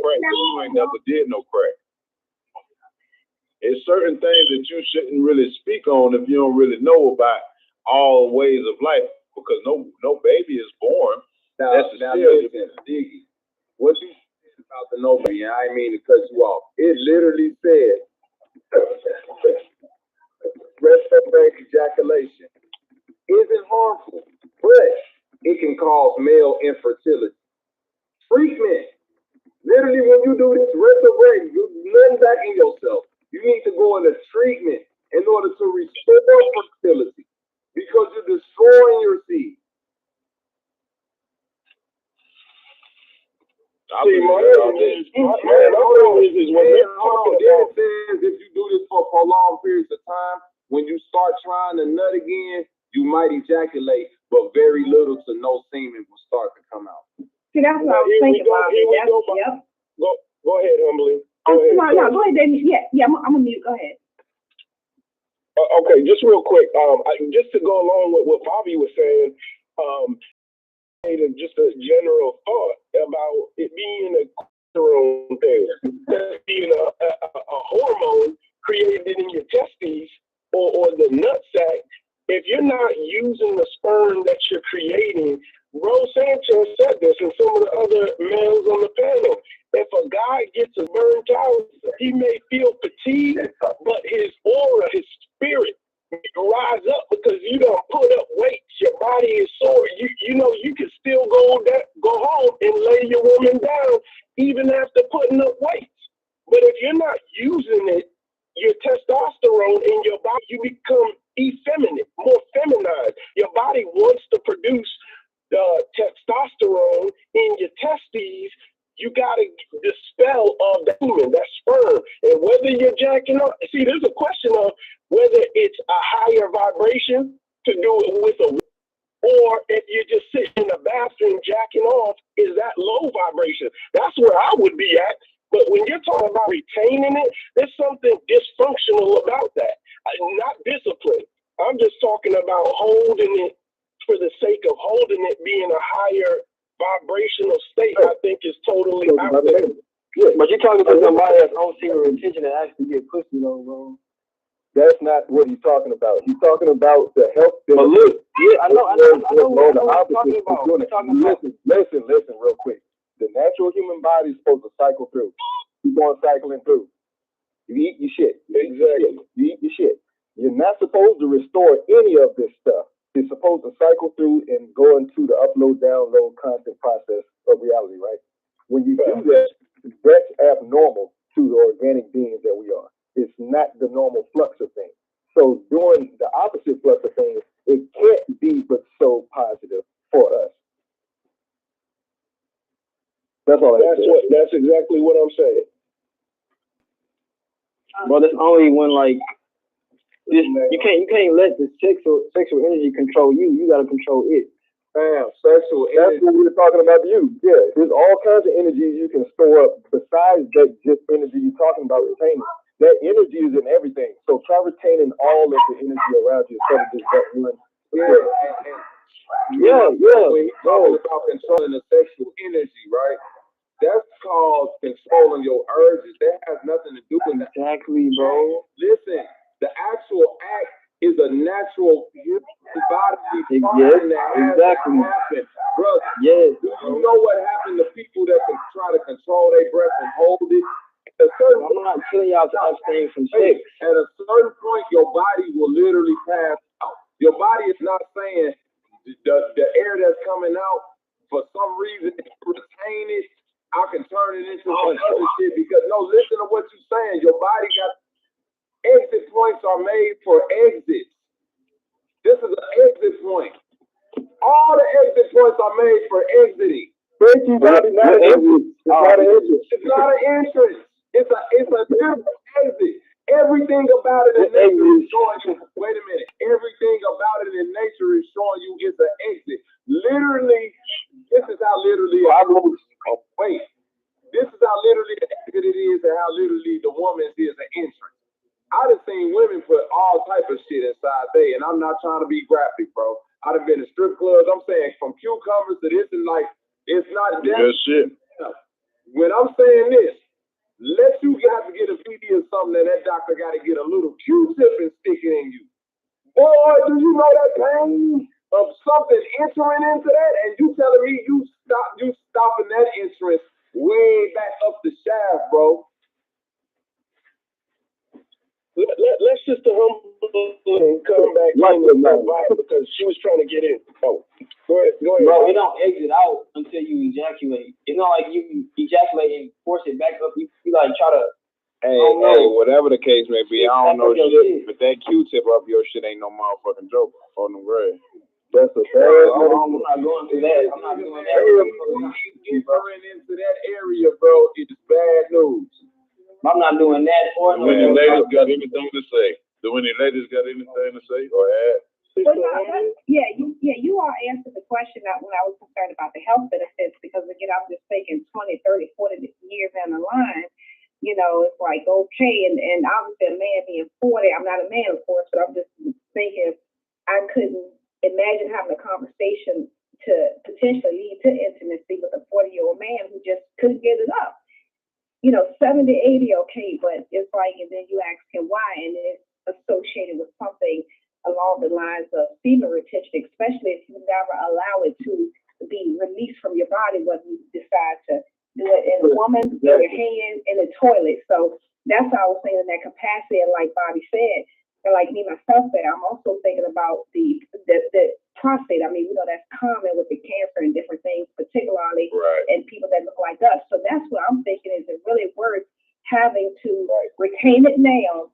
crack, so you ain't never did no crack. It's certain things that you shouldn't really speak on if you don't really know about all ways of life, because no baby is born. Now listen, Diggy, what you said about the no baby, I mean to cut you off. It literally said retrograde ejaculation isn't harmful, but it can cause male infertility. Treatment. Literally, when you do this retrograde, you're letting back in yourself. You need to go into treatment in order to restore fertility because you're destroying your seed. See, my thing is when it says if you do this for prolonged periods of time, when you start trying to nut again, you might ejaculate, but very little to no semen will start to come out. See, that's what I was thinking about. Yep. Go ahead, Humbly. Go ahead, David. Yeah, I'm a mute. Go ahead. Okay, just real quick. Just to go along with what Bobby was saying, just a general thought about it being a testosterone thing, being a hormone created in your testes or the nutsack. If you're not using the sperm that you're creating, Rose Sanchez said this, and some of the other males on the panel. If a guy gets a burnt out, he may feel fatigued, but his aura, his spirit, rise up because you don't put up weights. Your body is sore. You can still go home and lay your woman down even after putting up weights. But if you're not using it, your testosterone in your body, you become effeminate, more feminized. Your body wants to produce the testosterone in your testes. You got to dispel of the human, that sperm. And whether you're jacking up, see, there's a question of whether it's a higher vibration to do it with or if you're just sitting in the bathroom jacking off, is that low vibration? That's where I would be at. But when you're talking about retaining it, there's something dysfunctional about that. Not discipline. I'm just talking about holding it for the sake of holding it being a higher vibrational state. I think is totally out there. Yeah, but you're talking to somebody that's on secret intention to actually get pussy though, bro. That's not what he's talking about. He's talking about the health. But look, yeah, I know what I'm talking about. Listen, real quick. The natural human body is supposed to cycle through. Keep on cycling through. You eat your shit. Exactly. You eat your shit. You're not supposed to restore any of this stuff. It's supposed to cycle through and go into the upload, download, constant process of reality, right? When you do that, that's abnormal to the organic beings that we are. It's not the normal flux of things. So doing the opposite flux of things, it can't be but so positive for us. That's all. That's exactly what I'm saying. Well, that's only when you can't let the sexual energy control you. You gotta control it. Sexual energy. That's what we were talking about you. Yeah, there's all kinds of energies you can store up besides that just energy you're talking about retaining. That energy is in everything. So try retaining all of the energy around you instead of just that one. Yeah. When you're talking about controlling the sexual energy, right? That's called controlling your urges. That has nothing to do with that. Exactly, bro. Listen, the actual act is a natural human body. Yes, exactly. Brother, yes. Do you know what happened to people that can try to control their breath and hold it? I'm not telling y'all to abstain from sex. At a certain point, your body will literally pass out. Your body is not saying the air that's coming out, for some reason, retain it. I can turn it into some other shit because listen to what you're saying. Your body got exit points are made for exits. This is an exit point. All the exit points are made for exiting. Thank you, Bobby. It's not an entrance. It's a different exit. Everything about it in nature is showing you. Wait a minute. Everything about it in nature is showing you it's an exit. Literally, this is how literally. Wait. This is how literally the exit it is, and how literally the woman's is an entrance. I done seen women put all type of shit inside there, and I'm not trying to be graphic, bro. I done been to strip clubs. I'm saying from cucumbers to this and it's not that shit. when I'm saying this, let you have to get a PD or something, and that doctor got to get a little Q-tip and stick it in you. Boy, do you know that pain of something entering into that, and you telling me you stopping that entrance way back up the shaft, bro. Let's just humble and come back in because she was trying to get in. Oh, go ahead. Bro, it don't exit out until you ejaculate. It's not like you ejaculate and force it back up. You like try to. Hey, whatever the case may be, I don't know shit, but that Q-tip up your shit ain't no motherfucking joke on the grade. That's a bad. I'm not going through that. I'm not doing that. Entering into that area, bro, it's bad news. I'm not doing that. Or do any ladies got anything to say? Do any ladies got anything to say or add? Well, no, you all answered the question when I was concerned about the health benefits, because again, I'm just thinking 20, 30, 40 years down the line, you know, it's like, okay, and obviously a man being 40, I'm not a man, of course, but I'm just thinking I couldn't imagine having a conversation to potentially lead to intimacy with a 40-year-old man who just couldn't get it up. You know, 70, 80, okay, but it's like, and then you ask him why, and it's associated with something along the lines of semen retention, especially if you never allow it to be released from your body, whether you decide to do it in a woman, in your hand, in the toilet. So that's how I was saying in that capacity, and like Bobby said, and like me myself said, I'm also thinking about the prostate. I mean, you know, that's common with the cancer and different things, particularly in people that look like us. So that's what I'm thinking, is it really worth having to retain it now,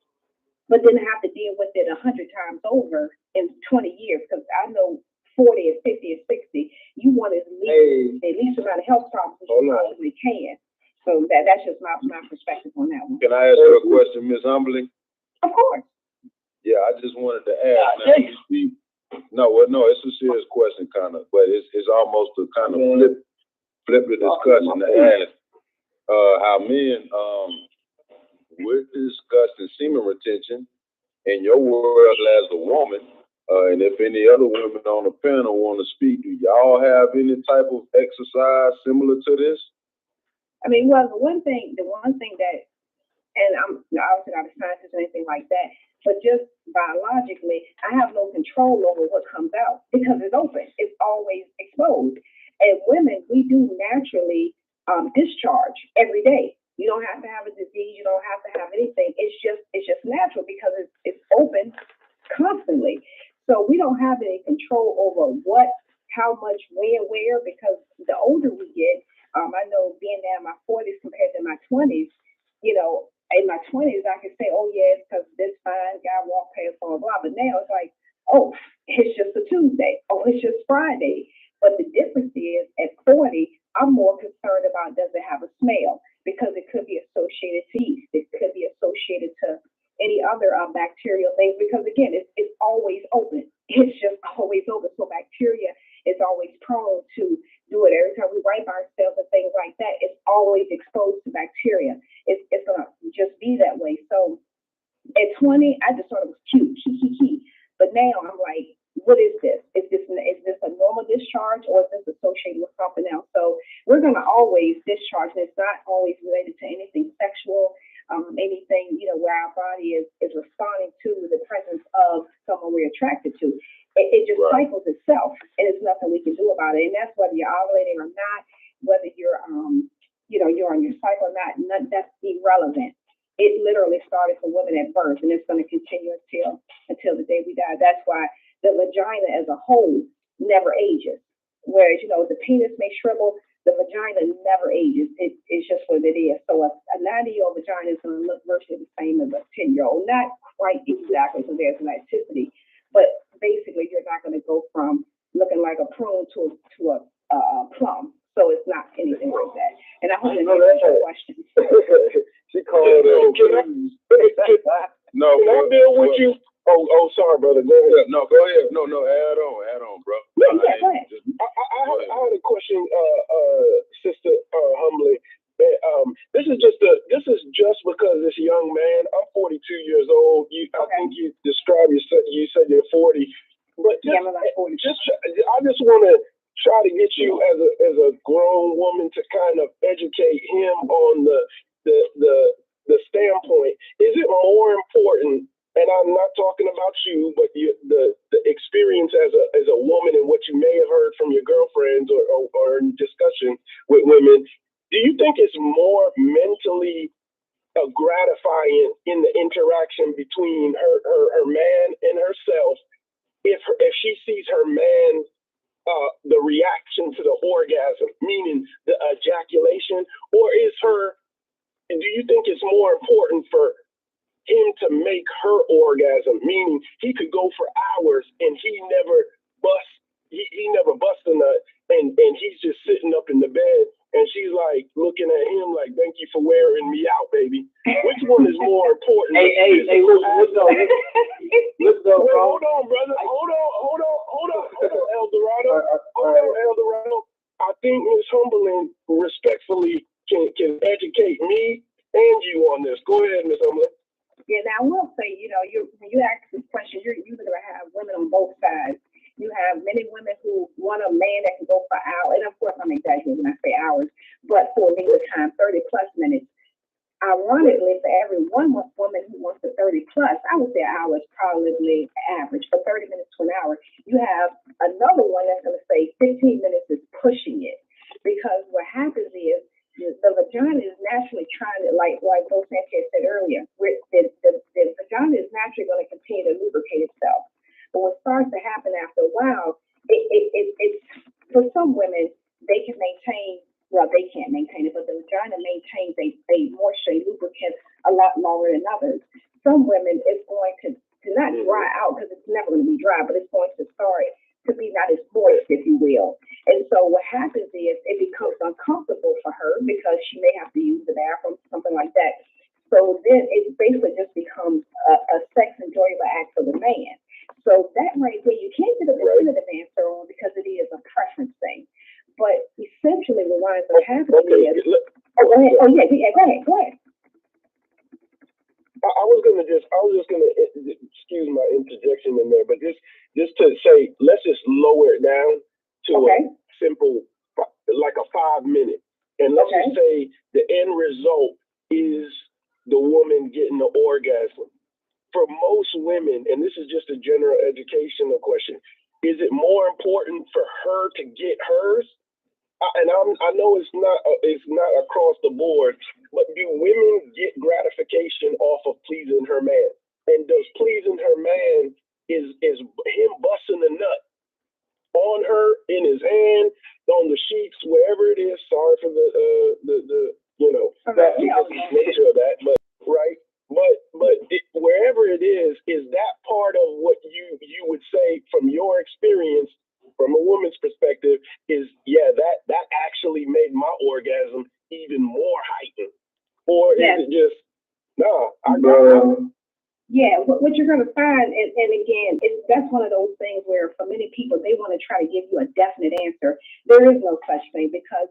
but then have to deal with it 100 times over in 20 years? Because I know 40 and 50 and 60, you want at least amount of health problems as you possibly can. So that's just my perspective on that one. Can I ask you a question, Ms. Humbly? Of course. Yeah, I just wanted to ask. No, it's a serious question, kind of, but it's almost a kind of flip the discussion to ask how men we're discussing semen retention in your world as a woman, and if any other women on the panel want to speak, do y'all have any type of exercise similar to this? I mean, well, the one thing that, and I'm obviously not a scientist or anything like that, but just biologically, I have no control over what comes out because it's open. It's always exposed. And women, we do naturally discharge every day. You don't have to have a disease. You don't have to have anything. It's just natural because it's open constantly. So we don't have any control over what, how much, when, where, because the older we get, I know being now in my 40s compared to my 20s, you know, in my 20s, I could say, oh, yeah, it's because this fine guy walked past, blah, blah, blah. But now it's like, oh, it's just a Tuesday. Oh, it's just Friday. But the difference is at 40, I'm more concerned about, does it have a smell? Because it could be associated to yeast. It could be associated to any other bacterial things. Because, again, it's always open. It's just always open. So bacteria is always prone to do it. Every time we wipe ourselves and things like that, it's always exposed to bacteria. It's going to just be that way. So at 20, I just thought it was cute. But now I'm like, what is this? Is this a normal discharge, or is this associated with something else? So we're going to always discharge, and it's not always related to anything sexual, anything, you know, where our body is responding to the presence of someone we're attracted to. It just cycles itself, and it's nothing we can do about it. And that's whether you're ovulating or not, whether you're, you know, you're on your cycle or not, that's irrelevant. It literally started for women at birth, and it's going to continue until the day we die. That's why the vagina as a whole never ages. Whereas, you know, the penis may shrivel, the vagina never ages. It's just what it is. So a 90-year-old vagina is going to look virtually the same as a 10-year-old. Not quite exactly, because there's elasticity, but basically you're not going to go from looking like a prune to a plum. So it's not anything like that. And I hope that answers your question. She called Can I deal with you? Oh, sorry, brother. Go ahead. No, go ahead. No, add on, bro. Yeah, go ahead. I had a question, Sister Humbly. This is just because this young man. I'm 42 years old. I think you described yourself. You said you're 40, but I'm about 40. I just want to try to get you as a grown woman to kind of educate him on the standpoint. Is it more important? And I'm not talking about you, but the experience as a woman and what you may have heard from your girlfriends or in discussion with women. Do you think it's more mentally gratifying in the interaction between her man and herself if she sees her man the reaction to the orgasm, meaning the ejaculation, or do you think it's more important for him to make her orgasm, meaning he could go for hours and he never busts a nut, and he's just sitting up in the bed and she's like looking at him like, "Thank you for wearing me out, baby." Which one is more important? Hey, let's go. Hold on, brother. Hold on, El Dorado. I think Ms. Humberland respectfully can educate me and you on this. Go ahead, Ms. Humberland. Yeah, now I will say, when you ask this question, you're going to have women on both sides. You have many women who want a man that can go for hours, and of course I'm exaggerating when I say hours, but for a length of time, 30 plus minutes. Ironically, for every one woman who wants a 30 plus, I would say an hour is probably average. For 30 minutes to an hour, you have another one that's going to say 15 minutes is pushing it. Because what happens is the vagina is naturally trying to, like Bo Sanchez said earlier, the vagina is naturally going to continue to lubricate itself. But what starts to happen after a while, it's for some women, they can maintain, well, they can't maintain it, but the vagina maintains a moisture lubricant a lot longer than others. Some women, it's going to not dry out, because it's never going to be dry, but it's going to start to be not as moist, if you will. And so what happens is it becomes uncomfortable for her because she may have to use the bathroom, something like that. So then it basically just becomes a sex enjoyable act for the man. So that right there, you can't get a definitive answer on, because it is a preference thing. But essentially what winds up happening is... Go ahead. Go ahead. I was just gonna excuse my interjection in there, but just to say, let's just lower it down to a simple, like a 5 minute, and let's just say the end result is the woman getting the orgasm. For most women, and this is just a general educational question, is it more important for her to get hers? And I know it's not across the board, but do women get gratification off of pleasing her man? And does pleasing her man is him busting a nut on her, in his hand, on the sheets, wherever it is? Sorry for the nature of that, but right. But wherever it is that part of what you would say from your experience, from a woman's perspective, is that actually made my orgasm even more heightened? Or is it just, I got it? Yeah, what you're going to find, and again, that's one of those things where for many people, they want to try to give you a definite answer. There is no such thing, because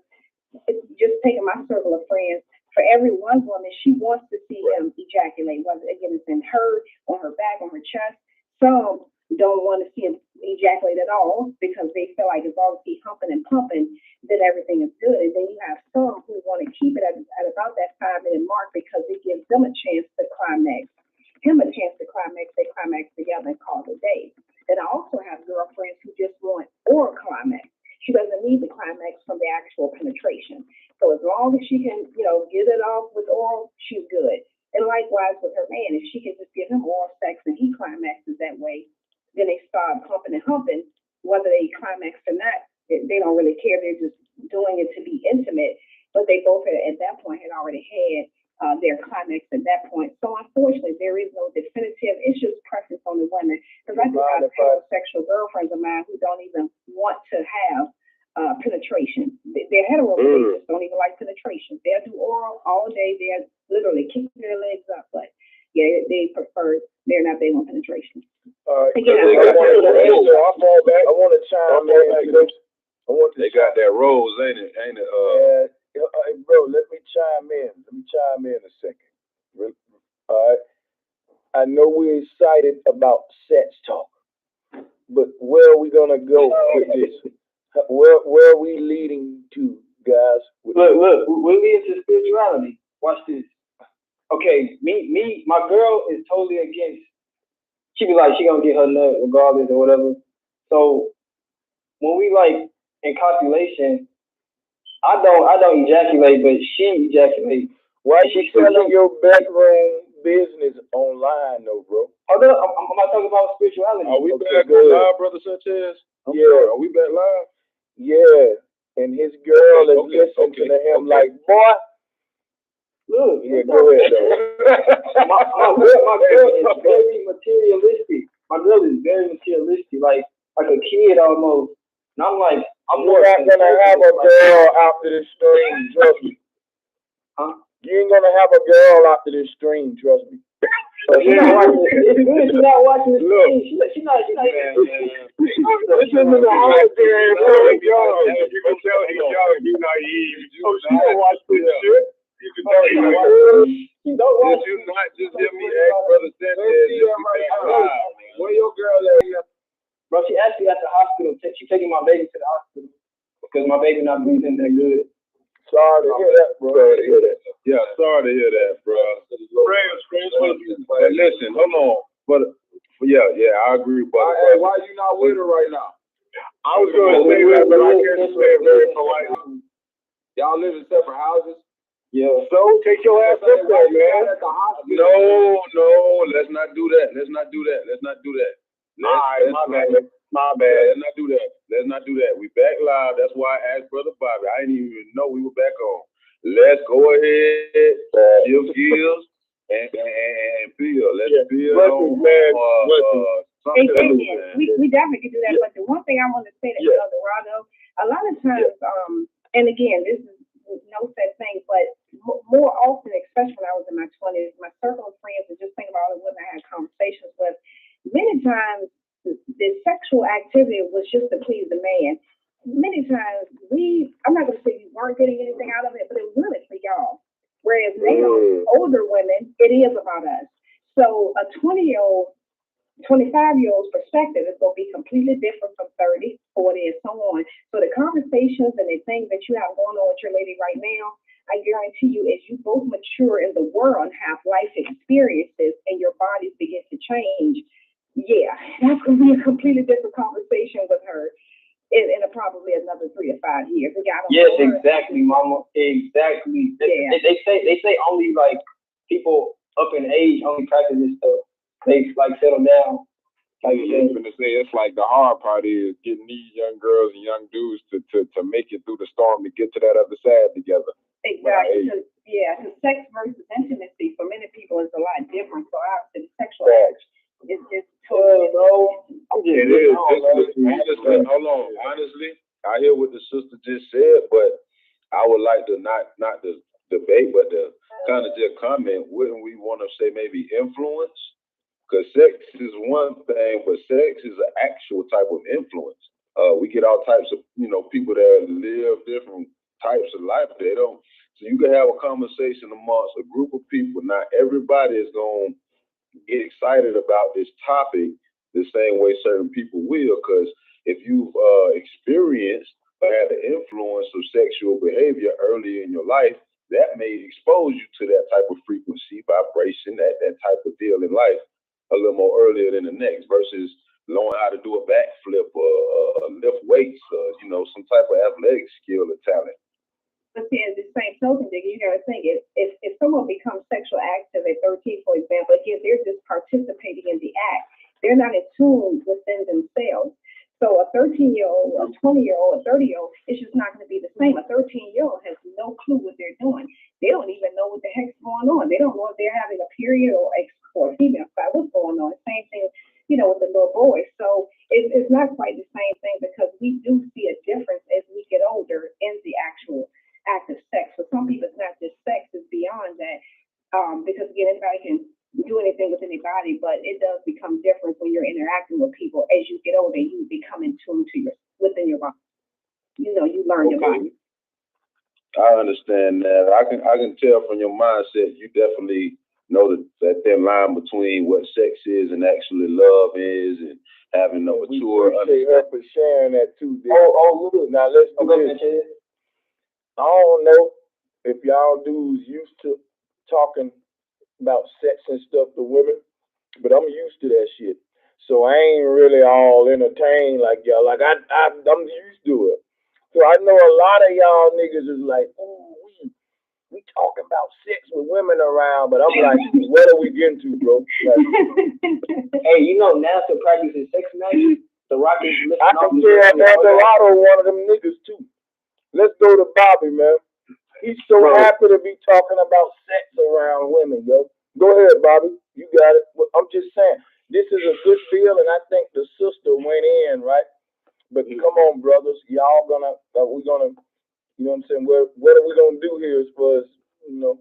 it's just taking my circle of friends, for every one woman, she wants to see him ejaculate, whether again it's in her, on her back, on her chest. Some don't want to see him ejaculate at all because they feel like as long as he's humping and pumping, then everything is good. And then you have some who want to keep it at about that 5 minute mark because it gives them a chance to climax, him a chance to climax. They climax together and call it a day. Then I also have girlfriends who just want oral climax. She doesn't need the climax from the actual penetration. So as long as she can, get it off with oral, she's good. And likewise with her man, if she can just give him oral sex and he climaxes that way, then they start pumping and humping, whether they climax or not. They don't really care. They're just doing it to be intimate. But they both at that point had already had their climax at that point. So unfortunately, there is no definitive. It's just preference on the women. Because I do have heterosexual girlfriends of mine who don't even want to have penetration. They're hetero, but they just don't even like penetration. They'll do oral all day. They're literally kicking their legs up, but yeah, they prefer. They're not big on penetration. Again, I want to chime in. They got that rose, ain't it? Hey, bro, let me chime in a second. All right. I know we're excited about sex talk, but where are we gonna go with this? Where are we leading to, guys? Look, we're leading to spirituality. Watch this. Okay, my girl is totally against. She be like, she gonna get her nut regardless or whatever. So when we like in copulation, I don't ejaculate, but she ejaculates. Why you selling your bedroom business online, though, bro? I'm not talking about spirituality. Are we back live, Brother Sanchez? Yeah. Are we back live? Yeah. And his girl is listening to him like, boy. Look, yeah, go ahead, though. my girl is very materialistic. My girl is very materialistic, like a kid almost. And I'm like, You're not gonna have a girl after this stream, trust me. Huh? You ain't gonna have a girl after this stream, trust me. She's not watching the stream. She's not. This isn't the hard game. You can tell he's young, he's naive. Oh, she don't watch this shit. You can tell he's naive. Did you not just hear me ask Brother Sanchez? Where your girl at? Bro, she actually at the hospital. She's taking my baby to the hospital because my baby not breathing that good. Sorry to hear that, bro. Sorry to hear that. Yeah, sorry to hear that, bro. But listen, hold on. But yeah, I agree. But why you not with her right now? I was going to say that, but I can't say it very politely. Y'all live in separate houses? Yeah. So take your ass up there, man. At the hospital. No, let's not do that. My bad. Let's not do that. Let's not do that. We back live. That's why I asked Brother Bobby. I didn't even know we were back on. Let's go ahead, shift gears and build. Let's build on something. We definitely can do that. But the one thing I want to say to Brother Rado, a lot of times, and again, this is no such thing, but more often, especially when I was in my 20s, my circle of friends, and just think about all the women I had conversations with, many times the sexual activity was just to please the man. Many times I'm not going to say we weren't getting anything out of it, but it was really for y'all. Whereas now, older women, it is about us. So a 20-year-old, 25-year-old's perspective is going to be completely different from 30, 40, and so on. So the conversations and the things that you have going on with your lady right now, I guarantee you, as you both mature in the world and have life experiences and your bodies begin to change, that's going to be a completely different conversation with her in probably another 3 to 5 years. Yes, exactly, Mama. Exactly. They say only like people up in age only practice this stuff. They like settle down. Like I'm gonna say, it's like the hard part is getting these young girls and young dudes to make it through the storm to get to that other side together. Exactly. Because sex versus intimacy for many people is a lot different. So obviously, sexual acts is totally it is. Hold on. Honestly, I hear what the sister just said, but I would like to not to debate, but to kind of just comment. Wouldn't we want to say maybe influence? Because sex is one thing, but sex is an actual type of influence. We get all types of, people that live different types of life. They don't. So you can have a conversation amongst a group of people. Not everybody is going to get excited about this topic the same way certain people will. Because if you've experienced or had the influence of sexual behavior early in your life, that may expose you to that type of frequency, vibration, that type of deal in life a little more earlier than the next, versus knowing how to do a backflip or lift weights, some type of athletic skill or talent. But see, as the same token, you got to think, if someone becomes sexual active at 13, for example, again, they're just participating in the act. They're not in tune within themselves. So a 13-year-old, a 20-year-old, a 30-year-old, it's just not going to be the same. A 13-year-old has no clue what they're doing. They don't even know what the heck's going on. They don't know if they're having a period or a female side. What's going on? The same thing, with the little boys. So it's not quite the same thing, because we do see a difference as we get older in the actual act of sex. For some people, it's not just sex, it's beyond that. Because again, anybody can do anything with anybody, but it does become different when you're interacting with people. As you get older, you become in tune to within your body. You learn your body. I understand that. I can tell from your mindset, you definitely know that thin line between what sex is and actually love is, and having a We mature appreciate her for sharing that too. Look. Now let's do Okay, this. Sanchez. I don't know if y'all dudes used to talking about sex and stuff to women, but I'm used to that shit. So I ain't really all entertained like y'all. Like I'm used to it. So I know a lot of y'all niggas is like, ooh, we talking about sex with women around, but I'm like, what are we getting to, bro? Like, Hey, you know NASA practices sex magic? The Rockets I can tell Eldorado one of them niggas too. Let's go to Bobby, man. He's so happy to be talking about sex around women, yo. Go ahead, Bobby. You got it. I'm just saying, this is a good feel, and I think the sister went in, right? But come on, brothers. Y'all we're gonna, you know what I'm saying? What are we gonna do here as far as, you know,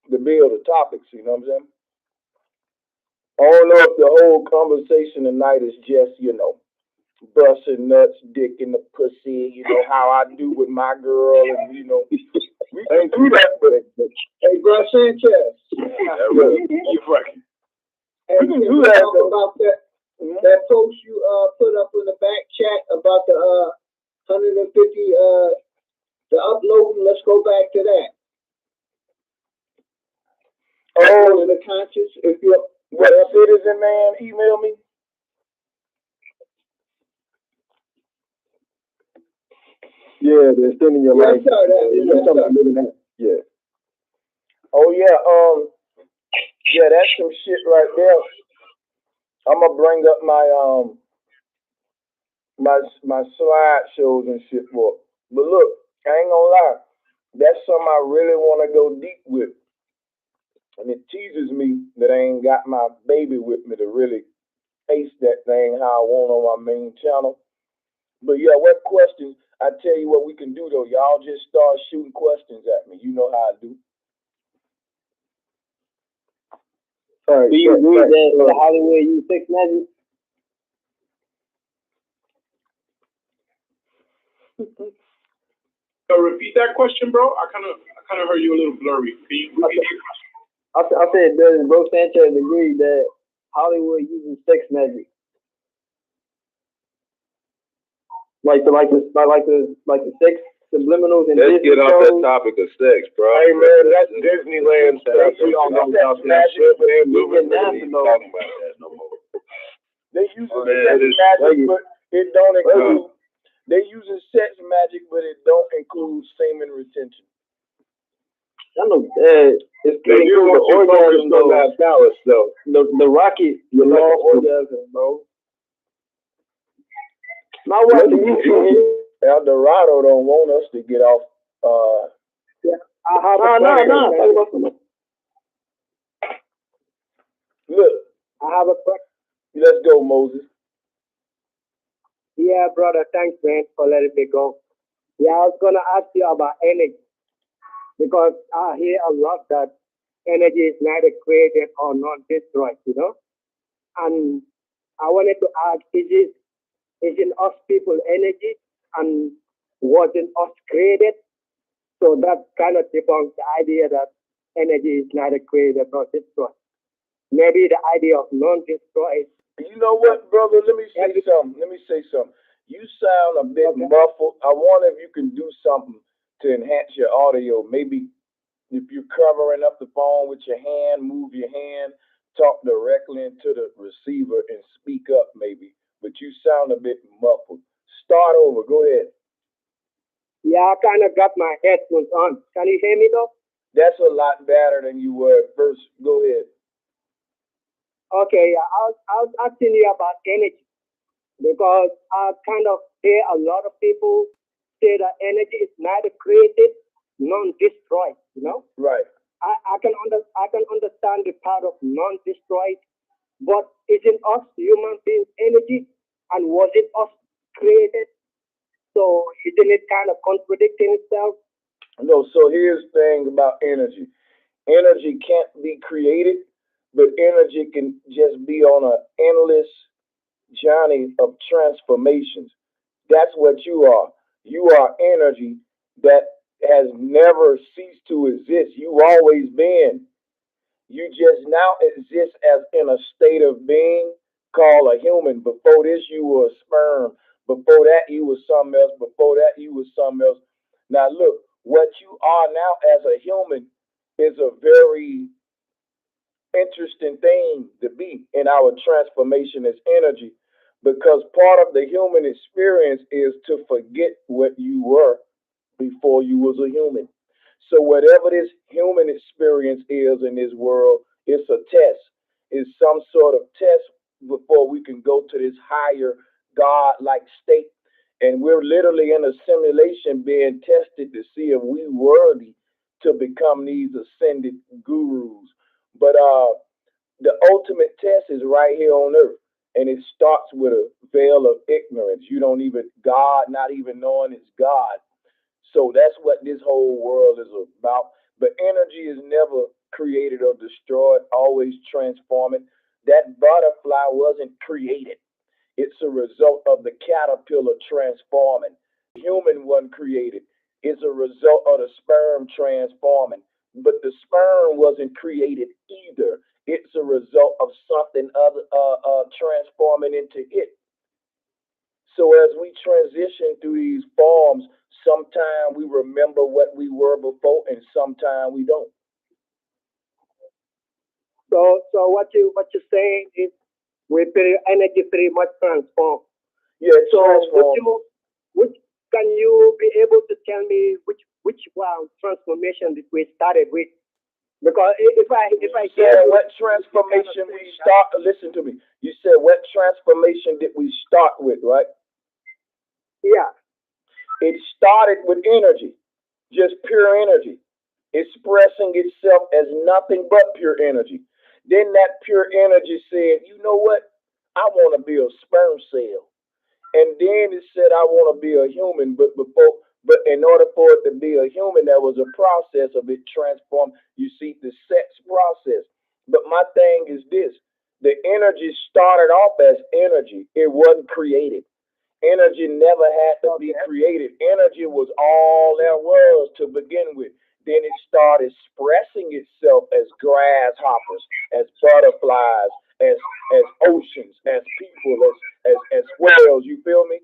to build the topics, you know what I'm saying? I don't know if the whole conversation tonight is just, you know, busting nuts, dick in the pussy, you know, how I do with my girl, and, you know, we can do that, but Hey, bro, Sanchez. you fucking. Hey, We can do that, though. about that post you put up in the back chat about the 150 the uploading. Let's go back to that. Oh, The conscious. If you're what citizen man email me? Yeah, they're sending your life. Yeah. Oh yeah, yeah, that's some shit right there. I'm gonna bring up my my slideshows and shit for. But look, I ain't gonna lie, that's something I really want to go deep with, and it teases me that I ain't got my baby with me to really ace that thing how I want on my main channel. But yeah, what questions? I tell you what we can do though. Y'all just start shooting questions at me. You know how I do. All right, do you agree that the Hollywood use sex magic? Repeat that question, bro. I kind of heard you a little blurry. Can you repeat your question? I said, does Bro Sanchez agree that Hollywood uses sex magic? Like the sex subliminals and let's get off that topic of sex, bro. Hey man, that's Disneyland stuff. We all know about that shit, man. We ain't talking about that no more. They using sex magic, but it don't include. They using sex magic, but it don't include semen retention. I know it's They do want you focused on that balance, though. The rocket, the law orgasm, bro. My wife Eldorado don't want us to get off. No. Look, I have a question. Let's go, Moses. Yeah, brother, thanks, man, for letting me go. Yeah, I was gonna ask you about energy because I hear a lot that energy is neither created or not destroyed, you know. And I wanted to ask, is in us people energy, and wasn't us created? So that kind of debunks the idea that energy is neither created nor destroyed. Maybe the idea of non-destroyed. You know what, brother? Let me say something. You sound a bit muffled. I wonder if you can do something to enhance your audio. Maybe if you're covering up the phone with your hand, move your hand, talk directly into the receiver and speak up maybe. But you sound a bit muffled. Start over. Go ahead. Yeah, I kind of got my headphones on. Can you hear me though? That's a lot better than you were at first. Go ahead. Okay, I was asking you about energy because I kind of hear a lot of people say that energy is neither created nor destroyed. You know, right? I can understand the part of non-destroyed, but isn't us human beings energy, and was it us created? So isn't it kind of contradicting itself? No. So here's the thing about energy. Energy can't be created, but energy can just be on an endless journey of transformations. That's what you are. You are energy that has never ceased to exist. You've always been. You just now exist as in a state of being called a human. Before this, you were a sperm. Before that, you were something else. Before that, you were something else. Now, look, what you are now as a human is a very interesting thing to be in our transformation as energy, because part of the human experience is to forget what you were before you was a human. So whatever this human experience is in this world, it's a test. It's some sort of test before we can go to this higher God-like state. And we're literally in a simulation being tested to see if we worthy to become these ascended gurus. But the ultimate test is right here on earth. And it starts with a veil of ignorance. You don't even, God not even knowing it's God. So that's what this whole world is about. But energy is never created or destroyed, always transforming. That butterfly wasn't created. It's a result of the caterpillar transforming. Human wasn't created. It's a result of the sperm transforming. But the sperm wasn't created either. It's a result of something other transforming into it. So as we transition through these forms, sometimes we remember what we were before, and sometimes we don't. So what you're saying is we pretty energy pretty much transform. Yeah, it So transforms. which can you be able to tell me which transformation that we started with? Because if I You said get what transformation we start. Listen to me. You said what transformation did we start with, right? yeah. It started with energy, just pure energy, expressing itself as nothing but pure energy. Then that pure energy said, you know what? I want to be a sperm cell. And then it said, I want to be a human. But in order for it to be a human, there was a process of it transformed. You see, the sex process. But my thing is this: the energy started off as energy, it wasn't created. Energy never had to be created. Energy was all there was to begin with. Then it started expressing itself as grasshoppers, as butterflies, as oceans, as people, as whales. You feel me?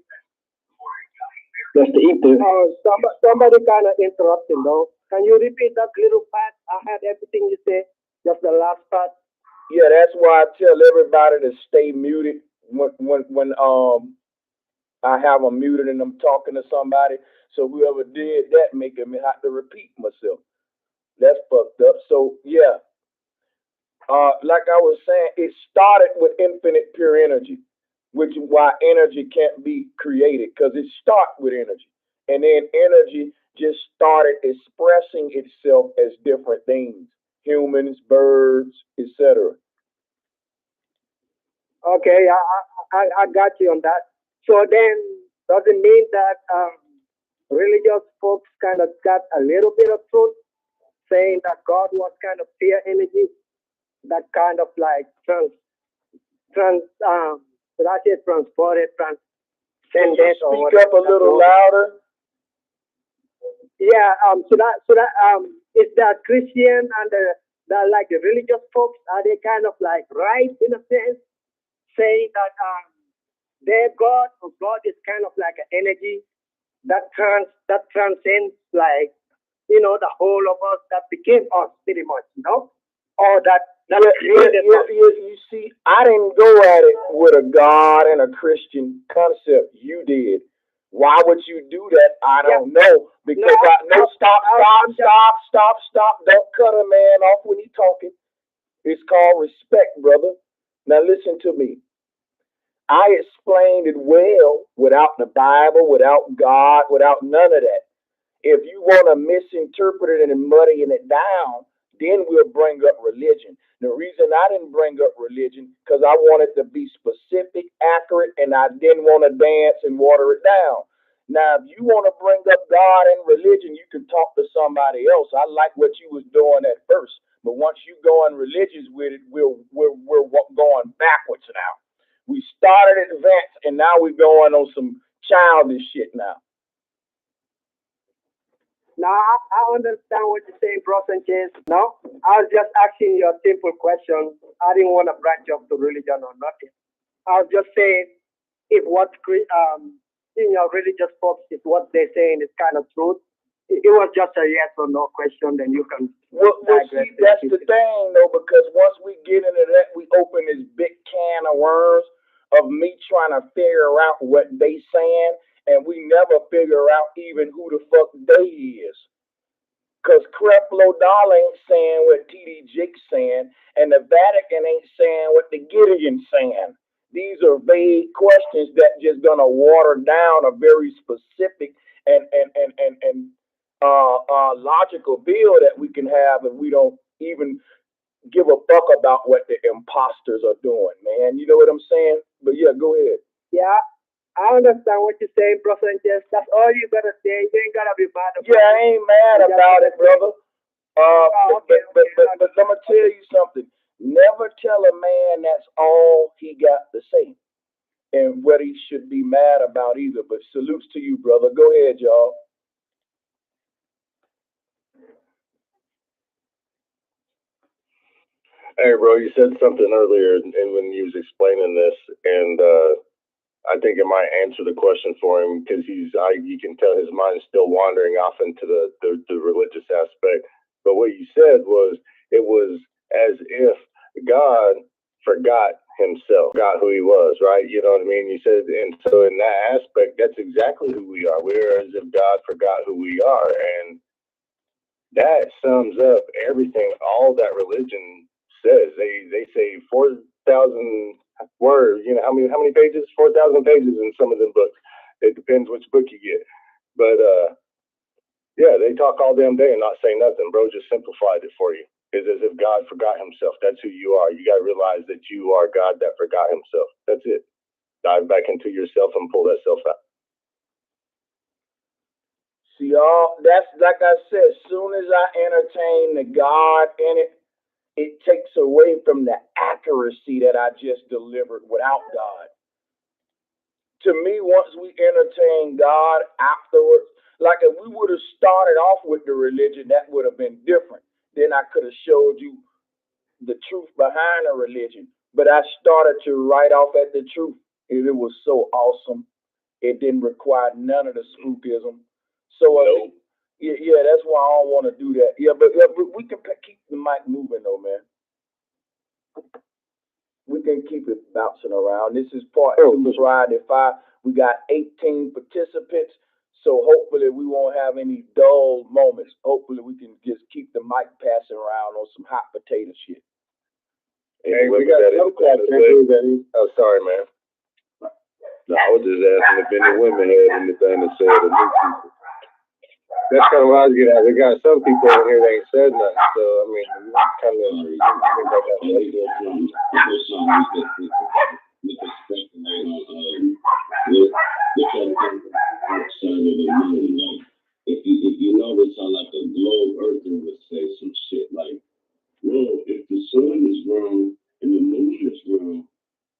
Just the ether. Somebody kind of interrupting though. Can you repeat that little part? I had everything you said, just the last part. Yeah, that's why I tell everybody to stay muted when I have them muted and I'm talking to somebody. So whoever did that making me have to repeat myself. That's fucked up. So yeah, like I was saying, it started with infinite pure energy, which is why energy can't be created, because it starts with energy. And then energy just started expressing itself as different things, humans, birds, etc. Okay, I got you on that. So then, does it mean that religious folks kind of got a little bit of truth, saying that God was kind of pure energy, that kind of like should I say transported, Can you transcended, or speak whatever? up a little louder? Yeah. Is that Christian and the like the religious folks, are they kind of like right in a sense, saying that their God or God is kind of like an energy that transcends like the whole of us, that became us pretty much, or that created us. You see, I didn't go at it with a God and a Christian concept. You did. Why would you do that? I don't know. Because stop. Don't cut a man off when he's talking. It's called respect, brother. Now listen to me. I explained it well without the Bible, without God, without none of that. If you want to misinterpret it and muddying it down, then we'll bring up religion. The reason I didn't bring up religion, because I wanted to be specific, accurate, and I didn't want to dance and water it down. Now, if you want to bring up God and religion, you can talk to somebody else. I like what you was doing at first, but once you go on religious with it, we're going backwards now. We started advanced, and now we're going on some childish shit now. Now, I understand what you're saying, Bro Sanchez. No, I was just asking you a simple question. I didn't want to branch off to religion or nothing. I was just saying, if what religious folks, if what they're saying is kind of truth, it was just a yes or no question, then you can. Well, see, that's the thing, though, because once we get into that, we open this big can of worms of me trying to figure out what they saying, and we never figure out even who the fuck they is. Because Creflo Dollar ain't saying what T.D. Jake's saying, and the Vatican ain't saying what the Gideon's saying. These are vague questions that just gonna water down a very specific and logical bill that we can have if we don't even give a fuck about what the imposters are doing, man. You know what I'm saying? But yeah, go ahead. Yeah, I understand what you're saying, Bro Sanchez. That's all you gotta say. You ain't gotta be mad about it. Yeah, I ain't mad about it, brother. But let me tell you something. Never tell a man that's all he got to say, and what he should be mad about either. But salutes to you, brother. Go ahead, y'all. Hey, bro, you said something earlier, and when you was explaining this, and I think it might answer the question for him because you can tell his mind is still wandering off into the religious aspect. But what you said was it was as if God forgot himself, forgot who he was, right? You know what I mean? You said, and so in that aspect, that's exactly who we are. We're as if God forgot who we are, and that sums up everything all that religion says. They say 4,000 words. You know how many pages? 4,000 pages in some of them books. It depends which book you get. But yeah, they talk all damn day and not say nothing. Bro just simplified it for you. It's as if God forgot himself. That's who you are. You got to realize that you are God that forgot himself. That's it. Dive back into yourself and pull that self out. See, y'all, that's like I said, as soon as I entertain the God in it, it takes away from the accuracy that I just delivered without God. To me, once we entertain God afterwards, like if we would have started off with the religion, that would have been different. Then I could have showed you the truth behind the religion. But I started to write off at the truth. It was so awesome. It didn't require none of the spookism. So, yeah, that's why I don't want to do that. Yeah, but we can keep the mic moving, though, man. We can keep it bouncing around. This is part 2, Friday 5. We got 18 participants, so hopefully we won't have any dull moments. Hopefully we can just keep the mic passing around on some hot potato shit. Hey, we got some questions. Oh, sorry, man. No, I was just asking if any women had anything to say to new people. That's kind of what I was getting at. We got some people in here that ain't said nothing, so I mean, kind of think I got to lay there. If you notice how like a globe earther would say some shit like, well, if the sun is wrong and the moon is wrong,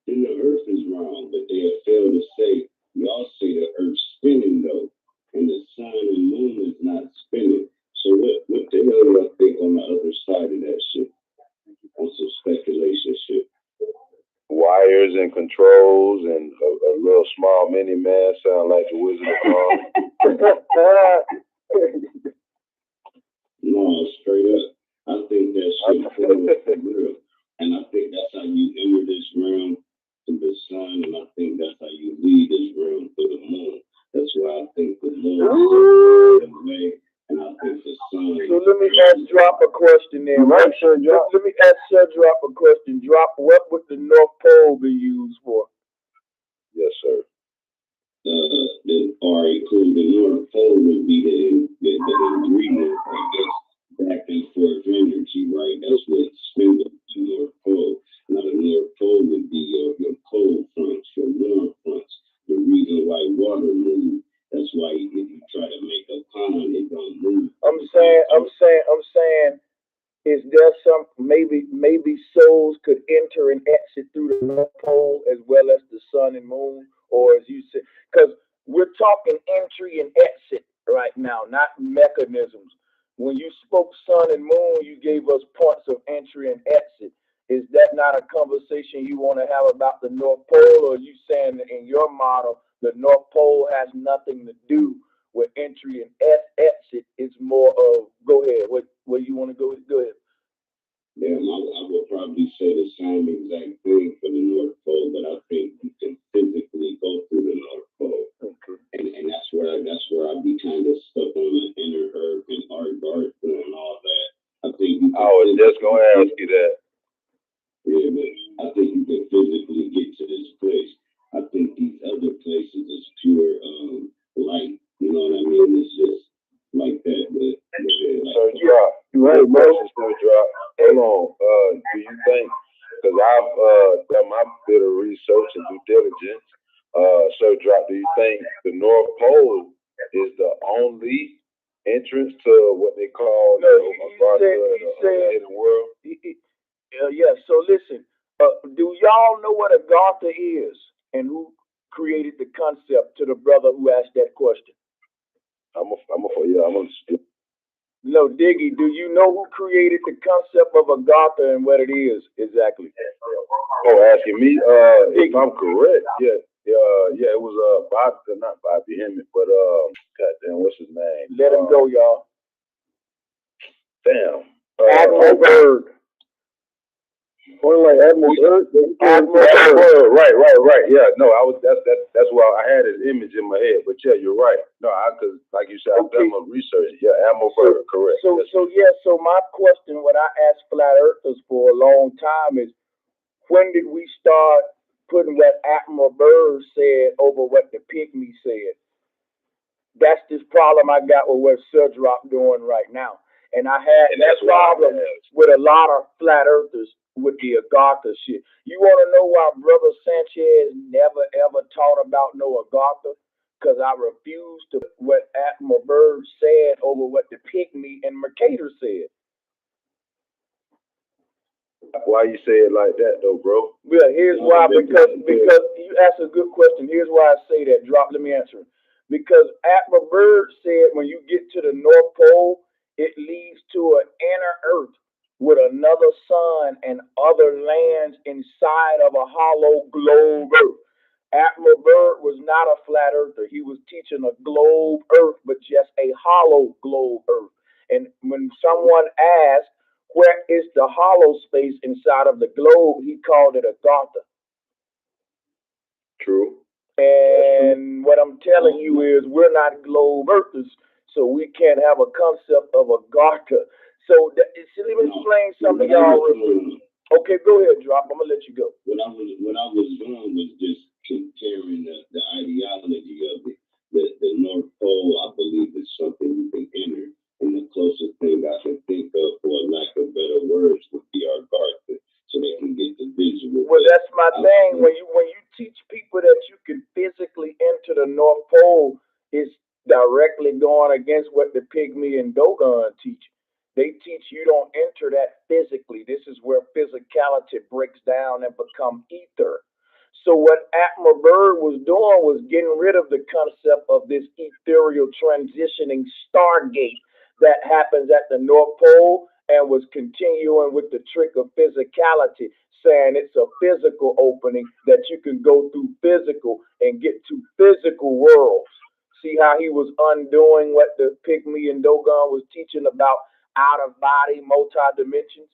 then the earth is wrong. But they have failed to say, y'all say the earth's spinning though, and the sun and moon is not spinning. So what the hell do I think on the other side of that shit? On some speculation shit. Wires and controls and a little small mini man sound like the Wizard of Oz. No, straight up. I think that shit is real. And I think that's how you enter this realm to the sun, and I think that's how you lead this realm to the moon. That's why I think the moon is the way, and I think the sun. So let me drop a question there, right? Let me drop a question. What would the North Pole be used for? Yes, sir. All right, cool. The North Pole would be the ingredient, I guess, back and forth energy, right? That's what spins up the North Pole. Now, the North Pole would be your cold fronts, your warm fronts. The reason why water moves, that's why if you try to make a pond, it don't move. I'm saying, is there some, maybe souls could enter and exit through the North Pole as well as the sun and moon? Or as you said, because we're talking entry and exit right now, not mechanisms. When you spoke sun and moon, you gave us points of entry and exit. is that not a conversation you want to have about the North Pole, or are you saying that in your model, the North Pole has nothing to do with entry and exit? It's more of, go ahead, where you want to go? Go ahead. Yeah, I would probably say the same exact thing for the North Pole, but I think you can physically go through the North Pole. Okay. And that's where I be kind of stuck on the inner earth and art and all that. I think I was just gonna ask you that. Yeah, but I think you can physically get to this place. I think these other places is pure light. You know what I mean? It's just like that. But so yeah, right, question still drop. Hold on. Do you think? Because I've done my bit of research and due diligence. So drop. Do you think the North Pole is the only entrance to what they call the world? Yeah. So listen. Do y'all know what a Gartha is and who created the concept? To the brother who asked that question. No, Diggy, do you know who created the concept of a Gartha and what it is exactly? Oh, asking me? If I'm correct, yeah, it was not Bobby Hemmett, but goddamn, what's his name? Let him go, y'all. Damn. Admiral Byrd. Admiral Byrd. Right. Yeah, no, that's why I had his image in my head. But yeah, you're right. No, because like you said, I've done my research. Yeah, Admiral Byrd, correct. So my question, what I asked flat earthers for a long time is, when did we start putting what Admiral Byrd said over what the pygmy said? That's this problem I got with what Surdrap doing right now. And I had that problem with a lot of flat earthers with the Agartha shit. You want to know why Brother Sanchez never ever taught about no Agartha? Because I refused to what Admiral Byrd said over what the pygmy and Mercator said. Why you say it like that though, bro? Yeah, here's why. Because you asked a good question. Here's why I say that. Let me answer it. Because Admiral Byrd said when you get to the North Pole, it leads to an inner earth with another sun and other lands inside of a hollow globe earth. Admiral Byrd was not a flat earther. He was teaching a globe earth, but just a hollow globe earth. And when someone asked, where is the hollow space inside of the globe, he called it a Agartha. True. And what I'm telling you is we're not globe earthers, so we can't have a concept of a Agartha. So let me explain something, y'all. Okay, go ahead, Drop. I'm gonna let you go. What I was doing was just comparing the ideology of it. The North Pole, I believe, is something you can enter, and the closest thing I can think of, for lack of better words, would be our Gartha, so they can get the visual. Well, that's my thing. When you teach people that you can physically enter the North Pole, it's directly going against what the Pygmy and Dogon teach. They teach you don't enter that physically. This is where physicality breaks down and become ether. So what Admiral Byrd was doing was getting rid of the concept of this ethereal transitioning stargate that happens at the North Pole, and was continuing with the trick of physicality, saying it's a physical opening that you can go through physical and get to physical worlds. See how he was undoing what the Pygmy and Dogon was teaching about out-of-body multi-dimensions?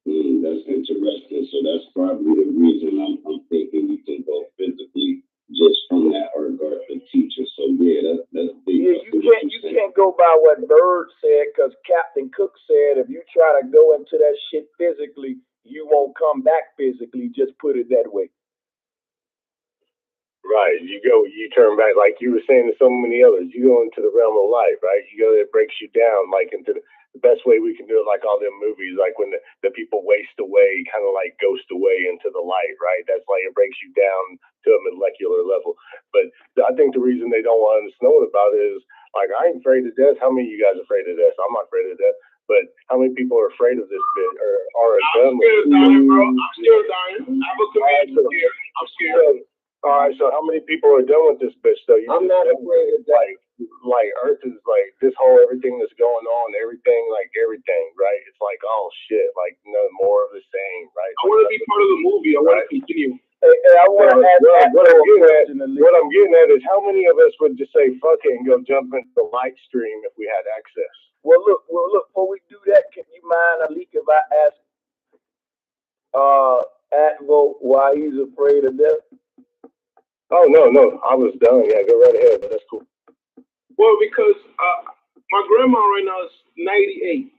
That's interesting. So that's probably the reason I'm thinking you can go physically just from that Agartha teacher. So yeah, that's big. Yeah, you can't go by what Byrd said, because Captain Cook said if you try to go into that shit physically, you won't come back physically. Just put it that way. Right. You turn back, like you were saying to so many others, you go into the realm of life, right? You go, it breaks you down, like into the best way we can do it, like all them movies, like when the people waste away, kind of like ghost away into the light, right? That's like, it breaks you down to a molecular level. But I think the reason they don't want us to know about it is, like, I ain't afraid of death. How many of you guys are afraid of death? I'm not afraid of death. But how many people are afraid of this bit or are done with it? I'm still dying. I'm a commander here. I'm scared. All right, so how many people are done with this bitch, though? I'm not afraid of death. like Earth is like this whole everything that's going on, everything, right? It's like, oh shit, like more of the same, right? I want to be part of the movie. I want to continue. Hey, I want to ask what I'm getting at is how many of us would just say fuck it and go jump into the light stream if we had access? Well, look. Before we do that, can you mind, Alik, if I ask Atvo why he's afraid of death? Oh no, I was done. Yeah, go right ahead. But that's cool. Well, because my grandma right now is 98.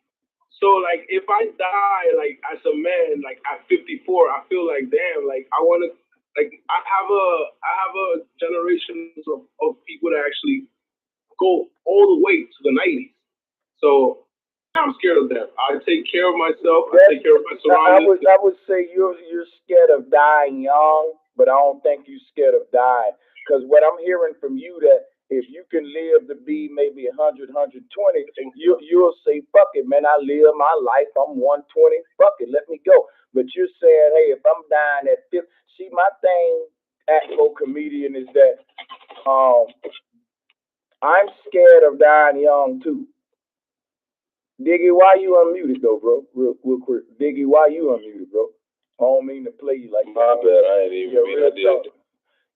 So like, if I die like as a man, like at 54, I feel like damn, like I want to, like I have a generation of people that actually go all the way to the 90s. So I'm scared of that. I take care of myself. I take care of my surroundings. I would say you're scared of dying young, but I don't think you're scared of dying. Because what I'm hearing from you, that if you can live to be maybe 100, 120, you'll say, fuck it, man, I live my life, I'm 120, fuck it, let me go. But you're saying, hey, if I'm dying at 50, see, my thing, Afro comedian, is that I'm scared of dying young, too. Diggy, why you unmuted, though, bro? Real quick. Diggy, why you unmuted, bro? I don't mean to play you like my that. bad, I ain't even mean I did.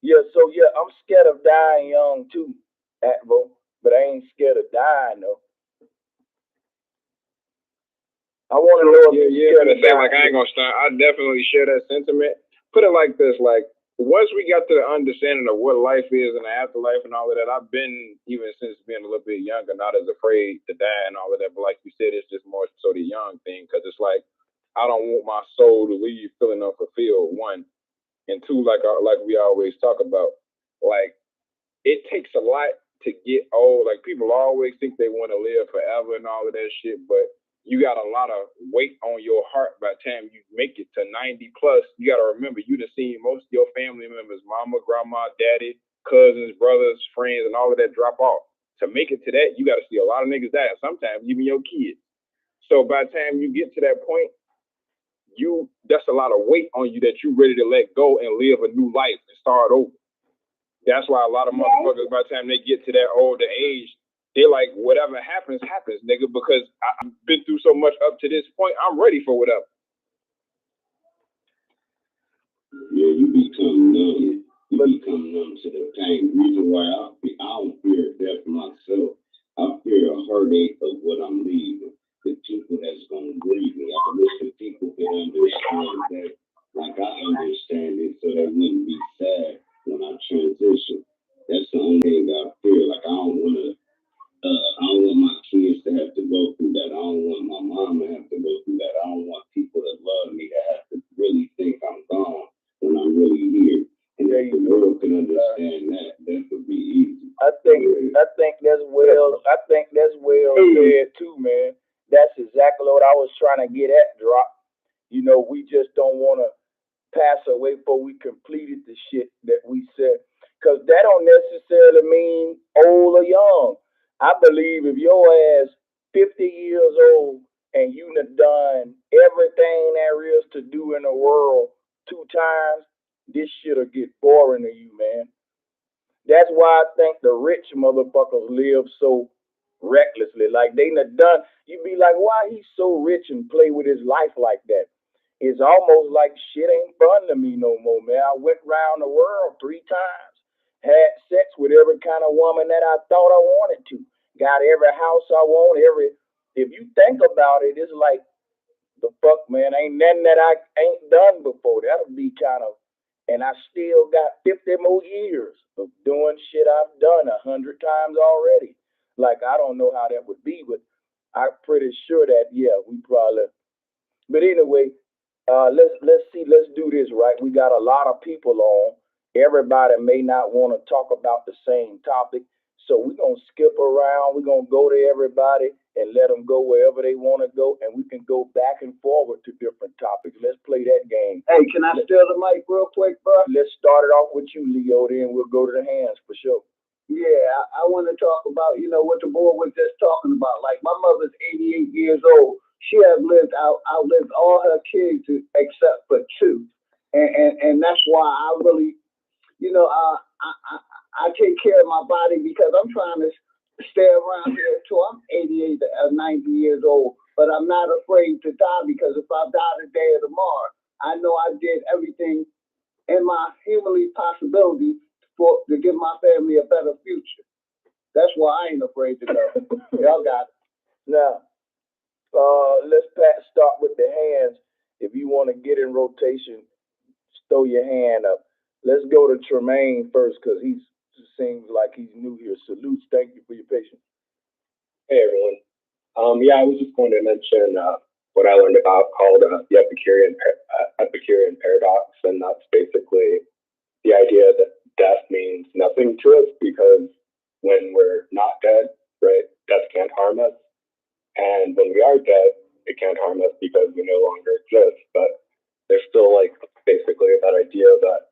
Yeah, so yeah, I'm scared of dying young too, Atvo, but I ain't scared of dying though. I want to know if you're gonna say like I ain't gonna start. I definitely share that sentiment. Put it like this: like once we got to the understanding of what life is and the afterlife and all of that, I've been even since being a little bit younger, not as afraid to die and all of that. But like you said, it's just more so the young thing because it's like I don't want my soul to leave feeling unfulfilled. One. And two, like we always talk about, like it takes a lot to get old. Like people always think they want to live forever and all of that shit, but you got a lot of weight on your heart by the time you make it to 90 plus. You got to remember, you done seen most of your family members, mama, grandma, daddy, cousins, brothers, friends, and all of that drop off. To make it to that, you got to see a lot of niggas die, sometimes even your kids. So by the time you get to that point, that's a lot of weight on you that you ready to let go and live a new life and start over. That's why a lot of motherfuckers, by the time they get to that older age, they're like, whatever happens, happens, nigga, because I've been through so much up to this point, I'm ready for whatever. Yeah, you become numb. You become numb to the pain. The reason why I don't fear death myself, I fear a heartache of what I'm leaving. The people that's going to grieve me. I wish the people can understand that, like I understand it, so they wouldn't be sad when I transition. That's the only thing that I feel. Like I don't want my kids to have to go through that. I don't want my mom to have to go through that. I don't want people that love me to have to really think I'm gone when I'm really here. And if the world can understand that would be easy. I think that's well said too, man. That's exactly what I was trying to get at, Drop. You know, we just don't want to pass away before we completed the shit that we said. Because that don't necessarily mean old or young. I believe if your ass 50 years old and you done everything there is to do in the world 2 times, this shit'll get boring to you, man. That's why I think the rich motherfuckers live so recklessly. Like they done, you be like, why he so rich and play with his life like that? It's almost like shit ain't fun to me no more, man. I went around the world 3 times, had sex with every kind of woman that I thought I wanted to, got every house I want, if you think about it, it's like, the fuck, man, ain't nothing that I ain't done before. That'll be kind of, and I still got 50 more years of doing shit I've done 100 times already. Like, I don't know how that would be, but I'm pretty sure that, yeah, we probably. But anyway, let's do this, right? We got a lot of people on. Everybody may not want to talk about the same topic, so we're going to skip around. We're going to go to everybody and let them go wherever they want to go, and we can go back and forward to different topics. Let's play that game. Hey, can I steal the mic real quick, bro? Let's start it off with you, Leo, then we'll go to the hands for sure. Yeah, I want to talk about, what the boy was just talking about. Like, my mother's 88 years old. She has outlived all her kids except for 2. And that's why I really, I take care of my body because I'm trying to stay around here till I'm 88 or 90 years old. But I'm not afraid to die, because if I die today or tomorrow, I know I did everything in my humanly possibility to give my family a better future. That's why I ain't afraid to go. Y'all got it. Now, let's start with the hands. If you want to get in rotation, throw your hand up. Let's go to Tremaine first, because he seems like he's new here. Salutes. Thank you for your patience. Hey, everyone. Yeah, I was just going to mention what I learned about called the Epicurean paradox, and that's basically the idea that death means nothing to us, because when we're not dead, right, death can't harm us, and when we are dead, it can't harm us because we no longer exist. But there's still like basically that idea that,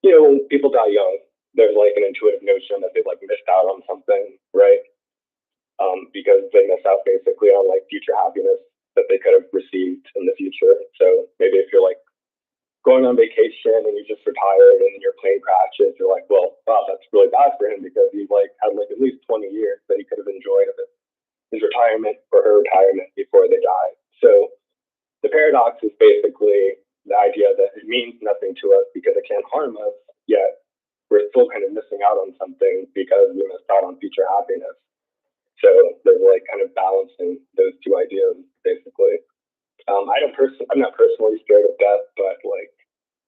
you know, when people die young, there's like an intuitive notion that they've like missed out on something, right? Because they miss out basically on like future happiness that they could have received in the future. So maybe if you're like going on vacation and you just retired and your plane crashes, you're like, well, wow, that's really bad for him, because he's like had like at least 20 years that he could have enjoyed of his retirement or her retirement before they die. So the paradox is basically the idea that it means nothing to us because it can't harm us, yet we're still kind of missing out on something because we missed out on future happiness. So there's like kind of balancing those two ideas, basically. I'm not personally scared of death, but like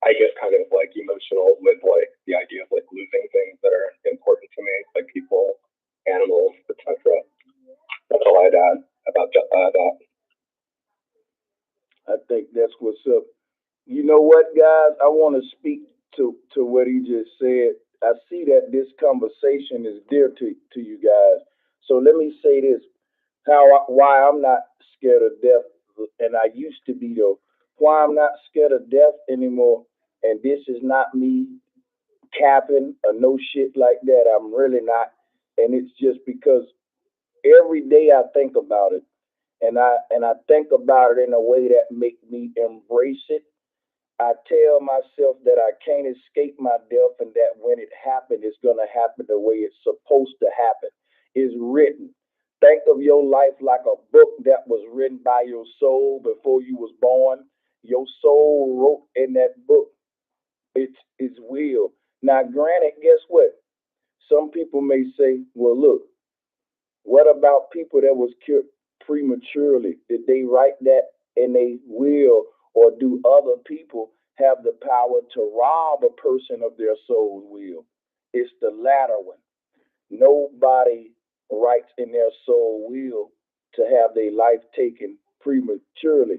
I get kind of like emotional with like the idea of like losing things that are important to me, like people, animals, etc. That's all I'd add about that. I think that's what's up. You know what, guys? I want to speak to what he just said. I see that this conversation is dear to you guys. So let me say this: why I'm not scared of death, and I used to be though. Why I'm not scared of death anymore, and this is not me capping or no shit like that. I'm really not, and it's just because every day I think about it, and I think about it in a way that make me embrace it. I tell myself that I can't escape my death, and that when it happens, it's gonna happen the way it's supposed to happen. Is written. Think of your life like a book that was written by your soul before you was born. Your soul wrote in that book its will. Now, granted, guess what? Some people may say, well, look, what about people that was killed prematurely? Did they write that in a will, or do other people have the power to rob a person of their soul's will? It's the latter one. Nobody writes in their soul will to have their life taken prematurely.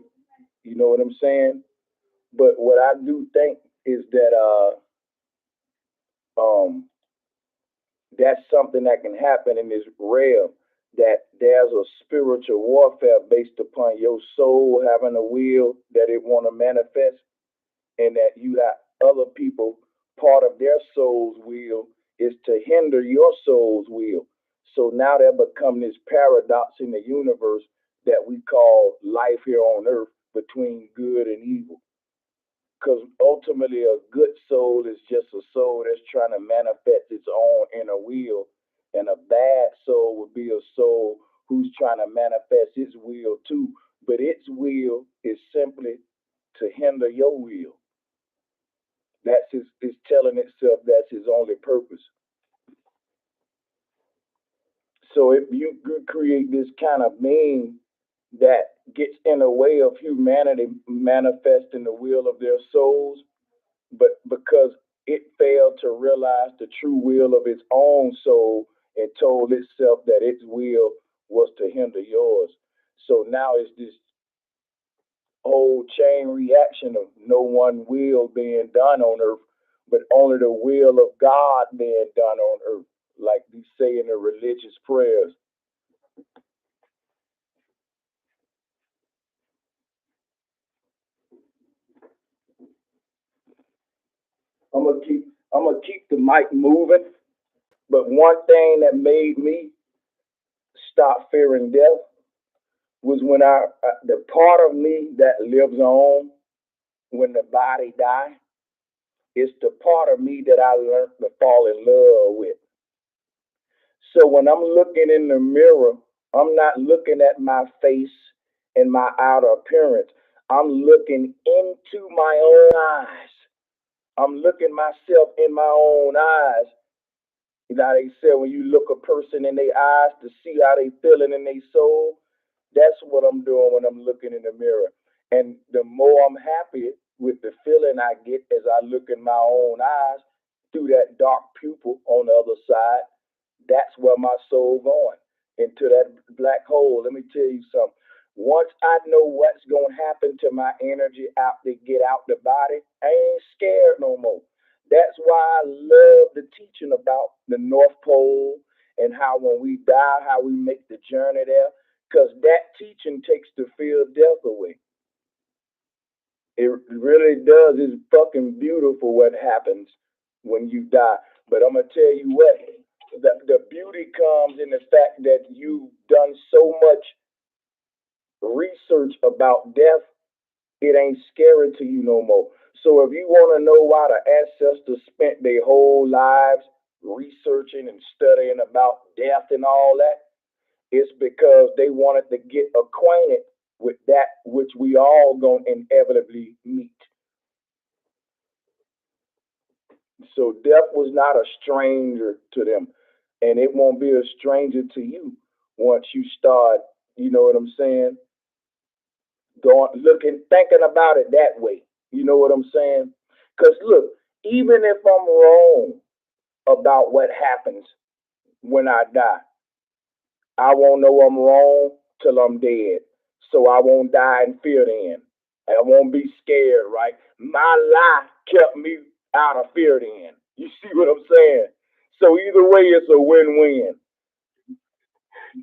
You know what I'm saying? But what I do think is that that's something that can happen in this realm, that there's a spiritual warfare based upon your soul having a will that it want to manifest, and that you have other people, part of their soul's will is to hinder your soul's will. So now there become this paradox in the universe that we call life here on earth between good and evil. Because ultimately a good soul is just a soul that's trying to manifest its own inner will. And a bad soul would be a soul who's trying to manifest its will too. But its will is simply to hinder your will. That's it's telling itself that's his only purpose. So if you could create this kind of being that gets in the way of humanity manifesting the will of their souls, but because it failed to realize the true will of its own soul and told itself that its will was to hinder yours. So now it's this whole chain reaction of no one will being done on earth, but only the will of God being done on earth, like we say in the religious prayers. I'm gonna keep the mic moving, but one thing that made me stop fearing death was when the part of me that lives on when the body die, it's the part of me that I learned to fall in love with. So when I'm looking in the mirror, I'm not looking at my face and my outer appearance. I'm looking into my own eyes. I'm looking myself in my own eyes. You know, they say when you look a person in their eyes to see how they feeling in their soul, that's what I'm doing when I'm looking in the mirror. And the more I'm happy with the feeling I get as I look in my own eyes through that dark pupil on the other side, that's where my soul going, into that black hole. Let me tell you something. Once I know what's gonna happen to my energy out to get out the body, I ain't scared no more. That's why I love the teaching about the North Pole and how when we die, how we make the journey there, because that teaching takes the fear of death away. It really does. It's fucking beautiful what happens when you die. But I'm gonna tell you what, the beauty comes in the fact that you've done so much research about death, it ain't scary to you no more. So if you want to know why the ancestors spent their whole lives researching and studying about death and all that, it's because they wanted to get acquainted with that which we all gonna inevitably meet. So death was not a stranger to them, and it won't be a stranger to you once you start. You know what I'm saying? Going, looking, thinking about it that way. You know what I'm saying? Because look, even if I'm wrong about what happens when I die, I won't know I'm wrong till I'm dead. So I won't die in fear then. I won't be scared, right? My lie kept me out of fear then. You see what I'm saying? So either way, it's a win-win.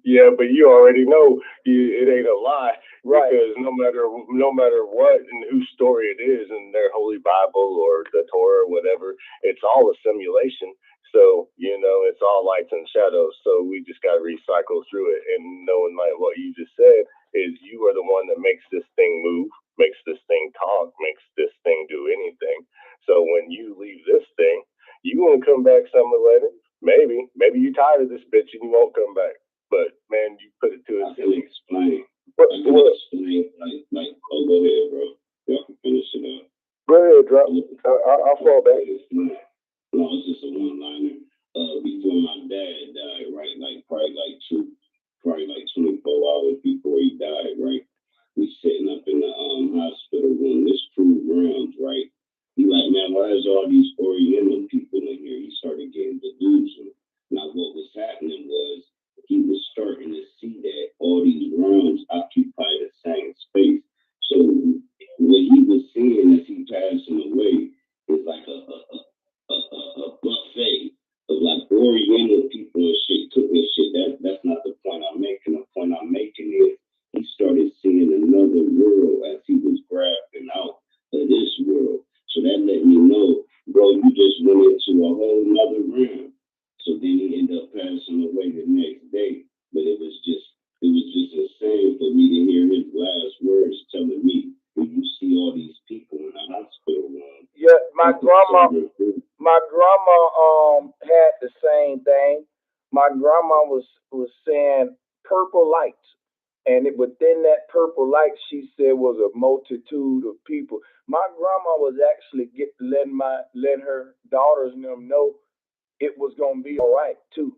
Yeah, but you already know it ain't a lie, right? Because no matter what and whose story it is in their holy Bible or the Torah or whatever, it's all a simulation. So it's all lights and shadows. So we just got to recycle through it. And knowing like what you just said is you are the one that makes this thing move, makes this thing talk, makes this thing do anything. So when you leave this thing, you want to come back summer later. Maybe you're tired of this bitch and you won't come back. But man, you put it to I can explain. Go ahead, bro. Y'all can finish it up. Go ahead, drop. I'll fall back. No, it's just a one-liner. Before my dad died, right? Probably like 24 hours before he died, right? We sitting up in the hospital room. This proved grounds, right? He like, man, why is all these Oriental people in here? He started getting delusional. Now, what was happening was he was starting to see that all these realms occupy the same space. So what he was seeing as he passing away is like a buffet of like Oriental people and shit, cooking shit. That's not the point I'm making. The point I'm making is he started seeing another world as he was grafting out of this world. So that let me know, bro, you just went into a whole nother realm. So then he ended up passing away the next day. But it was just insane for me to hear his last words telling me, when you see all these people in the hospital room. Yeah, my grandma had the same thing. My grandma was saying purple lights. And within that purple light, she said, was a multitude of people. My grandma was actually letting her daughters and them know it was going to be all right, too,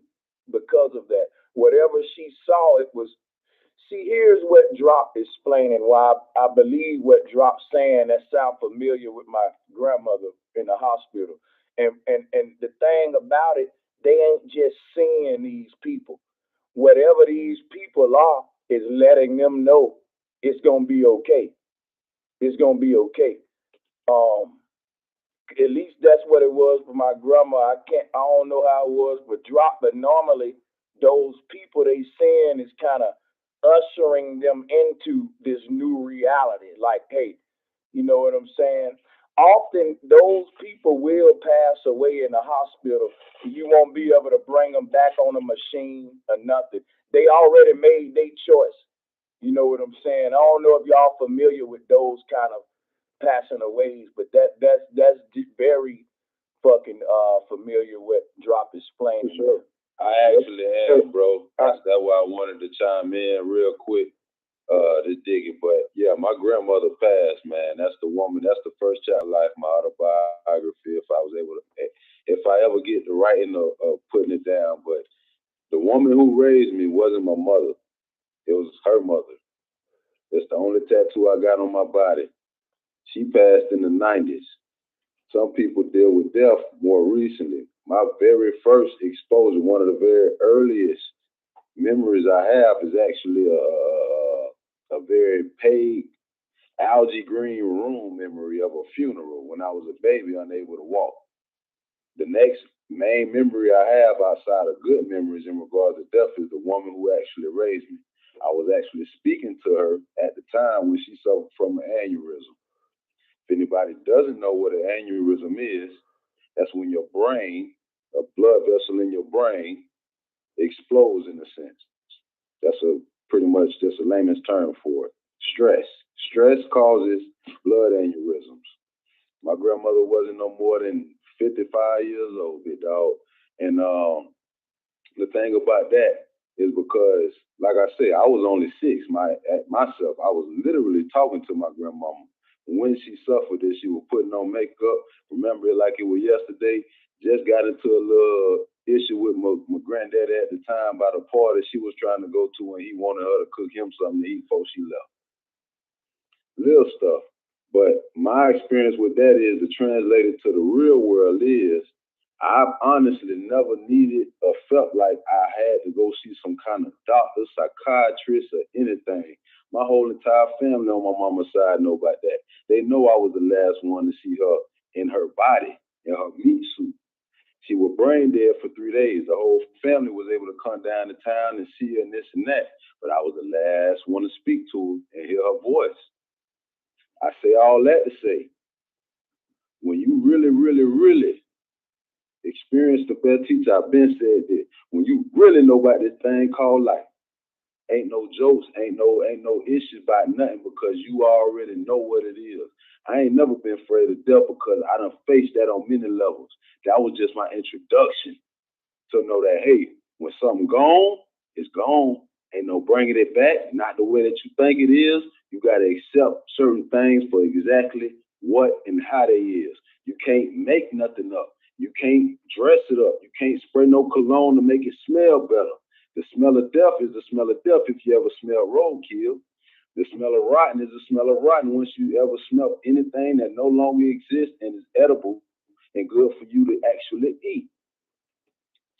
because of that. Whatever she saw, it was. See, here's what Drop explaining why I believe what Drop's saying that sound familiar with my grandmother in the hospital. And the thing about it, they ain't just seeing these people. Whatever these people are is letting them know it's going to be okay. It's going to be okay. At least that's what it was for my grandma. I don't know how it was for Drop, but normally those people they seeing is kind of ushering them into this new reality. Like, hey, you know what I'm saying? Often those people will pass away in the hospital. You won't be able to bring them back on a machine or nothing. They already made their choice. You know what I'm saying? I don't know if y'all familiar with those kind of passing aways, but that's very fucking familiar with Drop explaining. Sure. I actually am, bro. That's why I wanted to chime in real quick to dig it. But yeah, my grandmother passed, man. That's the woman. That's the first chapter of life, my autobiography. If I was able to, if I ever get to writing or putting it down. But the woman who raised me wasn't my mother. It was her mother. It's the only tattoo I got on my body. She passed in the 90s. Some people deal with death more recently. My very first exposure, one of the very earliest memories I have is actually a very pale algae green room memory of a funeral when I was a baby unable to walk. The next main memory I have outside of good memories in regards to death is the woman who actually raised me. I was actually speaking to her at the time when she suffered from an aneurysm. If anybody doesn't know what an aneurysm is, that's when your brain, a blood vessel in your brain, explodes in a sense. That's pretty much just a layman's term for it. Stress. Stress causes blood aneurysms. My grandmother wasn't no more than 55 years old, big dog. And the thing about that is because, like I said, I was only 6 myself. I was literally talking to my grandmama when she suffered this. She was putting on makeup. Remember it like it was yesterday. Just got into a little issue with my granddaddy at the time about a party she was trying to go to, and he wanted her to cook him something to eat before she left. Little stuff. But my experience with that is, to translate it to the real world is, I've honestly never needed or felt like I had to go see some kind of doctor, psychiatrist, or anything. My whole entire family on my mama's side know about that. They know I was the last one to see her in her body, in her meat suit. She was brain dead for 3 days. The whole family was able to come down to town and see her and this and that. But I was the last one to speak to her and hear her voice. I say all that to say, when you really, really, really experience the best teacher, I've been said that, when you really know about this thing called life, ain't no jokes, ain't no issues about nothing, because you already know what it is. I ain't never been afraid of death because I done faced that on many levels. That was just my introduction to know that, hey, when something gone, it's gone. Ain't no bringing it back, not the way that you think it is. You got to accept certain things for exactly what and how they is. You can't make nothing up. You can't dress it up. You can't spray no cologne to make it smell better. The smell of death is the smell of death if you ever smell roadkill. The smell of rotten is the smell of rotten once you ever smell anything that no longer exists and is edible and good for you to actually eat.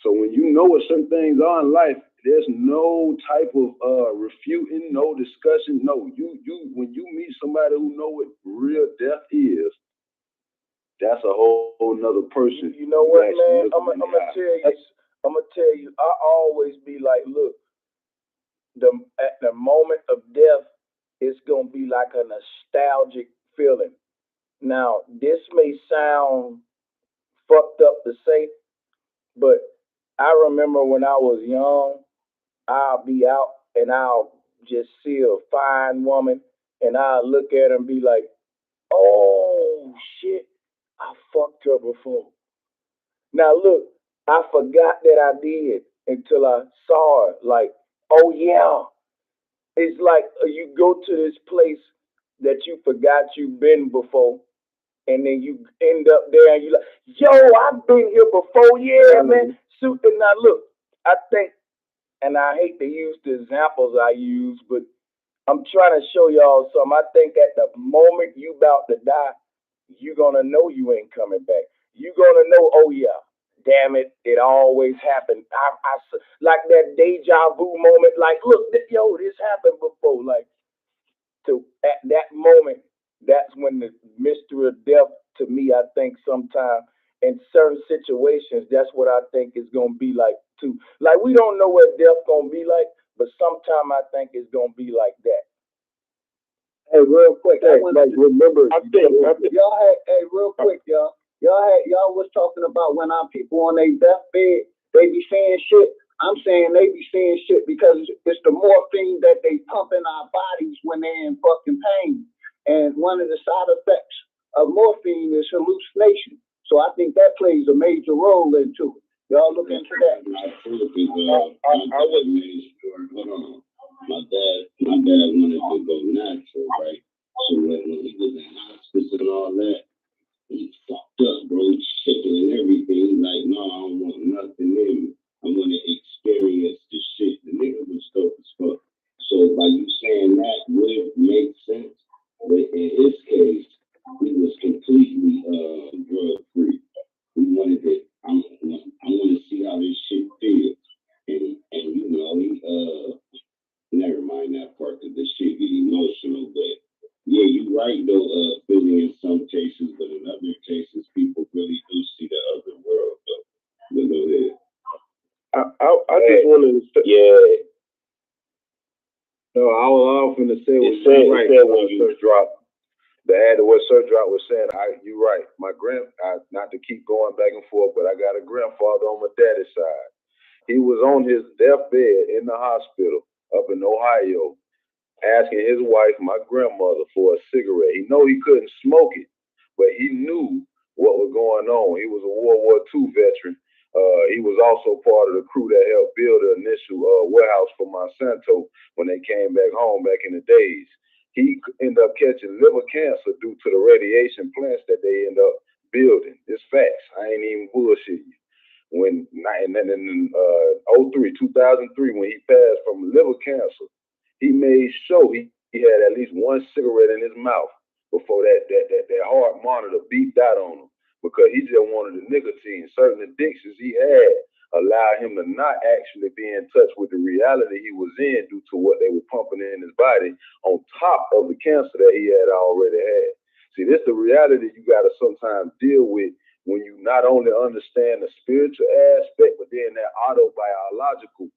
So when you know what certain things are in life, there's no type of refuting, no discussion. No, you when you meet somebody who know what real death is, that's a whole nother person. You know what, man? I'm gonna tell you. I always be like, look, at the moment of death, it's gonna be like a nostalgic feeling. Now, this may sound fucked up to say, but I remember when I was young, I'll be out and I'll just see a fine woman and I'll look at her and be like, oh shit, I fucked her before. Now look, I forgot that I did until I saw her. Like, oh yeah. It's like you go to this place that you forgot you've been before, and then you end up there and you like, yo, I've been here before, yeah, man. And now look, I think, and I hate to use the examples I use, but I'm trying to show y'all something. I think at the moment you about to die, you're gonna know you ain't coming back. You're gonna know, oh yeah, damn it, it always happened. I like that deja vu moment. Like, look, yo, this happened before. Like, to at that moment, that's when the mystery of death, to me, I think sometimes in certain situations, that's what I think is gonna be like too. Like, we don't know what death gonna be like, but sometime I think it's gonna be like that. Hey, real quick, remember, y'all had, hey, real quick, y'all was talking about when our people on their deathbed, they be saying shit. I'm saying they be saying shit because it's the morphine that they pump in our bodies when they're in fucking pain. And one of the side effects of morphine is hallucination. So I think that plays a major role into it. Y'all look into that. I was made sure. Hold on. My dad wanted to go natural, right? So when he was in hospice and all that, he fucked up, bro. He shaking and everything. Like, no, I don't want nothing in me. I want to experience the shit. The nigga was dope as fuck. So by you saying that would make sense. But in his case, he was completely drug free. We wanted to. I want to see how this shit feels. And you know, never mind that part because the shit get emotional. But yeah, you're right though, Philly, in some cases, but in other cases, people really do see the other world though. But go ahead. I just wanted to say, Yeah. no, I was going to say what It said when you drop. The ad what Sir Drop was saying, you right. My not to keep going back and forth, but I got a grandfather on my daddy's side. He was on his deathbed in the hospital up in Ohio, asking his wife, my grandmother, for a cigarette. He know he couldn't smoke it, but he knew what was going on. He was a World War II veteran. He was also part of the crew that helped build the initial warehouse for Monsanto when they came back home back in the days. He ended up catching liver cancer due to the radiation plants that they end up building. It's facts. I ain't even bullshit you. And then in 2003, when he passed from liver cancer, he made sure he had at least one cigarette in his mouth before that heart monitor beeped out on him, because he just wanted the nicotine. Certain addictions he had allowed him to not actually be in touch with the reality he was in due to what they were pumping in his body on top of the cancer that he had already had. See, this is the reality you got to sometimes deal with when you not only understand the spiritual aspect, but then that autobiological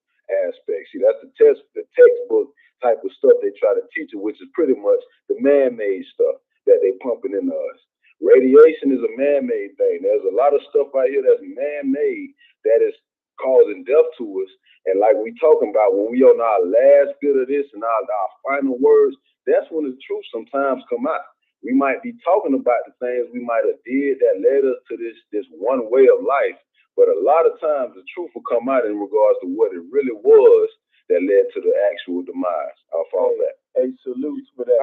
aspect. See, that's the textbook type of stuff they try to teach you, which is pretty much the man-made stuff that they pumping into us. Radiation is a man-made thing. There's a lot of stuff out here that's man-made that is causing death to us. And like we talking about, when we on our last bit of this and our final words, that's when the truth sometimes come out. We might be talking about the things we might have did that led us to this one way of life, but a lot of times the truth will come out in regards to what it really was that led to the actual demise. I'll follow that. Hey, salutes for that.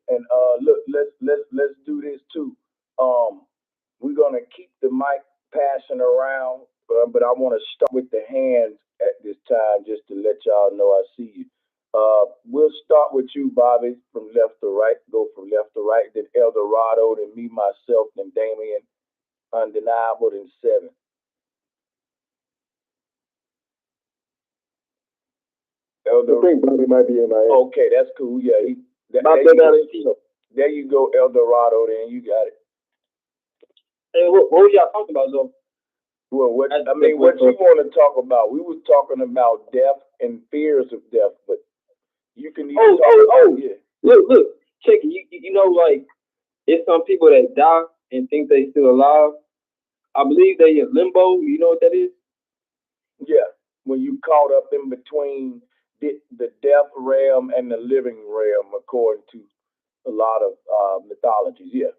And look, let's do this too. We're gonna keep the mic passing around, but I want to start with the hands at this time just to let y'all know I see you. We'll start with you, Bobby, from left to right. Go from left to right, then El Dorado, then me, myself, then Damien, Undeniable, then Seven. I think Bobby might be in my head. Okay, that's cool. Yeah, there you go, El Dorado. Then you got it. Hey, what were y'all talking about though? Well, what you want to talk about? We was talking about death and fears of death, but you can even yeah. Look, check it. You know, like, it's some people that die and think they still alive. I believe they in limbo. You know what that is? Yeah, when you caught up in between the death realm and the living realm, according to a lot of mythologies. Yeah,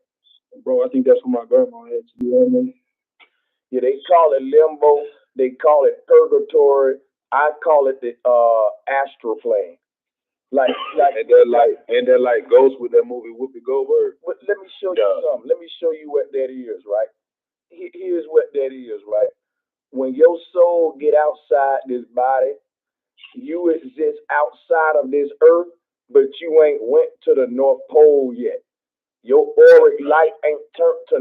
bro, I think that's what my grandma had to do. Yeah, they call it limbo. They call it purgatory. I call it the astral plane. And they're like Ghost with that movie Whoopi Goldberg. Let me show you something. Let me show you what that is, right? Here's what that is, right? When your soul get outside this body, you exist outside of this earth, but you ain't went to the North Pole yet. Your auric light ain't turned to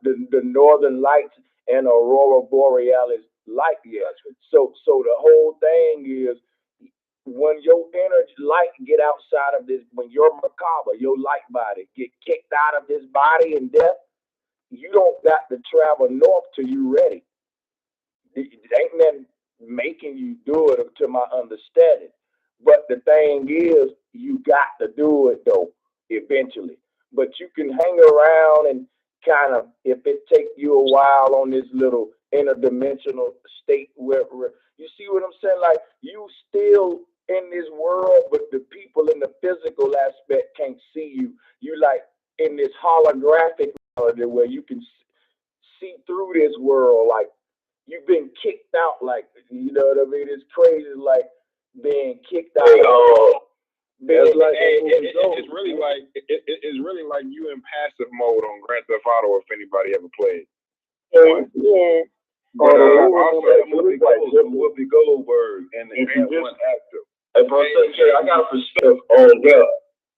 the northern lights and aurora borealis light yet. So the whole thing is, when your energy light get outside of this, when your macabre, your light body, get kicked out of this body in death, you don't got to travel north till you ready. It ain't nothing making you do it, to my understanding. But the thing is, you got to do it though, eventually. But you can hang around and kind of, if it takes you a while on this little interdimensional state where you see what I'm saying? Like, you still in this world, but the people in the physical aspect can't see you. You like in this holographic reality where you can see through this world. Like, you've been kicked out, like, you know what I mean? It's crazy, like being kicked out. It's like it's really like it's really like you in passive mode on Grand Theft Auto if anybody ever played. Yeah. But also Whoopi Goldberg and one actor. Hey, bro, I got a perspective on that.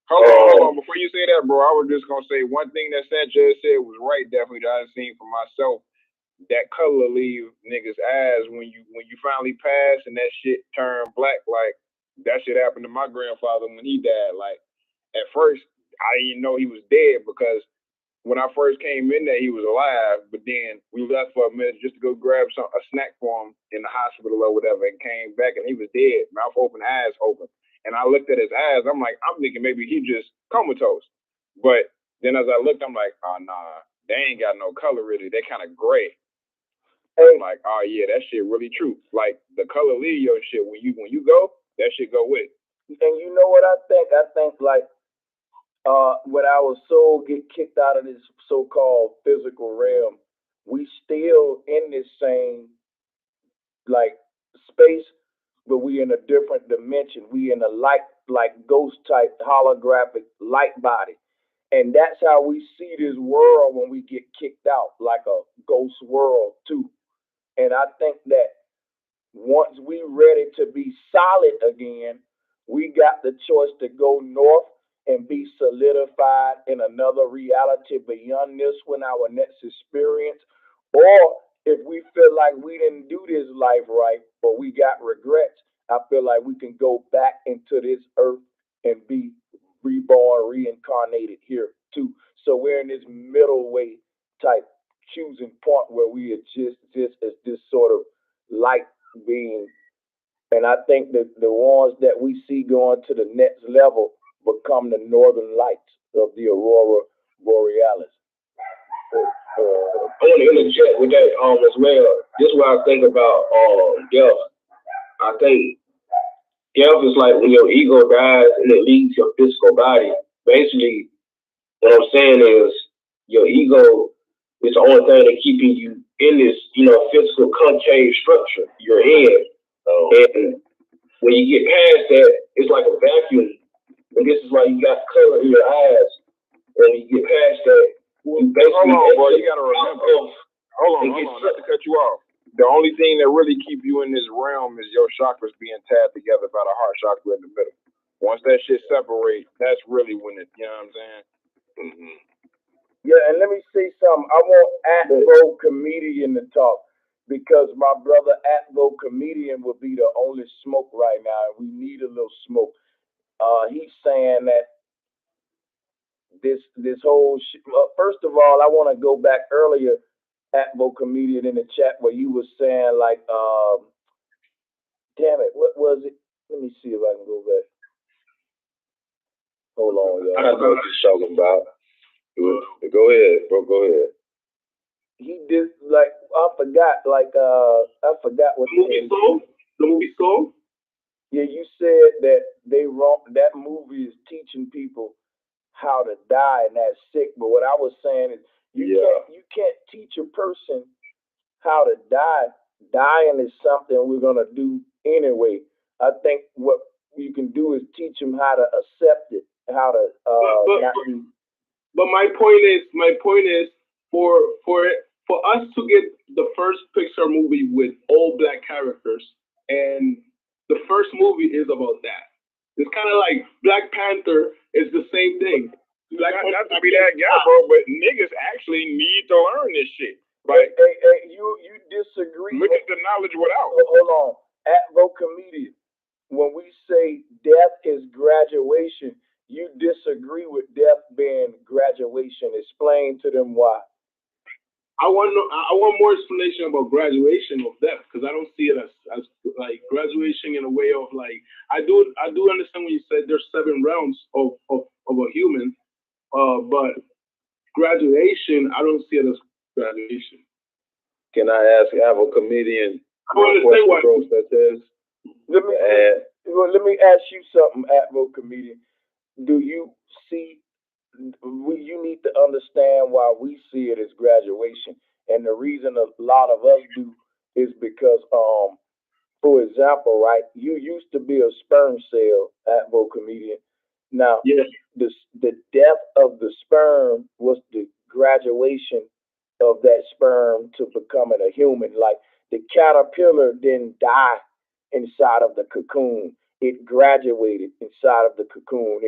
Hold on. Before you say that, bro, I was just gonna say one thing that Sanchez said was right. Definitely, that I've seen for myself. That color leave niggas' eyes when you finally pass and that shit turn black. Like that shit happened to my grandfather when he died. Like at first, I didn't know he was dead because when I first came in there, he was alive. But then we left for a minute just to go grab a snack for him in the hospital or whatever, and came back and he was dead, mouth open, eyes open. And I looked at his eyes. I'm thinking maybe he just comatose. But then as I looked, I'm like, oh nah, they ain't got no color really. They kind of gray. I'm like, oh yeah, that shit really true. Like the color leave your shit when you go, that shit go with. And you know what I think? I think like when our soul get kicked out of this so-called physical realm, we still in this same like space, but we in a different dimension. We in a light, like ghost type holographic light body. And that's how we see this world when we get kicked out, like a ghost world too. And I think that once we ready to be solid again, we got the choice to go north and be solidified in another reality beyond this one, our next experience. Or if we feel like we didn't do this life right, but we got regrets, I feel like we can go back into this earth and be reborn, reincarnated here too. So we're in this middle way type choosing point where we exist just as this sort of light being. And I think that the ones that we see going to the next level become the northern lights of the aurora borealis. I want to interject with that as well. This is what I think about death. I think death is like when your ego dies and it leaves your physical body. Basically, what I'm saying is your ego is the only thing that's keeping you in this, physical concave structure you're in. And when you get past that, it's like a vacuum. And this is why you got color in your eyes. When you get past that, you basically hold on, bro. You gotta remember. Hold on. Not to cut you off. The only thing that really keep you in this realm is your chakras being tied together by the heart chakra in the middle. Once that shit separates, that's really when it. You know what I'm saying? Mm-hmm. Yeah, and let me say something. I want Atvo Comedian to talk because my brother Atvo Comedian would be the only smoke right now. We need a little smoke. He's saying that this whole first of all, I want to go back earlier, Atvo Comedian, in the chat where you were saying like, damn it, what was it? Let me see if I can go back. Hold on, y'all. I don't know what you're talking about. Go ahead, bro. Go ahead. He did like I forgot what the movie Soul. Yeah, you said that that movie is teaching people how to die and that's sick. But what I was saying is you can't teach a person how to die. Dying is something we're gonna do anyway. I think what you can do is teach them how to accept it, how to But my point is for us to get the first Pixar movie with all black characters, and the first movie is about that. It's kind of like Black Panther is the same thing. Not to be that guy, bro, but niggas actually need to learn this shit. Like, you disagree? Look at the knowledge without. Hold on, Atvo Comedian. When we say death is graduation, you disagree with death being graduation. Explain to them why. I want more explanation about graduation of death, because I don't see it as like graduation in a way of like I do understand when you said there's 7 realms of a human, but graduation I don't see it as graduation. Can I ask Atvo Comedian? I don't understand what that is. Let me ask you something, Atvo Comedian. Do you see? You need to understand why we see it as graduation, and the reason a lot of us do is because, for example, right, you used to be a sperm cell, Advo comedian. Now, Yes. the death of the sperm was the graduation of that sperm to becoming a human. Like the caterpillar didn't die inside of the cocoon; it graduated inside of the cocoon.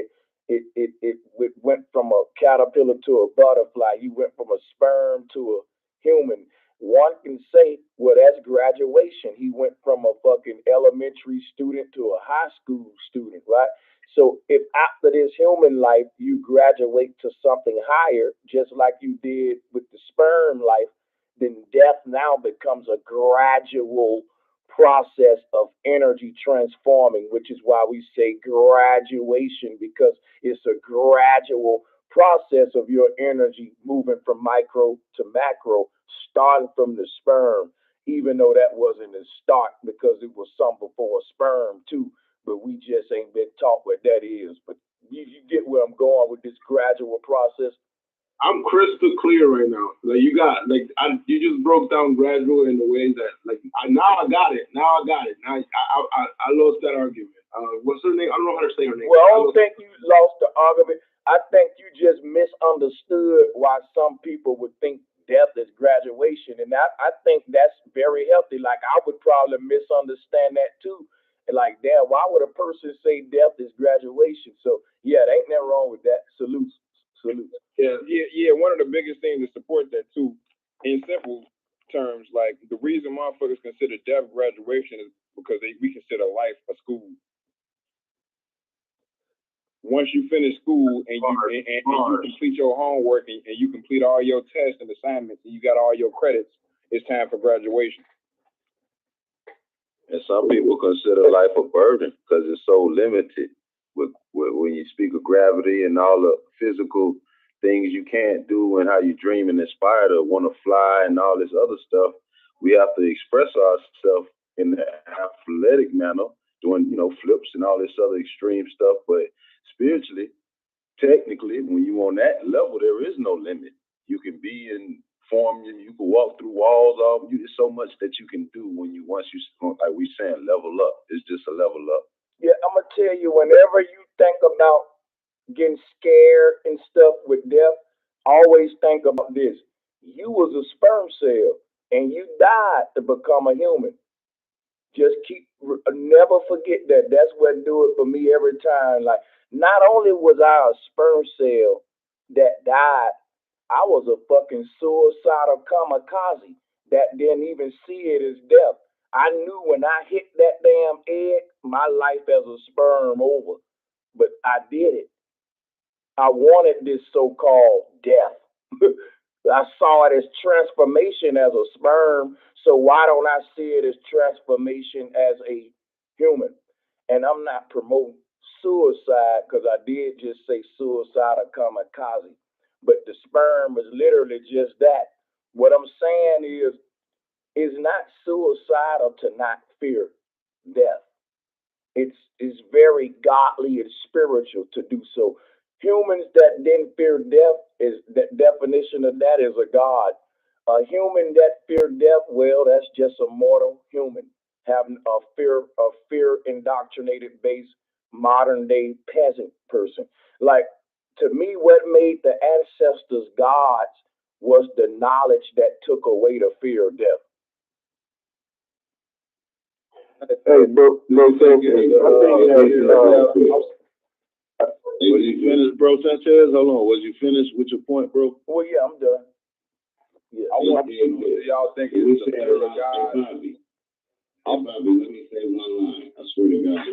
It went from a caterpillar to a butterfly. You went from a sperm to a human. One can say, well, that's graduation. He went from a fucking elementary student to a high school student, right? So if after this human life you graduate to something higher, just like you did with the sperm life, then death now becomes a gradual process of energy transforming, which is why we say graduation, because it's a gradual process of your energy moving from micro to macro, starting from the sperm, even though that wasn't the start because it was some before sperm too, but we just ain't been taught what that is. But you get where I'm going with this gradual process. I'm crystal clear right now. Like you just broke down gradual in the way that now I got it. Now I lost that argument. What's her name? I don't know how to say her name. Well, I don't think you lost the argument. I think you just misunderstood why some people would think death is graduation, and I think that's very healthy. Like I would probably misunderstand that too. And like, damn, why would a person say death is graduation? So yeah, there ain't nothing wrong with that. Salute. Yeah. One of the biggest things to support that too, in simple terms, like the reason motherfuckers consider death graduation is because we consider life a school. Once you finish school and you complete your homework and you complete all your tests and assignments and you got all your credits, it's time for graduation. And some people consider life a burden because it's so limited. With when you speak of gravity and all the physical things you can't do and how you dream and aspire to want to fly and all this other stuff, we have to express ourselves in an athletic manner, doing flips and all this other extreme stuff. But spiritually, technically, when you on that level, there is no limit. You can be in form, you can walk through walls. There's so much that you can do once you, like we saying, level up. It's just a level up. Yeah, I'm gonna tell you, whenever you think about getting scared and stuff with death, always think about this. You was a sperm cell and you died to become a human. Just never forget that. That's what do it for me every time. Like, not only was I a sperm cell that died, I was a fucking suicidal kamikaze that didn't even see it as death. I knew when I hit that damn egg, my life as a sperm over. But I did it. I wanted this so-called death. I saw it as transformation as a sperm, so why don't I see it as transformation as a human? And I'm not promoting suicide because I did just say suicidal kamikaze, but the sperm is literally just that. What I'm saying is not suicidal to not fear death. It's very godly and spiritual to do so. Humans that didn't fear death, is the definition of that is a god. A human that feared death, well, that's just a mortal human having a fear indoctrinated base modern day peasant person. Like, to me, what made the ancestors gods was the knowledge that took away the fear of death. Hey, bro, Sanchez, was you finished, bro, Sanchez? Hold on. Was you finished with your point, bro? Well, yeah, I'm done. Yeah. I want y'all think it's the fear of God. Bobby, let me say one line. I swear to God.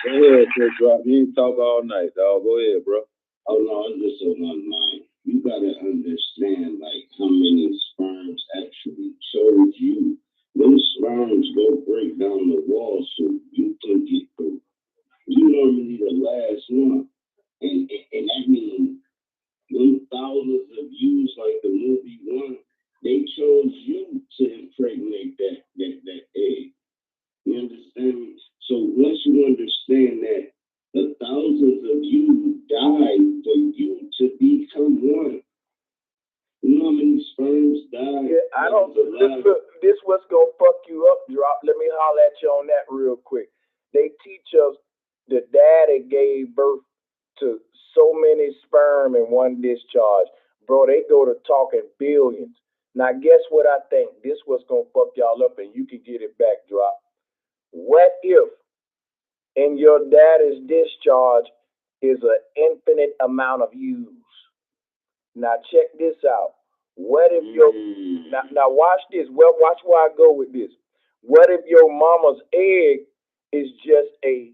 Go ahead, Chris Rock. You ain't talk all night, dog. Go ahead, bro. Oh, no, it's just a one line. You got to understand, like, how many sperms actually chose you. Those sperms go break down the wall so you can get through. You normally the last one. And I mean, them thousands of views like the movie One, they chose you to impregnate that egg. You understand me? So once you understand that the thousands of you died for you to become one. You know how many sperms died? Yeah, I don't, look, this what's gonna fuck you up, Drop. Let me holler at you on that real quick. They teach us the daddy gave birth to so many sperm in one discharge. Bro, they go to talking billions. Now, guess what I think? This what's gonna fuck y'all up, and you can get it back, Drop. What if in your daddy's discharge is an infinite amount of use? Now, check this out. What if your now watch this. Well, watch where I go with this. What if your mama's egg is just a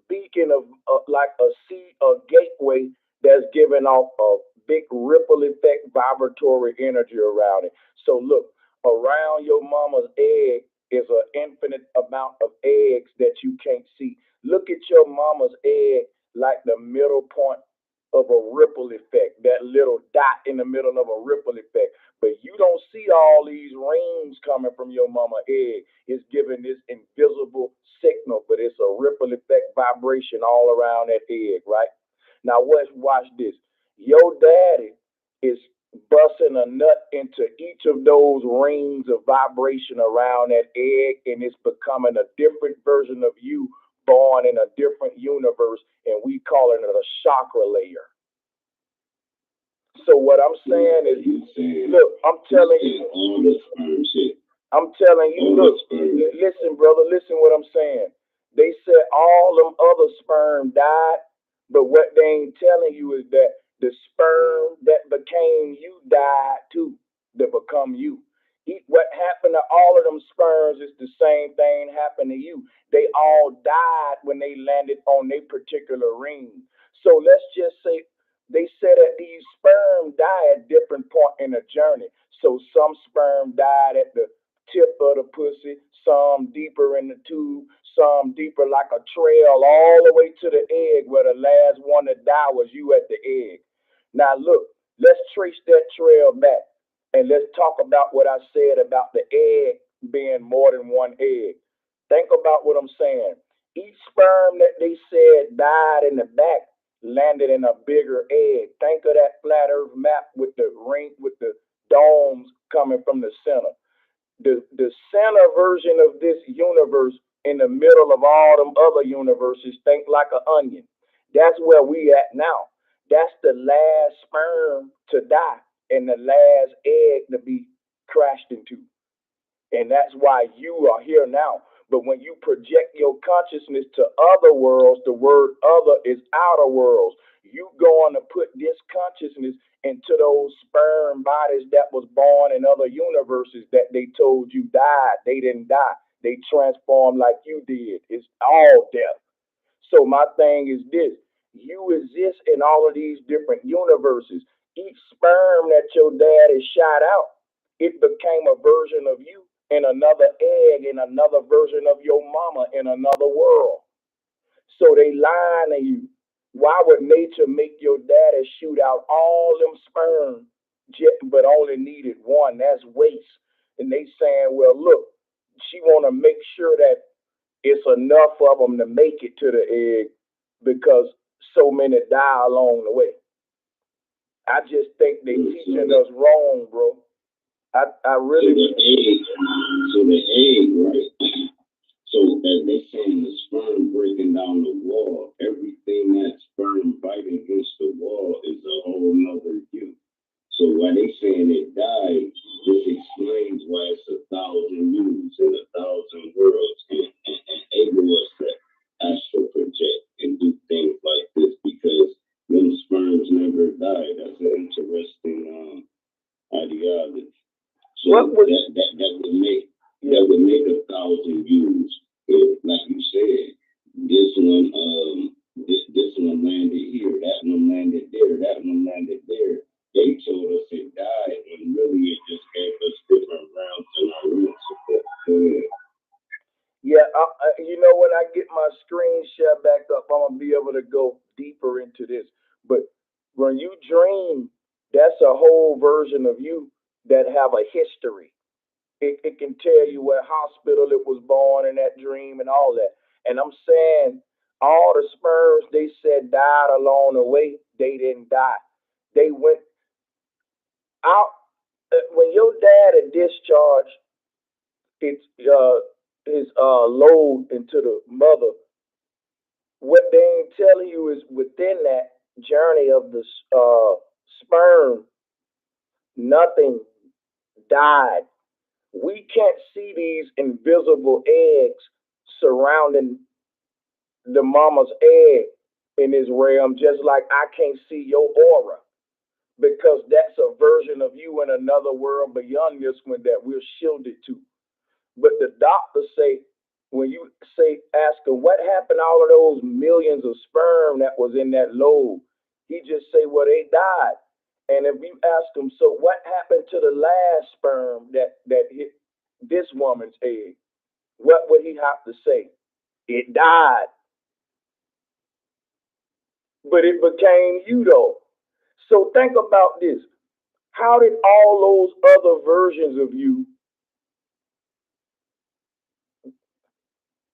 beacon of like a gateway that's giving off a big ripple effect vibratory energy around it? So look, around your mama's egg is an infinite amount of eggs that you can't see. Look at your mama's egg like the middle point of a ripple effect, that little dot in the middle of a ripple effect. But you don't see all these rings coming from your mama egg. It's giving this invisible signal, but it's a ripple effect vibration all around that egg, right? Now watch this. Your daddy is busting a nut into each of those rings of vibration around that egg, and it's becoming a different version of you, born in a different universe, and we calling it a chakra layer. So what I'm saying is, look, I'm telling you, look, listen, brother, listen what I'm saying. They said all them other sperm died, but what they ain't telling you is that the sperm that became you died too, to become you. What happened to all of them sperms is the same thing happened to you. They all died when they landed on their particular ring. So let's just say they said that these sperm die at different point in the journey. So some sperm died at the tip of the pussy, some deeper in the tube, some deeper like a trail all the way to the egg, where the last one to die was you at the egg. Now look, let's trace that trail back. And let's talk about what I said about the egg being more than one egg. Think about what I'm saying. Each sperm that they said died in the back landed in a bigger egg. Think of that flat earth map with the ring, with the domes coming from the center. The center version of this universe in the middle of all them other universes, think like an onion. That's where we at now. That's the last sperm to die and the last egg to be crashed into. And that's why you are here now. But when you project your consciousness to other worlds, the word other is outer worlds. You going to put this consciousness into those sperm bodies that was born in other universes that they told you died. They didn't die. They transformed like you did. It's all death. So my thing is this. You exist in all of these different universes. Each sperm that your daddy shot out, it became a version of you in another egg, in another version of your mama in another world. So they lying to you. Why would nature make your daddy shoot out all them sperm, but only needed one? That's waste. And they saying, well, look, she want to make sure that it's enough of them to make it to the egg because so many die along the way. I just think they teaching us wrong, bro. I really. So the egg, right? So as they saying the sperm breaking down the wall, everything that sperm fighting against the wall is a whole nother you. So why they saying it died, this explains why it's 1,000 yous and 1,000 worlds and able us to astral project and do things like this because them sperms never die. That's an interesting ideology. So that would make 1,000 views. If, like you said, this one landed here, that one landed there, that one landed there. They told us it died, and really it just gave us different rounds in our roots. Yeah, you know, when I get my screen share back up, I'm gonna be able to go deeper into this. But when you dream, that's a whole version of you that have a history. It can tell you what hospital it was born in that dream and all that. And I'm saying all the sperms they said died along the way, they didn't die. They went out. when your dad is discharged, it's his load into the mother. What they ain't telling you is within that journey of the sperm, nothing died. We can't see these invisible eggs surrounding the mama's egg in this realm, just like I can't see your aura, because that's a version of you in another world beyond this one that we're shielded to. But the doctors say, when you ask him what happened to all of those millions of sperm that was in that lobe, he just say, well, they died. And if you ask him, so what happened to the last sperm that hit this woman's egg, what would he have to say? It died. But it became you though. So think about this. How did all those other versions of you,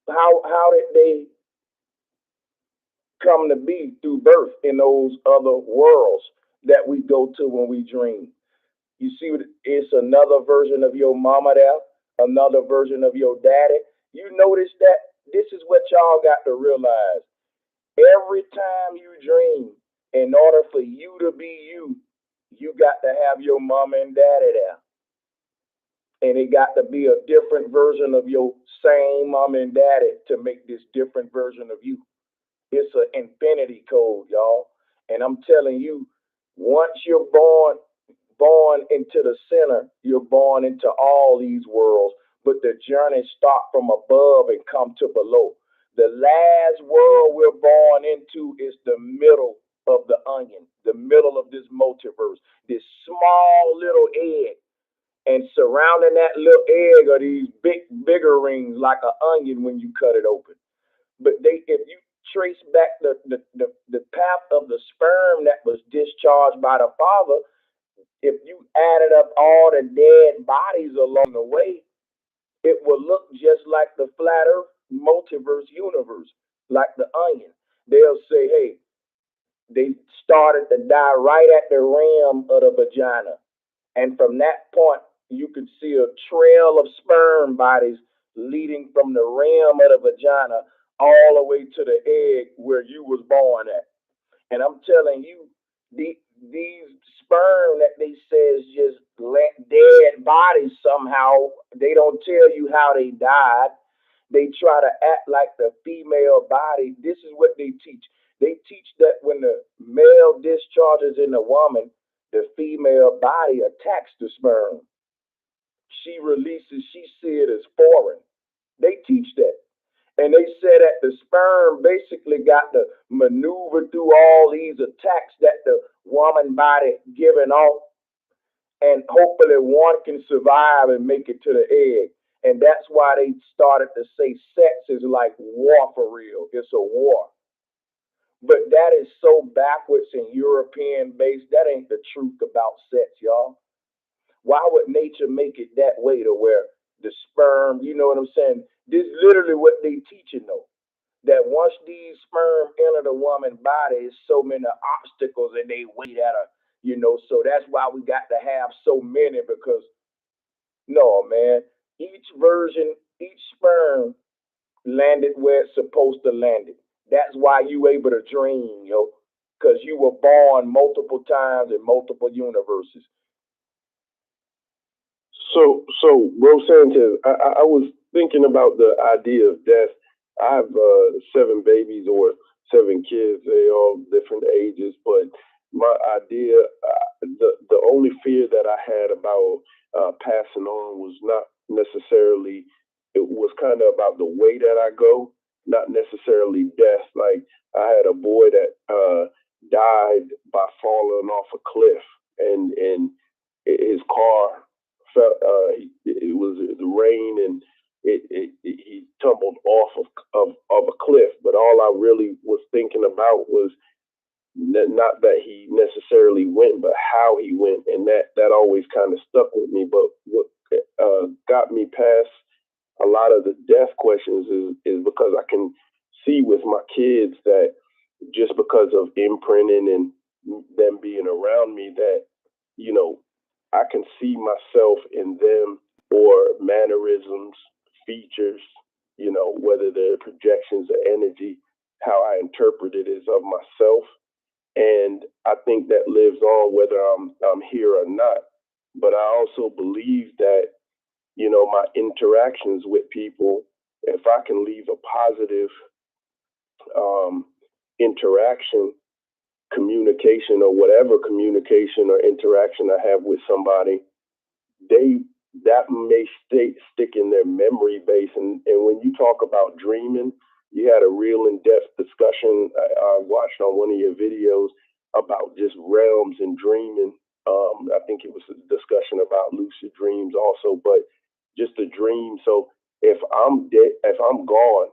how did they come to be through birth in those other worlds that we go to when we dream? You see, it's another version of your mama there, another version of your daddy. You notice that this is what y'all got to realize. Every time you dream, in order for you to be you, you got to have your mama and daddy there. And it got to be a different version of your same mama and daddy to make this different version of you. It's an infinity code, y'all. And I'm telling you, once you're born into the center, you're born into all these worlds. But the journey starts from above and come to below. The last world we're born into is the middle of the onion, the middle of this multiverse, this small little egg. And surrounding that little egg are these bigger rings like an onion when you cut it open. But if you trace back the path of the sperm that was discharged by the father, if you added up all the dead bodies along the way, it will look just like the flat earth multiverse universe, like the onion. They'll say, hey, they started to die right at the rim of the vagina. And from that point, you could see a trail of sperm bodies leading from the rim of the vagina all the way to the egg where you was born at. And I'm telling you, these sperm that they say is just dead bodies somehow, they don't tell you how they died. They try to act like the female body. This is what they teach. They teach that when the male discharges in the woman, the female body attacks the sperm. She releases, she see it as foreign. They teach that. And they say that the sperm basically got to maneuver through all these attacks that the woman body giving off. And hopefully one can survive and make it to the egg. And that's why they started to say sex is like war for real. It's a war. But that is so backwards and European based. That ain't the truth about sex, y'all. Why would nature make it that way to where the sperm, you know what I'm saying? This is literally what they teaching though. That once these sperm enter the woman's body, it's so many obstacles and they wait at her, so that's why we got to have so many, because no, man, each version, each sperm landed where it's supposed to land it. That's why you able to dream, because you were born multiple times in multiple universes. So, Bro Sanchez, I was thinking about the idea of death. I have 7 babies or 7 kids. They all different ages, but my idea, the only fear that I had about passing on was not necessarily, it was kind of about the way that I go, not necessarily death. Like I had a boy that died by falling off a cliff, and his car fell. It was the rain, and he tumbled off of a cliff. But all I really was thinking about was not that he necessarily went, but how he went, and that always kind of stuck with me. But what got me past a lot of the death questions is because I can see with my kids that just because of imprinting and them being around me, that I can see myself in them or mannerisms, features, you know, whether they're projections or energy, how I interpret it is of myself. And I think that lives on whether I'm here or not. But I also believe that, you know, my interactions with people, if I can leave a positive interaction, communication, or whatever communication or interaction I have with somebody, that may stick in their memory base. And when you talk about dreaming, you had a real in-depth discussion I watched on one of your videos about just realms and dreaming. I think it was a discussion about lucid dreams also, but just a dream. So if I'm dead, if I'm gone,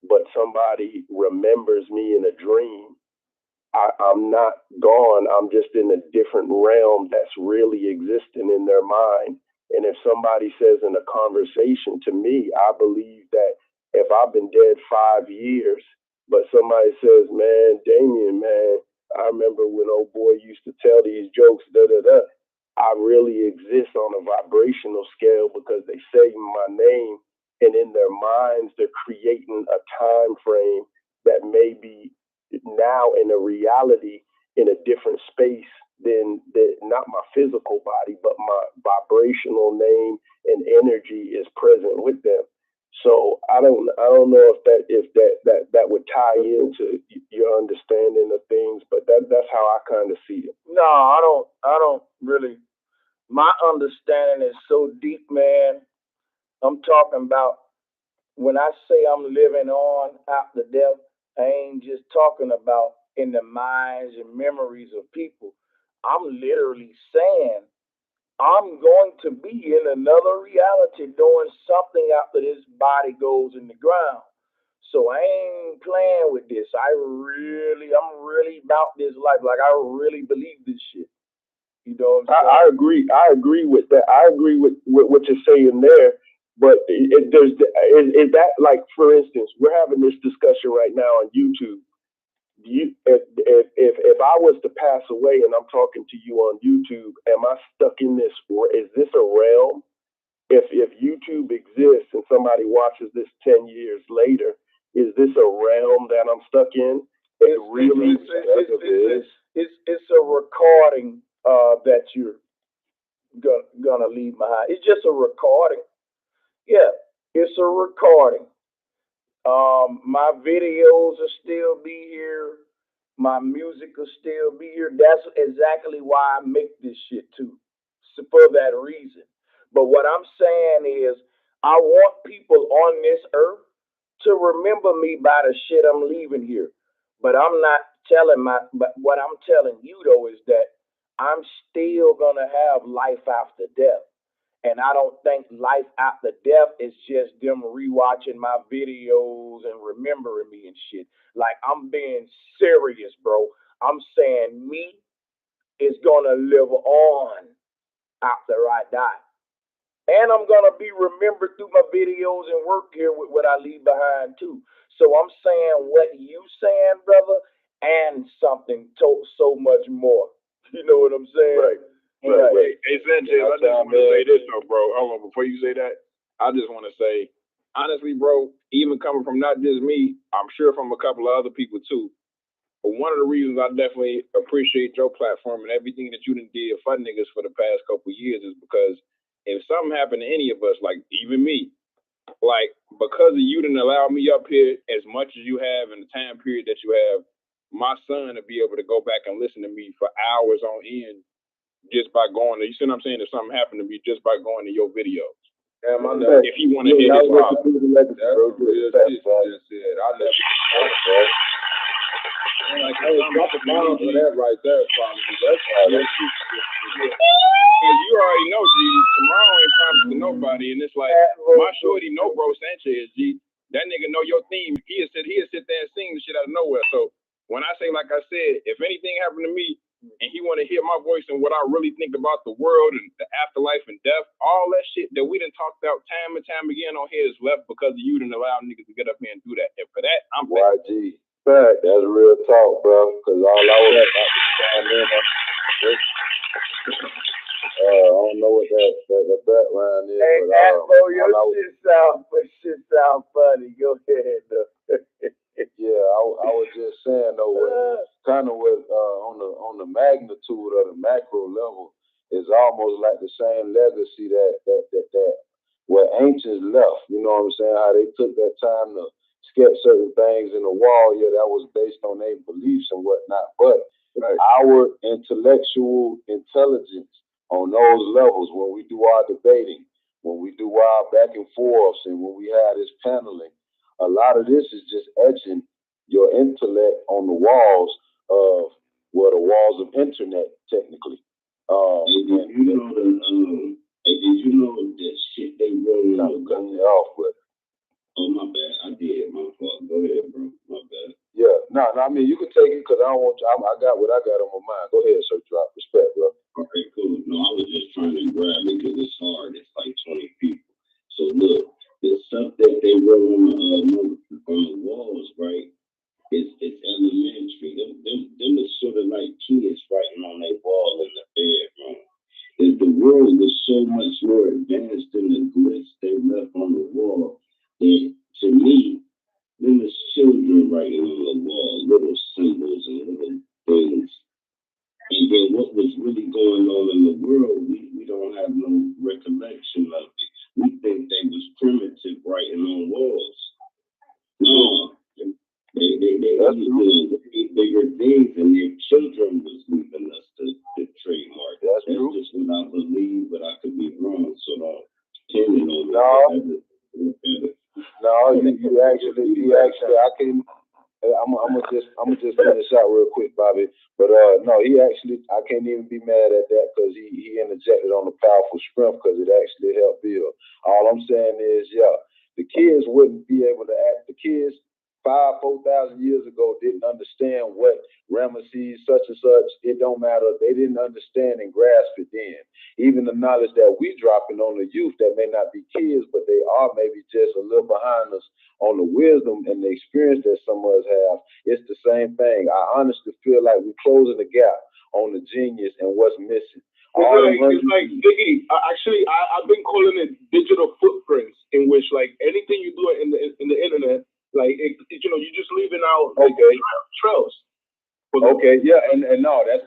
but somebody remembers me in a dream, I'm not gone. I'm just in a different realm that's really existing in their mind. And if somebody says in a conversation to me, I believe that if I've been dead 5 years, but somebody says, man, Damien, man, I remember when old boy used to tell these jokes, I really exist on a vibrational scale because they say my name, and in their minds, they're creating a time frame that may be now in a reality in a different space than not my physical body, but my vibrational name and energy is present with them. So I don't know if that would tie into your understanding of things, but that's how I kind of see it. No, I don't really. My understanding is so deep, man. I'm talking about when I say I'm living on after death, I ain't just talking about in the minds and memories of people. I'm literally saying I'm going to be in another reality doing something after this body goes in the ground. So I ain't playing with this. I'm really about this life. Like I really believe this shit. You know what I'm saying? I agree. I agree with that. I agree with what you're saying there. But is that, like, for instance, we're having this discussion right now on YouTube. If I was to pass away and I'm talking to you on YouTube, am I stuck in this? Is this a realm? If YouTube exists and somebody watches this 10 years later, is this a realm that I'm stuck in? It's a recording that you're gonna leave behind. It's just a recording. Yeah, it's a recording. My videos will still be here. My music will still be here. That's exactly why I make this shit too, so for that reason. But what I'm saying is, I want people on this earth to remember me by the shit I'm leaving here. But I'm not but what I'm telling you though is that I'm still gonna have life after death. And I don't think life after death is just them rewatching my videos and remembering me and shit. Like, I'm being serious, bro. I'm saying me is gonna live on after I die. And I'm gonna be remembered through my videos and work here with what I leave behind too. So I'm saying what you saying, brother, and something so much more. You know what I'm saying? Right. Right. Hey, Sanchez, I just want to say this though, bro. Hold on, before you say that, I just want to say, honestly, bro, even coming from not just me, I'm sure from a couple of other people too. But one of the reasons I definitely appreciate your platform and everything that you done did for niggas for the past couple of years is because if something happened to any of us, like even me, like because of you didn't allow me up here as much as you have in the time period that you have, my son to be able to go back and listen to me for hours on end just by going to, you see what I'm saying? If something happened to me just by going to your videos. Yeah, if you want to hear his father. That's real shit. I never bro. Like, I was dropping bombs for that right there, probably. That's because you already know, G, tomorrow ain't promised to nobody, and it's like, my shorty know bro Sanchez, G. That nigga know your theme. He'll sit there and sing the shit out of nowhere. So when I say, like I said, if anything happened to me, and he want to hear my voice and what I really think about the world and the afterlife and death, all that shit that we done talked about time and time again on here is left because you didn't allow niggas to get up here and do that. And for that, I'm YG. Fact, that's real talk, bro. Because all I was don't know what the background is. Hey, but, Afro, your shit sound funny. Go ahead. Yeah, I was just saying though, kind of with on the magnitude of the macro level is almost like the same legacy that what ancients left. You know what I'm saying? How they took that time to sketch certain things in the wall. Yeah, that was based on their beliefs and whatnot. But our intellectual intelligence on those levels, when we do our debating, when we do our back and forths, and when we have this paneling, a lot of this is just etching your intellect on the walls of the walls of internet, technically. Did you know that shit they rolling on? Cutting it off, but oh my bad, I did. My fault. Go ahead, bro. My bad. Yeah, no, I mean you can take it because I don't want you. I got what I got on my mind. Go ahead, Sir Drop. Respect, bro. All right, cool. No, I was just trying to grab it because it's hard. It's like 20 people. So look, the stuff that they wrote on the walls, right? It's elementary. Them is sort of like kids writing on their wall in the bedroom. The world was so much more advanced than the glitz they left on the wall. And to me, them is children writing on the wall, little symbols and little things. And then what was really going on in the world, we don't have no recollection of it. We think they was primitive writing on walls. No. They was doing way bigger things, and their children was leaving us the trademark. That's just what I believe, but I could be wrong. So don't pin it on me. No, you actually, I can. I'm gonna just finish out real quick, Bobby. But no, he actually, I can't even be mad at that because he interjected on a powerful strength because it actually helped build. All I'm saying is, yeah, the kids wouldn't be able to act. The kids 4,000 years ago didn't understand what Ramesses such and such. It don't matter. They didn't understand and grasp it then. Even the knowledge that we dropping on the youth that may not be kids, but they are maybe just a little behind us on the wisdom and the experience that some of us have. It's the same thing. I honestly feel like we're closing the gap on the genius and what's missing. It's like Biggie. Actually, I've been calling it digital footprints, in which like anything you do in the internet, like you're just leaving out like trails. Okay, yeah, and no, that's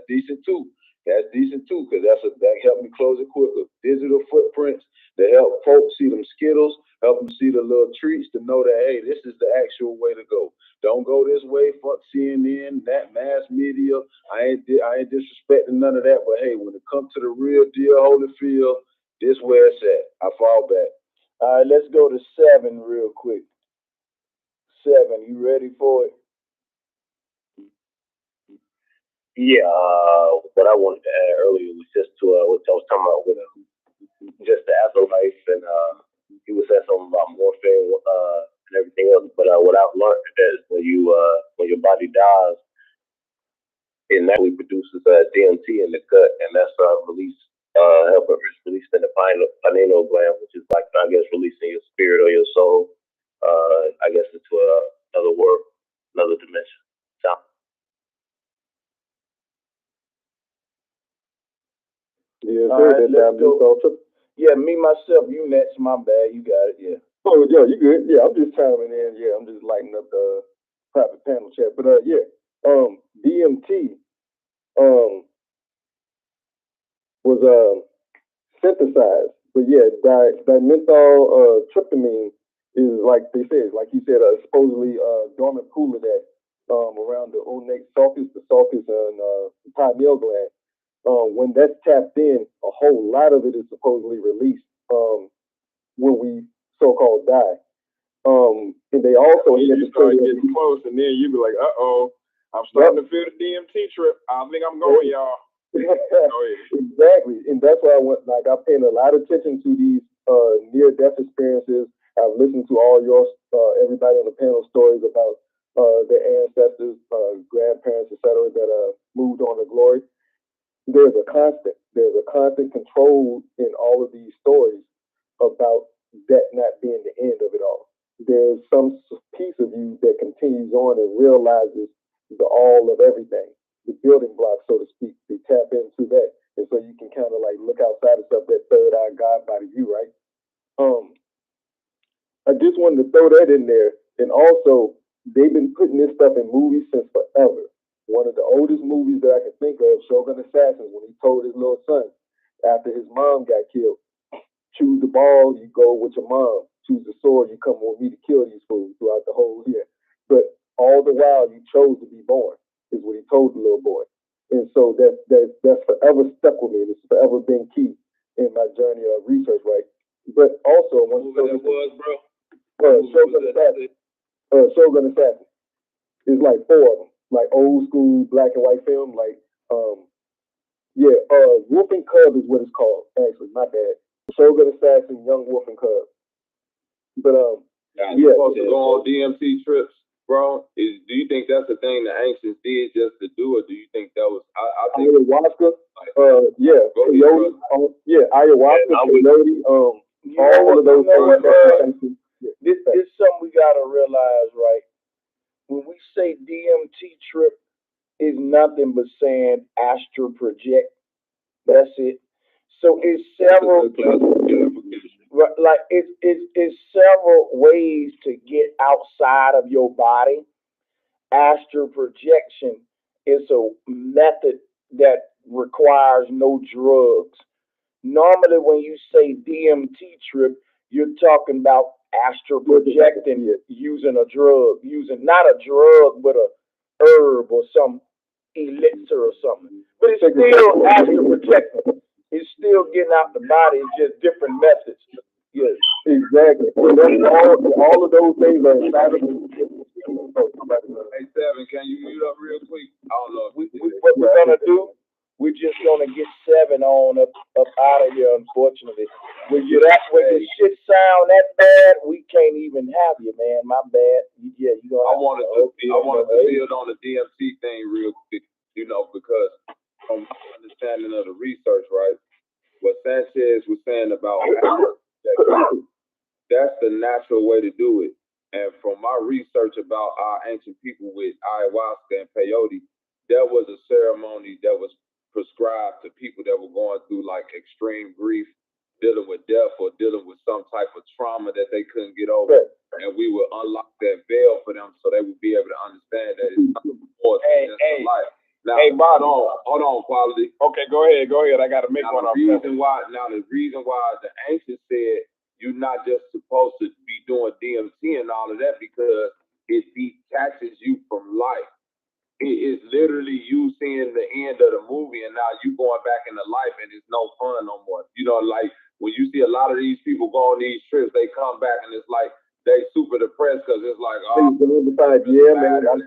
decent too. That's decent too, because that helped me close it quicker. Digital footprints that help folks see them Skittles, help them see the little treats to know that hey, this is the actual way to go. Don't go this way. Fuck CNN, that mass media. I ain't disrespecting none of that. But hey, when it comes to the real deal, Holyfield, this where it's at. I fall back. All right, let's go to 7 real quick. 7, you ready for it? Yeah, what I wanted to add earlier was just to what I was talking about with just the afterlife, and he was saying something about morphine and everything else. But what I've learned is when your body dies, it naturally produces DMT in the gut, and that's released, released in the pineal gland, which is like I guess releasing your spirit or your soul, I guess into another world, another dimension. So. Yeah, right, let's go. Yeah, me, myself, you next, my bad, you got it, yeah. Oh, yeah, you good. Yeah, I'm just chiming in. Yeah, I'm just lighting up the private panel chat. But, DMT was synthesized. But, yeah, dimethyltryptamine is, like they said, like he said, supposedly dormant pool of that around the ornate sulcus, the sulcus, and the pineal gland. When that's tapped in, a whole lot of it is supposedly released when we so-called die. And they also you start getting close, and then you be like, I'm starting to feel the DMT trip. I think I'm going, y'all. Exactly, and that's why I paid a lot of attention to these near-death experiences. I've listened to all your everybody on the panel stories about their ancestors, grandparents, etc., that moved on to glory. There's a constant control in all of these stories about that not being the end of it all. There's some piece of you that continues on and realizes the all of everything, the building blocks, so to speak. They tap into that. And so you can kind of like look outside of stuff, that third eye God body view, right? I just wanted to throw that in there. And also, they've been putting this stuff in movies since forever. One of the oldest movies that I can think of, Shogun Assassins, when he told his little son after his mom got killed, choose the ball, you go with your mom. Choose the sword, you come with me to kill these fools throughout the whole year. But all the while, you chose to be born, is what he told the little boy. And so that's forever stuck with me. It's forever been key in my journey of research, right? But also, when Shogun Assassin, Shogun Assassin, it's like 4 of them, like old school black and white film, like Wolf and Cub is what it's called. Actually, my bad. Shogun Assassin, Young Wolf and Cub. But supposed to go on DMT trips, bro. Do you think that's the thing the ancients did just to do, or do you think that was? I think ayahuasca. Ayahuasca, peyote, all of those things. This is something we gotta realize, right? When we say DMT trip, is nothing but saying astral project. That's it. So it's several. Like it's several ways to get outside of your body. Astral projection is a method that requires no drugs. Normally, when you say DMT trip, you're talking about astral projecting using a drug, using not a drug, but a herb or some elixir or something. But it's still astral projecting. It's still getting out the body. It's just different methods. Yes, exactly. And that's all of those things are inside of it. Hey, Seven, can you mute up real quick? I don't know. What we're gonna do? We're just gonna get Seven on up out of here. Unfortunately, when the shit sound that bad, we can't even have you, man. My bad. Yeah, you know. I wanted to build on the DMT thing real quick, because from my understanding of the research, right? What Sanchez was saying about that's the natural way to do it. And from my research about our ancient people with ayahuasca and peyote, there was a ceremony that was prescribed to people that were going through like extreme grief, dealing with death or dealing with some type of trauma that they couldn't get over. And we would unlock that veil for them so they would be able to understand that it's something more than just life. Now, hold on, Quality. Okay, go ahead. I got to make one. The reason why the ancients said you're not just supposed to be doing DMT and all of that because it detaches you from life. It is literally you seeing the end of the movie and now you going back into life and it's no fun no more. Like when you see a lot of these people go on these trips, they come back and it's like they super depressed because it's like, man, that's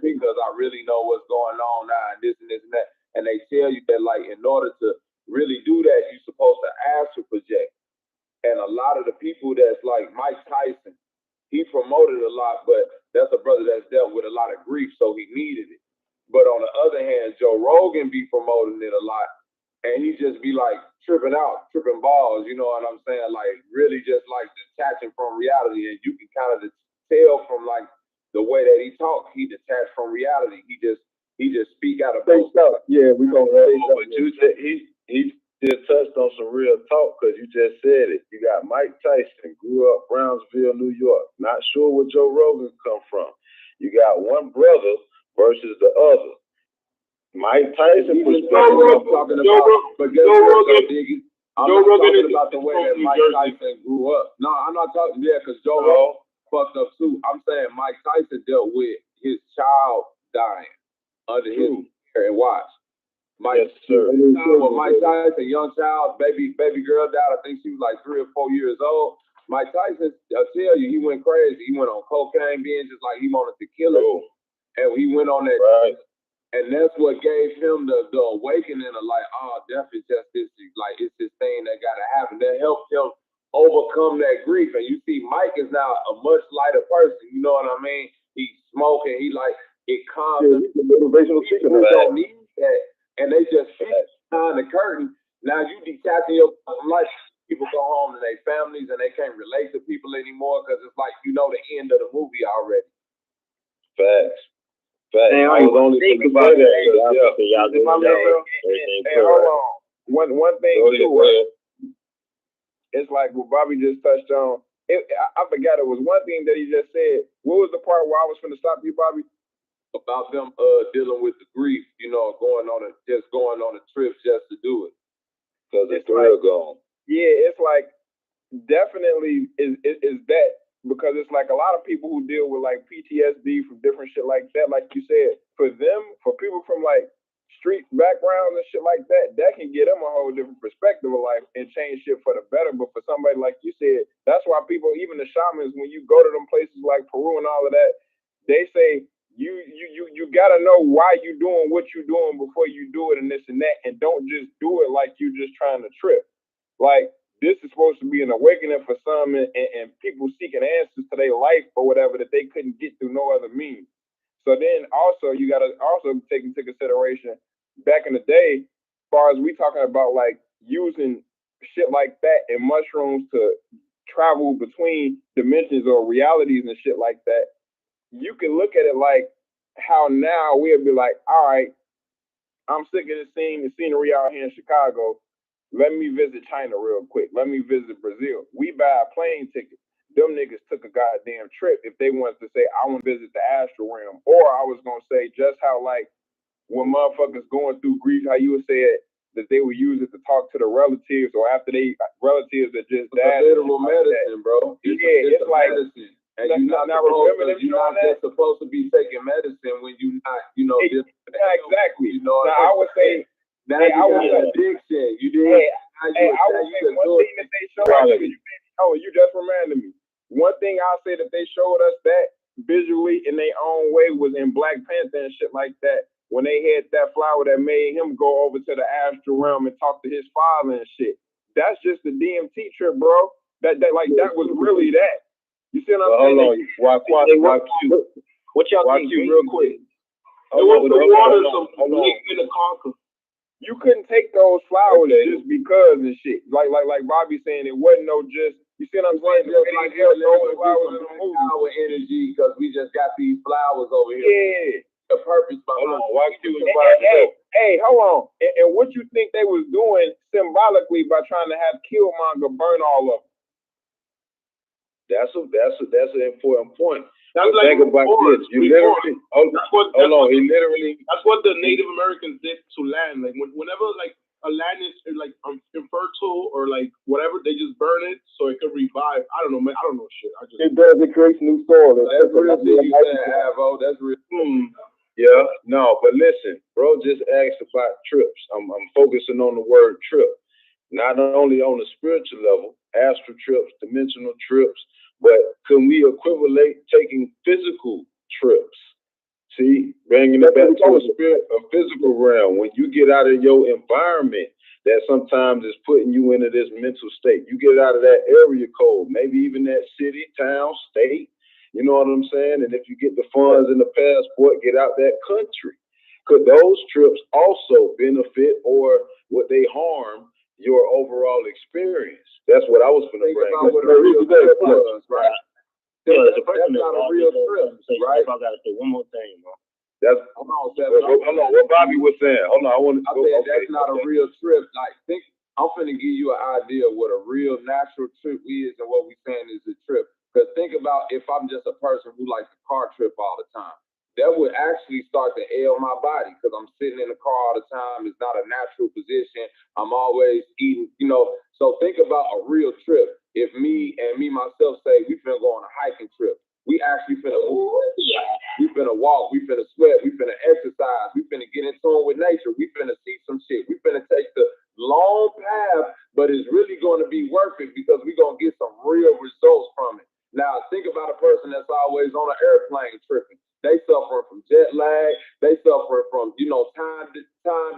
because I really know what's going on now and this and that. And they tell you that like in order to really do that, you're supposed to astral project. And a lot of the people that's like Mike Tyson, he promoted a lot, but that's a brother that's dealt with a lot of grief, so he needed it. But on the other hand, Joe Rogan be promoting it a lot, and he just be like tripping balls, you know what I'm saying? Like really just like detaching from reality, and you can kind of tell from like the way that he talks, he detached from reality. He just speak out of both. Yeah, we gonna but he just touched on some real talk because you just said it. You got Mike Tyson, grew up Brownsville, New York. Not sure where Joe Rogan come from. You got one brother versus the other. Mike Tyson was talking about the way that Mike Tyson grew up. No, I'm not talking because Joe Rogan fucked up too. I'm saying Mike Tyson dealt with his child dying under his care and watch. Mike Tyson, young child, baby girl died. I think she was like 3 or 4 years old. Mike Tyson, I tell you, he went crazy. He went on cocaine binges like he wanted to kill her. And he went on that. Right. And that's what gave him the awakening of like, death is just this, like it's this thing that gotta happen. That helped him overcome that grief. And you see, Mike is now a much lighter person. You know what I mean? He's smoking. He like it calms him. Motivational speaker. Don't need that. And they just behind the curtain. Now you detaching yourself from life. People go home to their families and they can't relate to people anymore because it's like the end of the movie already. Facts. Man, I was only thinking about that. Hey, hold on. one thing too, right? It's like what Bobby just touched on. I forgot it was one thing that he just said. What was the part where I was going to stop you, Bobby? About them dealing with the grief, you know, going on a trip just to do it. Because it's thrill gone. Yeah, it's like definitely is that, because it's like a lot of people who deal with like PTSD from different shit like that, like you said, for people from like street backgrounds and shit like that, that can get them a whole different perspective of life and change shit for the better. But for somebody like you said, that's why people, even the shamans, when you go to them places like Peru and all of that, they say you gotta know why you doing what you doing before you do it and this and that, and don't just do it like you just trying to trip. Like, this is supposed to be an awakening for some and people seeking answers to their life or whatever that they couldn't get through no other means. So then also you gotta also take into consideration back in the day, as far as we talking about like using shit like that and mushrooms to travel between dimensions or realities and shit like that, you can look at it like how now we'll be like, all right, I'm sick of the scenery out here in Chicago. Let me visit China real quick. Let me visit Brazil. We buy a plane ticket. Them niggas took a goddamn trip if they wanted to say, I want to visit the astral realm. Or I was going to say just how like when motherfuckers going through grief, how you would say it, that they would use it to talk to the relatives or after they relatives that just died. It's a literal medicine, bro. It's like medicine. And you're not just supposed to be taking medicine when you not, you know, exactly. You know, now, I would say now you got addiction. You did. I would say one thing that they showed us. Oh, you just reminded me. One thing I'll say that they showed us that visually in their own way was in Black Panther and shit like that. When they had that flower that made him go over to the astral realm and talk to his father and shit. That's just the DMT trip, bro. That was really that. You see what I'm saying? Hold on, what y'all think? Real quick. It was the water, some leak in the conquer. You couldn't take those flowers just because and shit. Like Bobby saying, it wasn't no just. You see what I'm saying? Just like those flowers in the movie. Our energy, because we just got these flowers over here. Yeah. The purpose behind. Hey, hold on. And what you think they was doing symbolically by trying to have Killmonger burn all of them? That's an important point. That's like think about this. You literally that's what the Native Americans did to land. Like whenever like a land is like infertile or like whatever, they just burn it so it can revive. I don't know, man. I don't know shit. It does. It creates new soil. That's real shit you said, Avo. That's real. Yeah, no, but listen, bro just asked about trips. I'm focusing on the word trip. Not only on the spiritual level, astral trips, dimensional trips, but can we equivalent taking physical trips? See, bringing it back to a physical realm. When you get out of your environment, that sometimes is putting you into this mental state. You get out of that area code, maybe even that city, town, state. You know what I'm saying? And if you get the funds and the passport, get out that country. Could those trips also benefit or would they harm your overall experience? That's what I was going to bring. About what a real trip was, right? That's not a real trip, right? I gotta say one more thing, bro. Hold on. What Bobby was saying. Hold on. I said that's not a real trip. Like, I'm finna give you an idea of what a real natural trip is and what we saying is a trip. Because think about if I'm just a person who likes to car trip all the time. That would actually start to ail my body because I'm sitting in the car all the time. It's not a natural position. I'm always eating, you know. So think about a real trip. If me myself say we finna go on a hiking trip, we actually finna move. We finna walk. We finna sweat. We finna exercise. We finna get in tune with nature. We finna see some shit. We finna take the long path, but it's really going to be worth it because we're going to get some real results from it. Now, think about a person that's always on an airplane tripping. They suffer from jet lag. They suffer from, time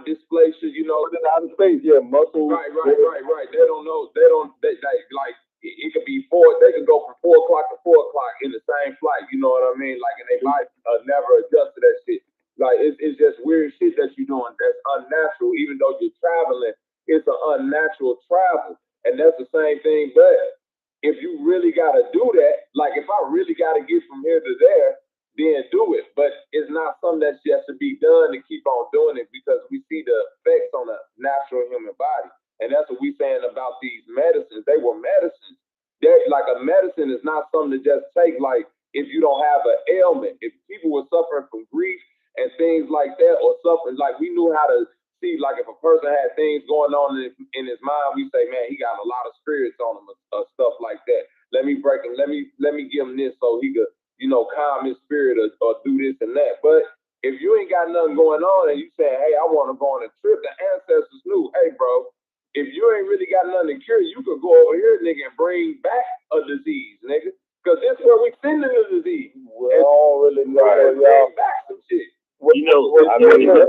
displacement, out of space, muscle. Right. They don't know. They like, it could be they could go from 4 o'clock to 4 o'clock in the same flight. You know what I mean? Like, and they might never adjust to that shit. Like, it's just weird shit that you're doing that's unnatural. Even though you're traveling, it's an unnatural travel. And that's the same thing. But if you really got to do that, like if I really got to get from here to there, then do it. But it's not something that has to be done to keep on doing it, because we see the effects on the natural human body. And that's what we're saying about these medicines. They were medicines. They're like, a medicine is not something to just take, like, if you don't have an ailment. If people were suffering from grief and things like that, or suffering, like, we knew how to see, like, if a person had things going on in his mind, we say, man, he got a lot of spirits on him, or stuff like that. Let me break him. Let me give him this so he could, you know, calm his spirit, or do this and that. But if you ain't got nothing going on and you say, hey, I want to go on a trip, the ancestors knew, hey, bro, if you ain't really got nothing to cure, you could go over here, nigga, and bring back a disease, nigga. Because this is where we sending the disease. We don't really know, y'all. Bring back some shit. You know, let me throw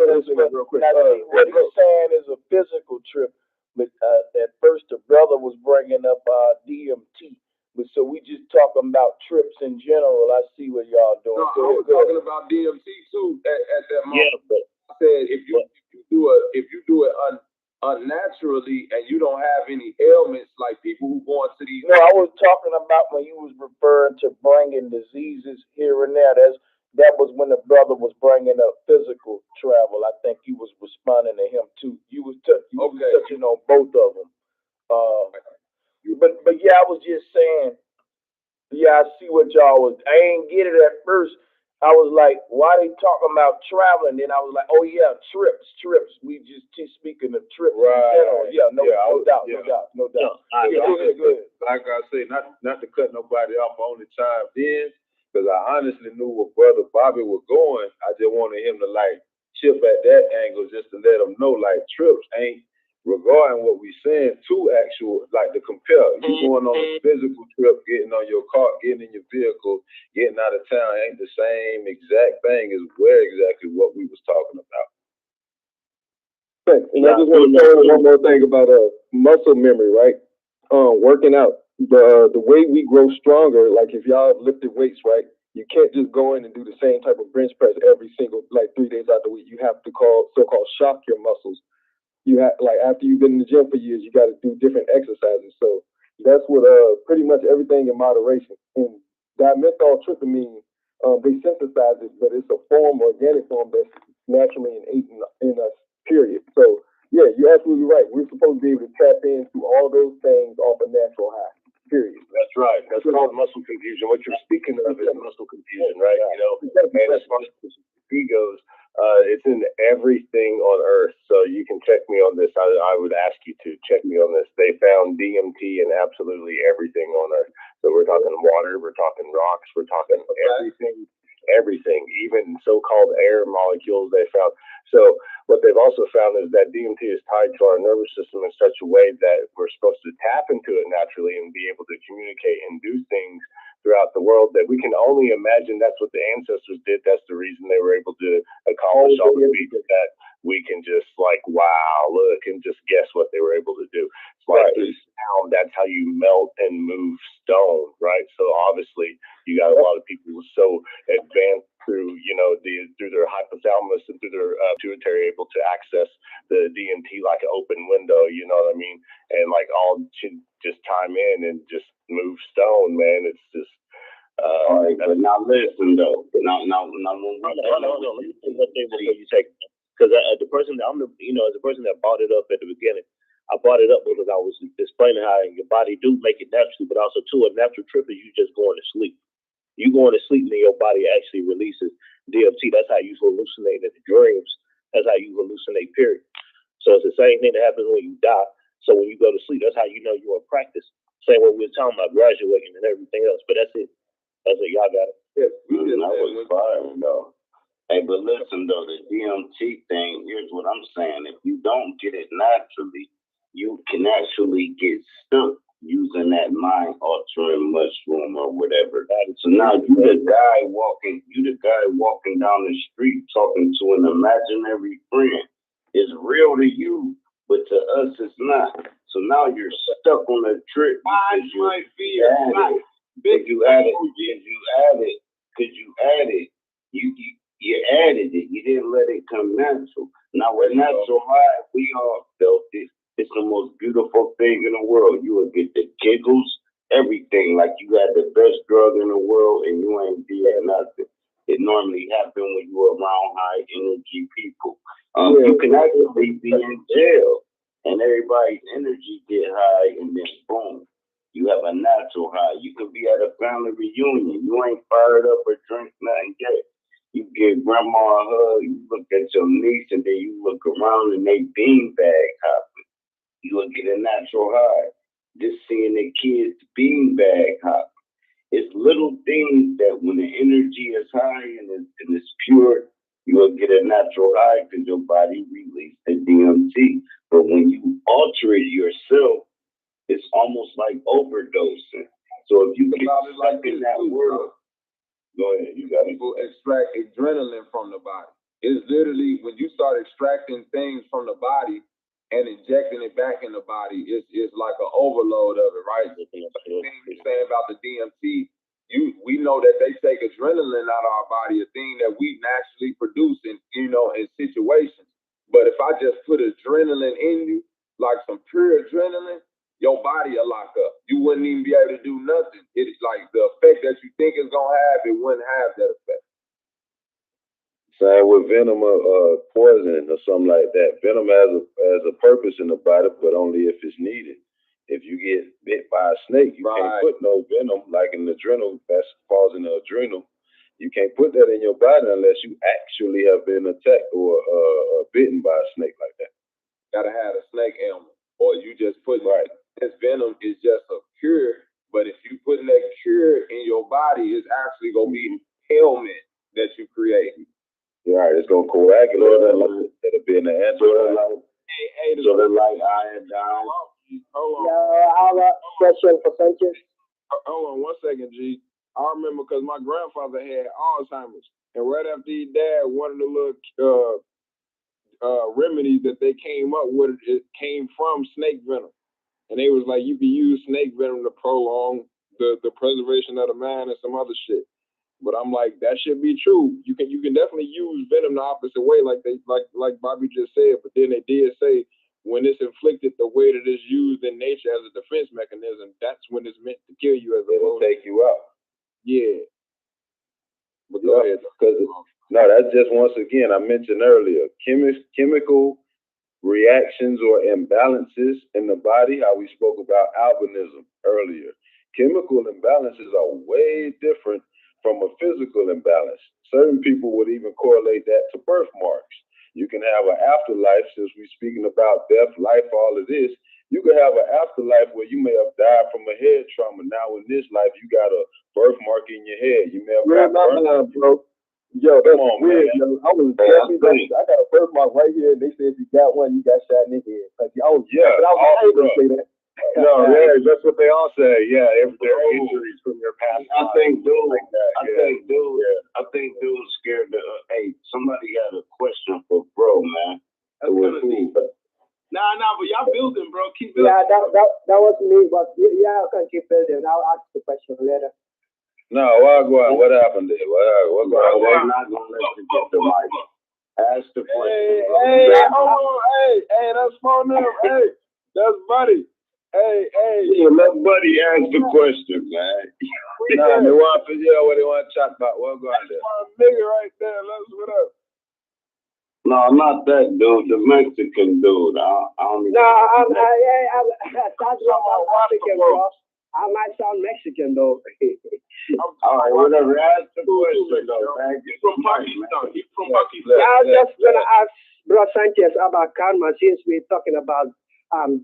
this in real quick. What he's saying is a physical trip, but at first the brother was bringing up DMT. But so we just talking about trips in general. I see what y'all doing. No, I was talking about DMT too at that moment. Yeah, but I said if you do it unnaturally and you don't have any ailments, like people who go into these. No, I was talking about when you was referring to bringing diseases here and there. That was when the brother was bringing up physical travel. I think you was responding to him too. You was touching on both of them. But yeah, I was just saying. Yeah, I see what y'all was. I ain't get it at first. I was like, why they talking about traveling? Then I was like, oh yeah, trips. We just speaking of trips. Right. Yeah, no doubt. Go ahead. Like I say, not to cut nobody off, I only chimed in because I honestly knew where Brother Bobby was going. I just wanted him to like chip at that angle just to let him know like trips ain't, regarding what we saying, to actual, like to compare. You going on a physical trip, getting on your car, getting in your vehicle, getting out of town ain't the same exact thing as where exactly what we was talking about. And I just want to say one more thing about muscle memory, right? Working out. The way we grow stronger, like if y'all have lifted weights, right? You can't just go in and do the same type of bench press every single, like 3 days out the week. You have to so-called shock your muscles. You have, like, after you've been in the gym for years, you got to do different exercises. So that's what pretty much everything in moderation. And dimethyltryptamine, they synthesize it, but it's a organic form that's naturally innate in us, period. So yeah, you're absolutely right. We're supposed to be able to tap into all those things off a natural high, period. That's right. That's called muscle confusion. What you're speaking of is muscle confusion, right? You know, and as far as he goes, it's in everything on Earth. So you can check me on this. I would ask you to check me on this. They found DMT in absolutely everything on Earth. So we're talking water, we're talking rocks, we're talking everything, even so-called air molecules they found. So what they've also found is that DMT is tied to our nervous system in such a way that we're supposed to tap into it naturally and be able to communicate and do things throughout the world that we can only imagine. That's what the ancestors did. That's the reason they were able to accomplish all the feats that we can just like, wow, look, and just guess what they were able to do. It's like through sound, that's how you melt and move stone, right? So obviously you got a lot of people who are so advanced through, you know, through their hypothalamus and through their pituitary able to access the DMT like an open window, you know what I mean? And like all should just chime in and just move stone, man. It's just all right, but now listen though. Now no. Let me say one thing before you take, because the person that the person that brought it up at the beginning, I brought it up because I was explaining how your body do make it naturally, but also too, a natural trip is you just going to sleep. You going to sleep and then your body actually releases DMT. That's how you hallucinate in the dreams. That's how you hallucinate, period. So it's the same thing that happens when you die. So when you go to sleep, that's how you know you're in practice. Same way we were talking about graduating and everything else. But that's it. That's it. Y'all got it. That was fire, though. Hey, but listen, though, the DMT thing, here's what I'm saying. If you don't get it naturally, you can actually get stuck using that mind-altering mushroom or whatever. So now you the guy walking down the street talking to an imaginary friend. It's real to you, but to us it's not. So now you're stuck on a trip because you added it. You added it. You didn't let it come natural. Now with natural high, we all felt it. It's the most beautiful thing in the world. You will get the giggles everything. Like you got the best drug in the world and you ain't did nothing. It normally happens when you're around high energy people. You can actually be in jail and everybody's energy get high and then boom, you have a natural high. You could be at a family reunion. You ain't fired up or drink nothing yet. You give grandma a hug, you look at your niece and then you look around and they beanbag hopping. You will get a natural high. Just seeing the kids beanbag hopping. It's little things that when the energy is high and it's pure, you will get a natural high because your body releases the DMT. But when you alter it yourself, it's almost like overdosing. So if you get stuck in that world, go ahead. You got people extract adrenaline from the body. It's literally when you start extracting things from the body and injecting it back in the body, it's like an overload of it, right? The thing you're saying about the DMT, we know that they take adrenaline out of our body, a thing that we naturally produce in situations. But if I just put adrenaline in you, like some pure adrenaline, your body will lock up. You wouldn't even be able to do nothing. It's like the effect that you think it's gonna have, it wouldn't have that effect. Same with venom or poison or something like that. Venom has a purpose in the body, but only if it's needed. If you get bit by a snake, you can't put no venom like an adrenal. That's causing the adrenal. You can't put that in your body unless you actually have been attacked or bitten by a snake like that. Gotta have a snake ailment, or you just put this venom is just a cure. But if you putting that cure in your body, it's actually gonna be an ailment that you create. Yeah, right, it's gonna coagulate instead of being an antibiotic. So they're like iodine. Hold on. I have a question for Sanchez. Hold on 1 second, G. I remember because my grandfather had Alzheimer's, and right after he died, one of the little remedies that they came up with, it came from snake venom, and they was like, you can use snake venom to prolong the preservation of the mind and some other shit. But I'm like, that should be true. You can definitely use venom the opposite way, like Bobby just said. But then they did say when it's inflicted the way that it's used in nature as a defense mechanism, that's when it's meant to kill you. It'll take you out. Yeah. But go ahead. No, that's just once again I mentioned earlier, chemical reactions or imbalances in the body. How we spoke about albinism earlier. Chemical imbalances are way different from a physical imbalance. Certain people would even correlate that to birthmarks. You can have an afterlife, since we're speaking about death, life, all of this. You could have an afterlife where you may have died from a head trauma. Now in this life, you got a birthmark in your head. You may have got bro. Yo, that's weird, yo. I got a birthmark right here, and they said if you got one, you got shot in the head. Like, but I was able to say that. No, yeah, that's what they all say. Yeah, if there are injuries from your past. I think dude's scared to. Hey, somebody got a question for bro, man. Nah, but y'all building, bro. Keep building. Yeah, that was me, but yeah, I can keep building. I'll ask the question later. No, what happened there? What We're not gonna let you get the mic. Ask the question. Hey, hold on. Hey, that's small enough. Hey, that's Buddy. Hey. Yeah, let Buddy ask the question, man. Nah, they want to what they want to chat about. What going on there? My nigga right there. What up? No, not that dude. The Mexican dude. I don't even. No, I'm Mexican, bro. I might sound Mexican though. All right, whatever. Ask the question, though, man. He's from Pakistan. Yeah, I was just gonna ask Bro Sanchez about karma, since we're talking about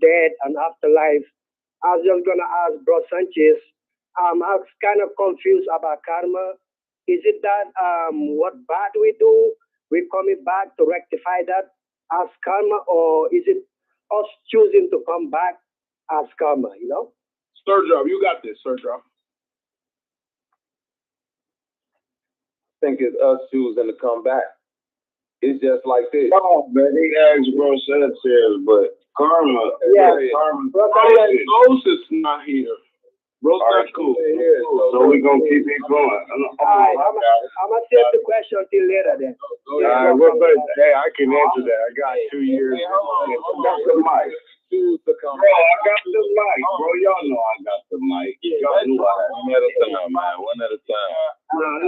death and afterlife. I was just gonna ask Bro Sanchez. I was kind of confused about karma. Is it that what bad we do, we're coming back to rectify that as karma, or is it us choosing to come back as karma? You know? Sir Drop, you got this, Sir Drop. I think it's us choosing to come back. It's just like this. No, man, he asked Bro Sanchez, but karma. Karma. Moses not here. Bro's not cool. So we're going to keep it going. I'm going to save the question till later then. Hey, I can answer that. I got 2 years. That's the mic. choose to come. Bro, I got the mic, bro. Y'all know I got the mic. Y'all know One at a time, man. One at a time.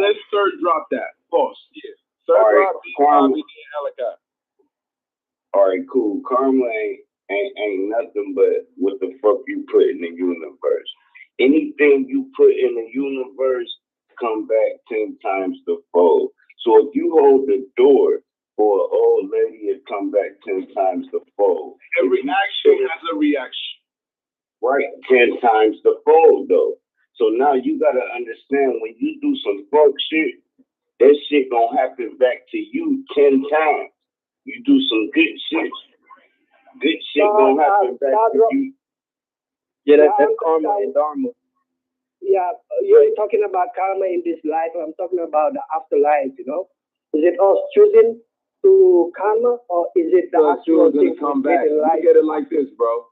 Let Sir drop that. Boss. Yeah. Sir All right, drop Karma. helicopter. All right, cool. Karma ain't nothing but what the fuck you put in the universe. Anything you put in the universe come back 10 times the fold. So if you hold the door for an old lady, it come back 10 times the fold. Every action has a reaction. Right, 10 times the fold though. So now you gotta understand when you do some fuck shit, that shit gonna happen back to you 10 times. You do some good shit gonna happen back to you. Yeah, that's karma and dharma. Yeah, you're talking about karma in this life. I'm talking about the afterlife, you know. Is it us choosing to karma, or is it the actual thing to come we back? did in life? Look at it like this, bro.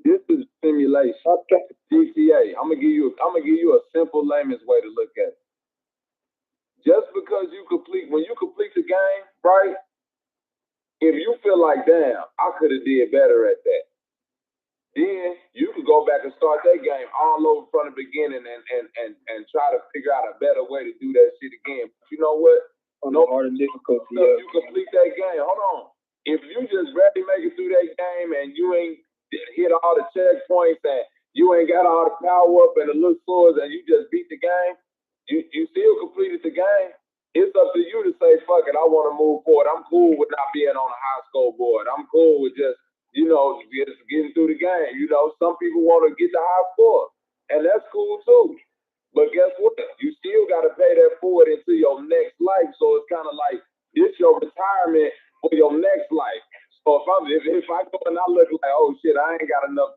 This is simulation. Okay. GTA. I'm gonna give you a simple layman's way to look at it. Just because when you complete the game, right? If you feel like, damn, I could have did better at that, then you could go back and start that game all over from the beginning and try to figure out a better way to do that shit again. But you know what? No harder difficulty. If you complete that game, hold on. If you just barely make it through that game and you ain't hit all the checkpoints and you ain't got all the power up and the little swords and you just beat the game, you still completed the game. It's up to you to say, fuck it, I want to move forward. I'm cool with not being on a high score board. I'm cool with just, just getting through the game. Some people want to get the high score, and that's cool too. But guess what? You still got to pay that forward into your next life. So it's kind of like it's your retirement for your next life. So if I go and I look like, oh shit, I ain't got enough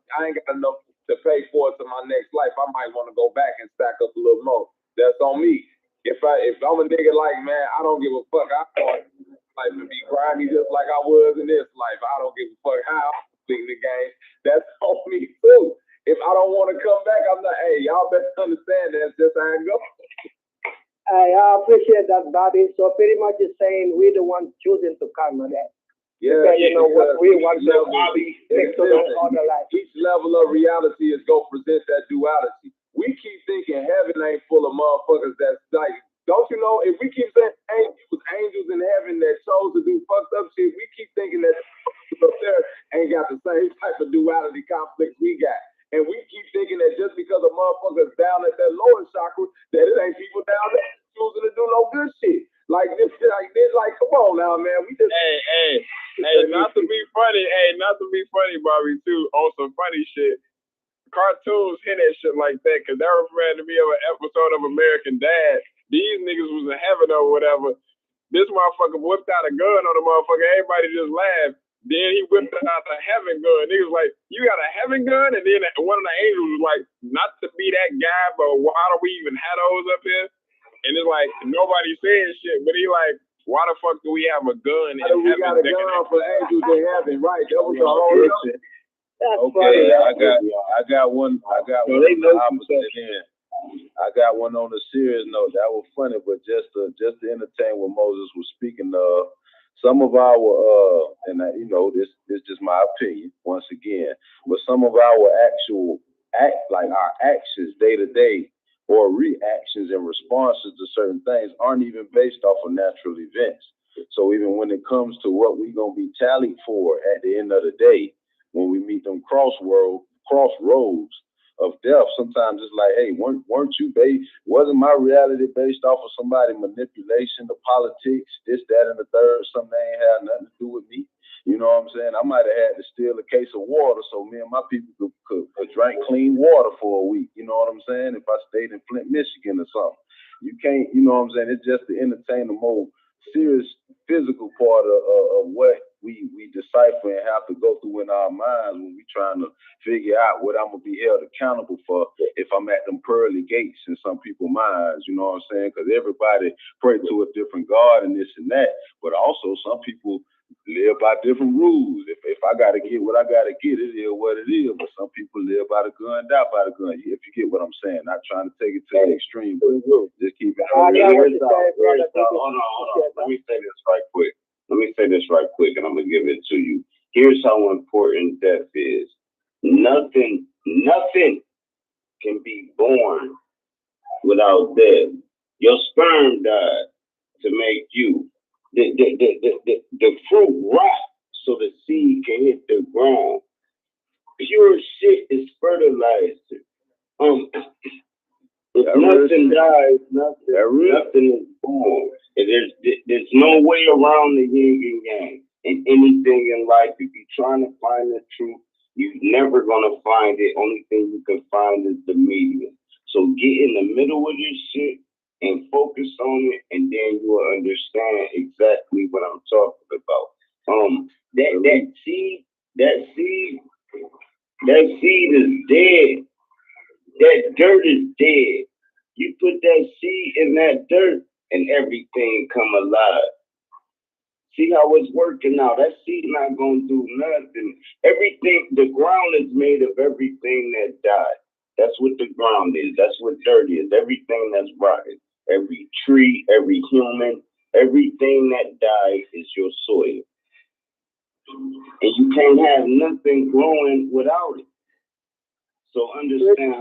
to pay for it to my next life, I might want to go back and stack up a little more. That's on me. If I'm a nigga like, man, I don't give a fuck. I want life to be grimy just like I was in this life. I don't give a fuck how I'm completing the game. That's on me too. If I don't want to come back, I'm like, hey, y'all better understand that's just how it goes. I appreciate that, Bobby. So pretty much you're saying we're the ones choosing to karma that. Yeah, you know what we want to each level of reality is going to present that duality. We keep thinking heaven ain't full of motherfuckers that's like, don't you know, if we keep saying angels in heaven that chose to do fucked up shit, we keep thinking that up there ain't got the same type of duality conflict we got. And we keep thinking that just because a motherfucker's down at that lower chakra, that it ain't people down there choosing to do no good shit. Like this, come on now, man. We just Hey, not to be funny, Bobby, too, on some funny shit. Cartoons hit that shit like that, because that reminded me of an episode of American Dad. These niggas was in heaven or whatever. This motherfucker whipped out a gun on the motherfucker. Everybody just laughed. Then he whipped out a heaven gun. Niggas like, you got a heaven gun? And then one of the angels was like, not to be that guy, but why do we even have those up here? And it's like, nobody saying shit, but he like, why the fuck do we have a gun in heaven? We got a gun for angels in heaven, right? That was the whole shit. Okay, I got one opposite end. I got one on a serious note. That was funny, but just to entertain what Moses was speaking of, some of our this is just my opinion once again, but some of our our actions day to day or reactions and responses to certain things aren't even based off of natural events. So even when it comes to what we're gonna be tallied for at the end of the day, when we meet them crossroads of death, sometimes it's like, hey, wasn't my reality based off of somebody manipulation, the politics, this, that, and the third, something that ain't had nothing to do with me? You know what I'm saying? I might have had to steal a case of water so me and my people could drink clean water for a week. You know what I'm saying? If I stayed in Flint, Michigan or something. You can't, you know what I'm saying? It's just to entertain the more serious physical part of what we decipher and have to go through in our minds when we trying to figure out what I'm going to be held accountable for if I'm at them pearly gates in some people's minds, you know what I'm saying? Because everybody pray to a different God and this and that, but also some people live by different rules. If I got to get what I got to get, it is what it is, but some people live by the gun, die by the gun, if you get what I'm saying. Not trying to take it to the extreme, but just keep it. Hold on. Let me say this right quick, and I'm going to give it to you. here's how important death is. Nothing can be born without death. Your sperm died to make you. The fruit rot so the seed can hit the ground. Pure shit is fertilizer. If nothing dies, nothing is born. There's no way around the yin and yang. In anything in life, if you're trying to find the truth, you're never gonna find it. Only thing you can find is the medium. So get in the middle of this shit and focus on it, and then you will understand exactly what I'm talking about. That seed is dead. That dirt is dead. You put that seed in that dirt, and everything come alive. See how it's working now. That seed not gonna do nothing. Everything, the ground is made of everything that died. That's what the ground is. That's what dirt is. Everything that's rotten. Every tree, every human, everything that dies is your soil. And you can't have nothing growing without it. So understand.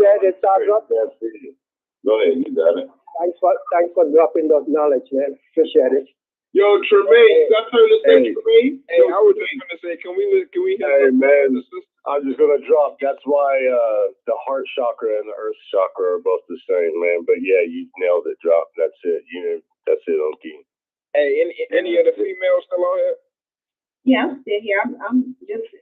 Go ahead, you got it. Thanks for dropping that knowledge, man. Appreciate it. Yo, Tremaine, I turn to say Tremaine. Hey, I was just gonna say, can we Hey man, I'm just gonna drop. That's why the heart chakra and the earth chakra are both the same, man. But yeah, you nailed it, drop. That's it. That's it, Oki. Hey, any other females still on here? Yeah, I'm still here. I'm just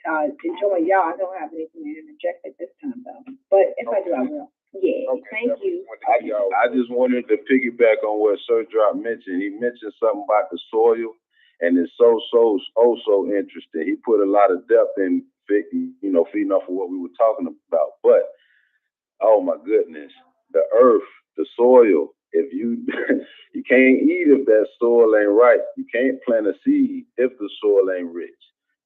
enjoying y'all. I don't have anything to interject at this time, though. But if I do, I will. Yeah, thank you. I just wanted to piggyback on what Sir Drop mentioned. He mentioned something about the soil, and it's so interesting. He put a lot of depth in, feeding off of what we were talking about. But, oh my goodness, the earth, the soil, if you can't eat if that soil ain't right. You can't plant a seed if the soil ain't rich.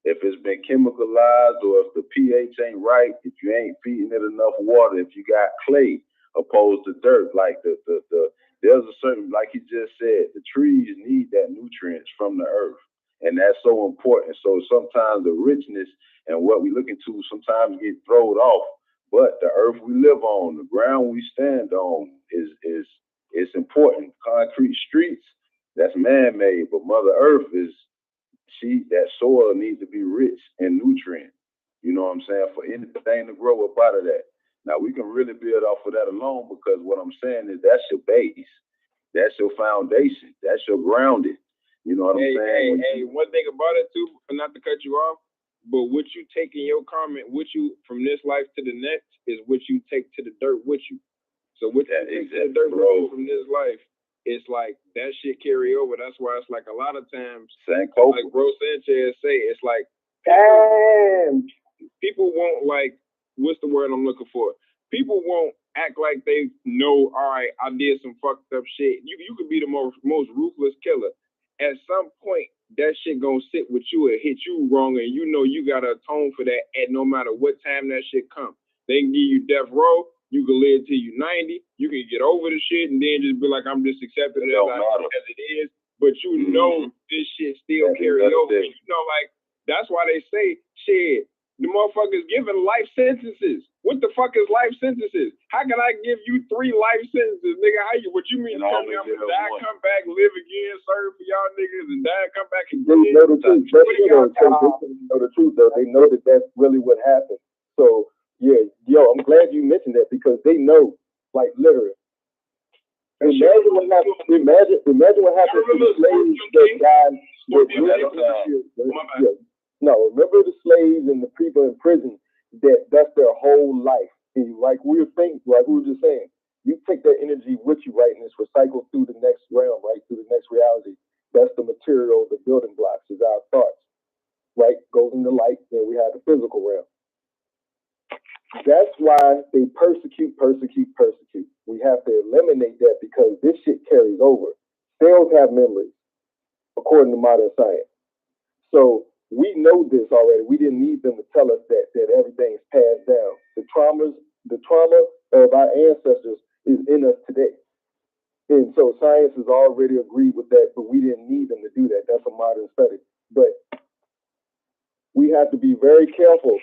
If it's been chemicalized or if the pH ain't right, if you ain't feeding it enough water, if you got clay opposed to dirt, like there's a certain, like he just said, the trees need that nutrients from the earth. And that's so important. So sometimes the richness and what we look into sometimes get thrown off. But the earth we live on, the ground we stand on it's important. Concrete streets, that's man-made, but Mother Earth that soil needs to be rich in nutrients. You know what I'm saying? For anything to grow up out of that. Now we can really build off of that alone, because what I'm saying is that's your base. That's your foundation. That's your grounding. You know what I'm saying? Hey, one thing about it too, not to cut you off, but what you take in your comment with you from this life to the next is what you take to the dirt with you. So what you take to the dirt with you from this life, it's like that shit carry over. That's why it's like a lot of times, like Bro Sanchez say, it's like people won't, like, what's the word I'm looking for? People won't act like they know, all right, I did some fucked up shit. You could be the most ruthless killer. At some point, that shit gonna sit with you and hit you wrong, and you know you gotta atone for that at no matter what time that shit comes. They can give you death row. You can live till you 90. You can get over the shit and then just be like, I'm just accepting it as it is. But you know this shit still carry over. You know, like, that's why they say, shit, the motherfuckers giving life sentences. What the fuck is life sentences? How can I give you 3 life sentences, nigga? What you mean? Tell me I'm gonna die, come back, live again, serve for y'all niggas, and die, come back again? They know the truth. They know that that's really what happened. So, yeah, I'm glad you mentioned that, because they know, like, literally. Imagine what happened. Imagine what happened to the slaves that died. No, remember the slaves and the people in prison that's their whole life. And like we were just saying, you take that energy with you, right, and it's recycled through the next realm, right, through the next reality. That's the material, the building blocks, is our thoughts, right? Goes in the light, then we have the physical realm. That's why they persecute. We have to eliminate that, because this shit carries over. Cells have memories, according to modern science. So we know this already. We didn't need them to tell us that everything's passed down. The trauma of our ancestors is in us today. And so science has already agreed with that, but we didn't need them to do that. That's a modern study. But we have to be very careful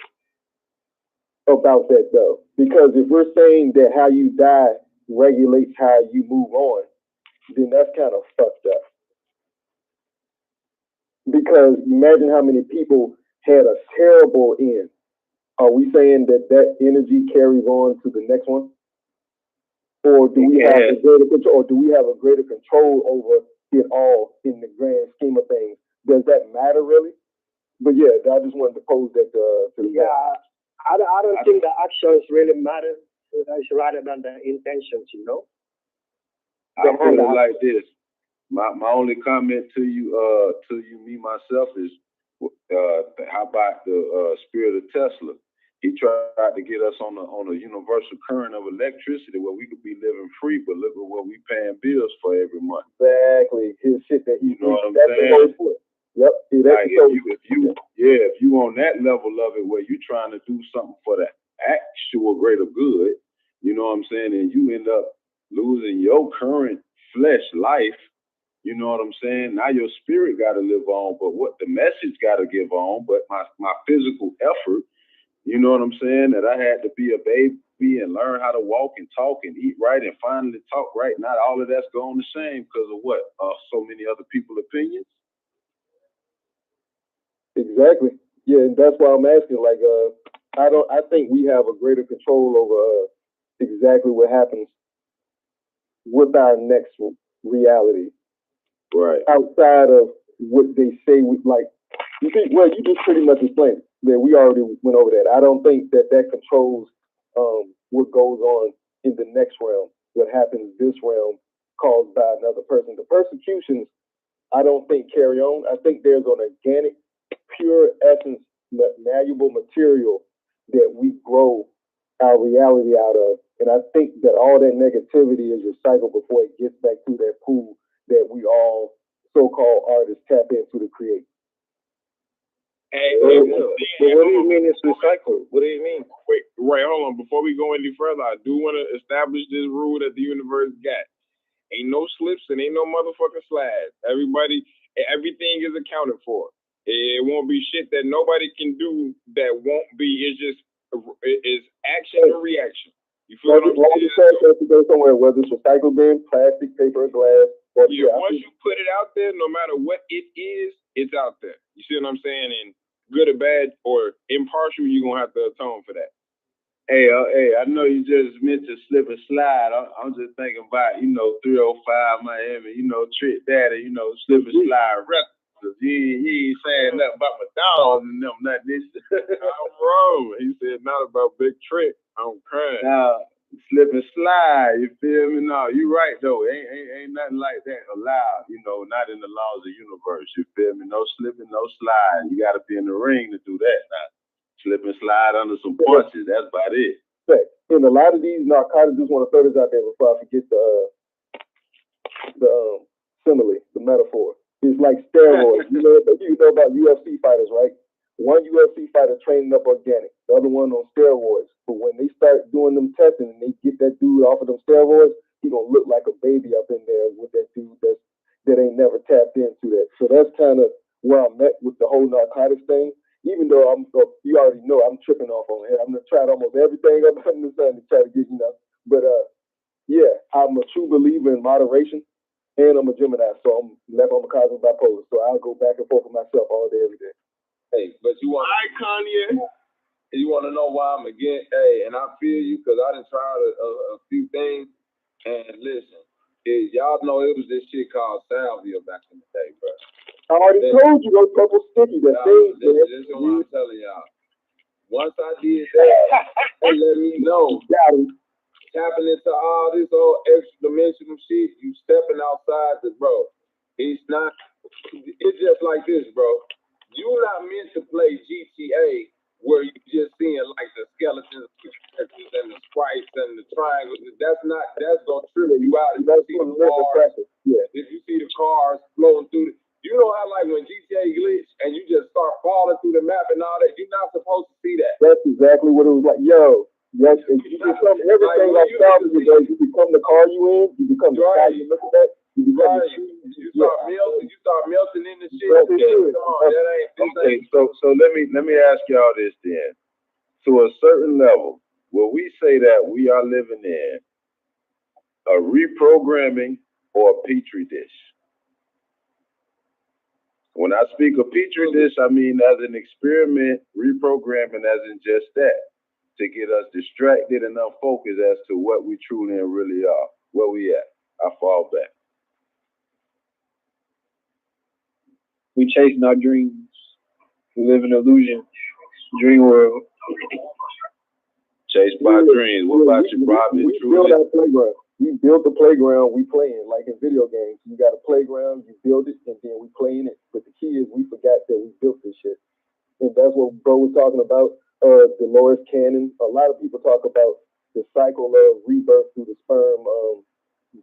about that though, because if we're saying that how you die regulates how you move on, then that's kind of fucked up. Because imagine how many people had a terrible end. Are we saying that that energy carries on to the next one? Or do we have a greater control, or do we have a greater control over it all in the grand scheme of things? Does that matter really? But yeah, I just wanted to pose that to yeah, I don't think the actions really matter. It's rather than the intentions, you know. I put it like this. My only comment to you, me myself is, how about the spirit of Tesla? He tried to get us on a universal current of electricity where we could be living free, but look at what we paying bills for every month. Exactly. His shit that he, you know what I'm saying? Yep. See, that's if you on that level of it where you trying to do something for the actual greater good, you know what I'm saying, and you end up losing your current flesh life, you know what I'm saying? Now your spirit got to live on, but what the message got to give on, but my physical effort, you know what I'm saying, that I had to be a baby and learn how to walk and talk and eat right and finally talk right. Not all of that's going the same because of what? So many other people's opinions. Exactly. Yeah, and that's why I'm asking. Like, I think we have a greater control over exactly what happens with our next reality. Right. Outside of what they say, like, you just pretty much explained it. Yeah, we already went over that. I don't think that controls what goes on in the next realm, what happens this realm caused by another person. The persecutions, I don't think carry on. I think there's an organic, pure essence, malleable material that we grow our reality out of. And I think that all that negativity is recycled before it gets back to that pool that we all so-called artists tap into to create. Hey, what do you mean it's recycled? What do you mean? Wait, hold on. Before we go any further, I do want to establish this rule that the universe got. Ain't no slips and ain't no motherfucking slides. Everything is accounted for. It won't be shit that nobody can do that won't be. It's just it's action and reaction. You feel what I'm saying? Go somewhere, whether it's recycled bin, plastic, paper, glass. Once you put it out there, no matter what it is, it's out there. You see what I'm saying? And good or bad or impartial, you're gonna have to atone for that. Hey, I know you just meant to slip and slide. I'm just thinking about, 305 Miami, Trick Daddy, slip and slide records. He ain't saying nothing about McDonald's and them, nothing. I'm wrong. He said not about Big Trick. I'm crying. Slip and slide, you feel me? No, you right though. Ain't nothing like that allowed, not in the laws of the universe. You feel me? No slipping, no slide. You gotta be in the ring to do that now. Slip and slide under some punches, that's about it. In a lot of these narcotics, just want to throw this out there before I forget the simile, the metaphor. It's like steroids. You know about UFC fighters, right? One UFC fighter training up organic, the other one on steroids. But when they start doing them testing and they get that dude off of them steroids, he gonna look like a baby up in there with that dude that ain't never tapped into that. So that's kind of where I'm at with the whole narcotics thing. Even though you already know I'm tripping off on it. I'm gonna try almost everything up under the sun to try to get But yeah, I'm a true believer in moderation, and I'm a Gemini, so I'm cosmic bipolar. So I'll go back and forth with myself all day, every day. Hey, but you want Kanye? You want to know why I'm against? Hey, and I feel you because I done tried a few things. And listen, y'all know it was this shit called salvia back in the day, bro. I already told you those purple sticky. This is what I'm telling y'all. Once I did that, they let me know. Tapping into all this old extra dimensional shit, you stepping outside the bro. It's just like this, bro. You're not meant to play GTA where you just seeing like the skeletons and the sprites and the triangles. That's gonna trip you out. If you see the cars, if you see the cars flowing through you know how like when GTA glitch and you just start falling through the map and all that, you're not supposed to see that. That's exactly what it was like. Yo, yes, if you become everything like salvage, you become the car you in, you become the guy you look at, you become you start melting in the shit. Okay, so let me ask y'all this then. To a certain level, will we say that we are living in a reprogramming or a petri dish? When I speak of petri dish, I mean as an experiment, reprogramming as in just that, to get us distracted and unfocused as to what we truly and really are. Where we at? I fall back. We chasing our dreams. We live in illusion, dream world. Chased by dreams. What about you, Robin? We build our playground. We build the playground we play in, like in video games. You got a playground, you build it, and then we play in it. But the key is we forgot that we built this shit. And that's what bro was talking about, Dolores Cannon. A lot of people talk about the cycle of rebirth through the sperm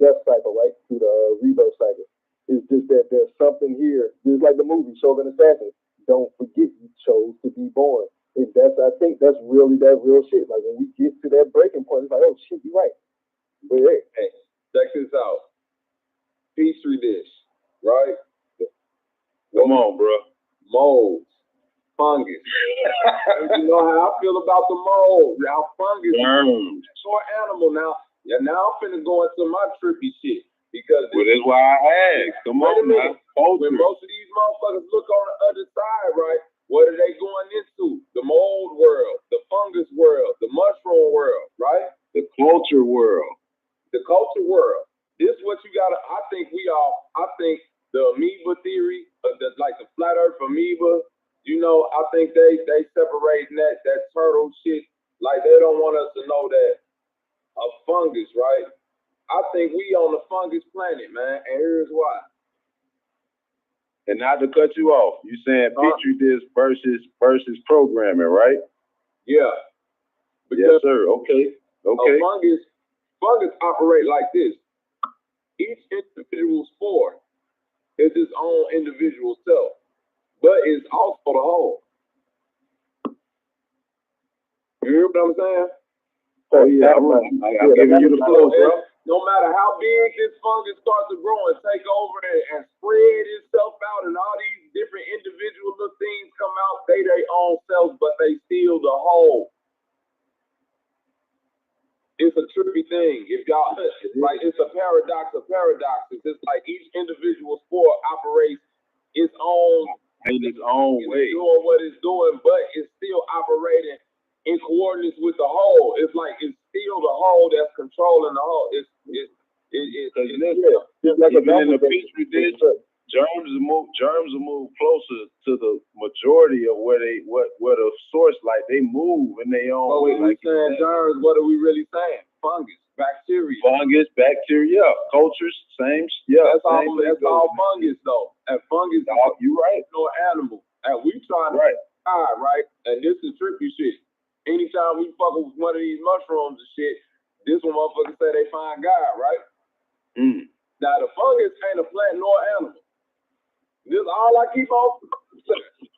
death cycle, right? Through the rebirth cycle. It's just that there's something here, just like the movie Shogun Assassin. Don't forget you chose to be born. And I think that's really that real shit. Like when we get to that breaking point, it's like, oh shit, you're right. But hey, check this out. Petri dish, right? Come on, bro. Molds, fungus. You know how I feel about the mold. Now fungus, short animal. Now I'm finna go into my trippy shit because that's why I asked. Come on, man. When most of these motherfuckers look on the other side, right? What are they going into? The mold world, the fungus world, the mushroom world, right? The culture world. The culture world. This is what you gotta, I think the amoeba theory, like the flat earth amoeba, you know, I think they separating that turtle shit, like they don't want us to know that a fungus, right? I think we on the fungus planet, man, and here's why. And not to cut you off, you saying petri dish versus programming, right? Yeah. Yes, sir. Okay. Fungus operate like this. Each individual spore is its own individual self, but it's also the whole. You hear what I'm saying? Oh yeah, I'm giving you the flow, bro. No matter how big this fungus starts to grow and take over and spread itself out, and all these different individual little things come out, they their own selves, but they still the whole. It's a trippy thing. If y'all, like, it's a paradox of paradoxes. It's like each individual sport operates its own way, doing what it's doing, but it's still operating in coordinates with the whole. It's like it's still the whole that's controlling the whole. It's like in the petri dish. Germs will move closer to the majority of where the source, like they move in their own way. Like saying germs, what are we really saying? Fungus, bacteria. Cultures, same. Yeah, that's all fungus though. And fungus, you right. No animal. And we trying to die, right? And this is trippy shit. Anytime we fuck with one of these mushrooms and shit, this one motherfucker say they find God, right? Now the fungus ain't a plant nor animal. This all I keep on.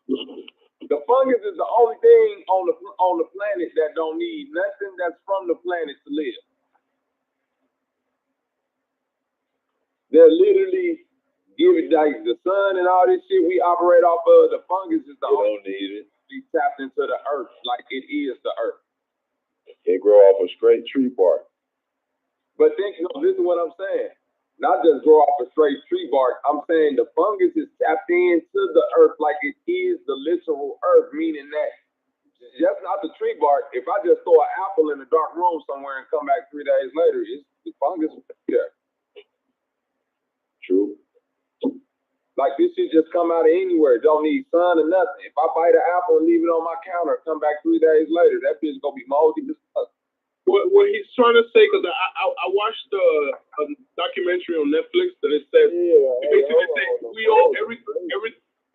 The fungus is the only thing on the planet that don't need nothing that's from the planet to live. They're literally giving like the sun and all this shit we operate off of. The fungus is the only thing we tapped into the earth like it is the earth. It grow off a straight tree bark. But this is what I'm saying. Not just grow off a straight tree bark. I'm saying the fungus is tapped into the earth like it is the literal earth, meaning that just not the tree bark. If I just throw an apple in a dark room somewhere and come back 3 days later, it's the fungus there. True. Like this shit just come out of anywhere. Don't need sun or nothing. If I bite an apple and leave it on my counter, come back 3 days later, that bitch gonna be moldy as fuck. What he's trying to say, because I watched a documentary on Netflix that it says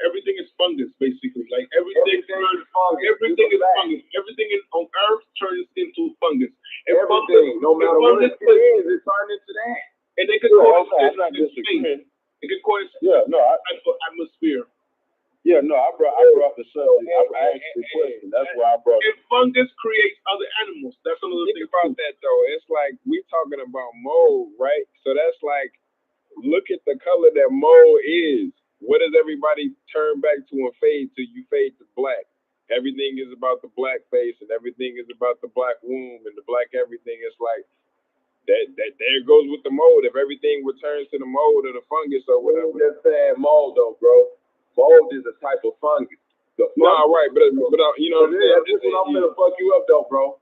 everything is fungus basically. Like everything is fungus. Everything on Earth turns into fungus. And everything, no matter what it is, it turns into that. And they could call it it could cause atmosphere. Yeah, no, I brought the subject. I asked the question. That's why I brought it. And fungus creates other animals. That's another thing about that though. It's like we talking about mold, right? So that's like look at the color that mold is. What does everybody turn back to and fade to? You fade to black. Everything is about the black face, and everything is about the black womb and the black everything. It's like that there goes with the mold. If everything returns to the mold or the fungus or whatever. I'm just saying mold though, bro. Mold is a type of fungus. Nah, right, but you know what I'm saying? This is what I'm gonna fuck you up though, bro.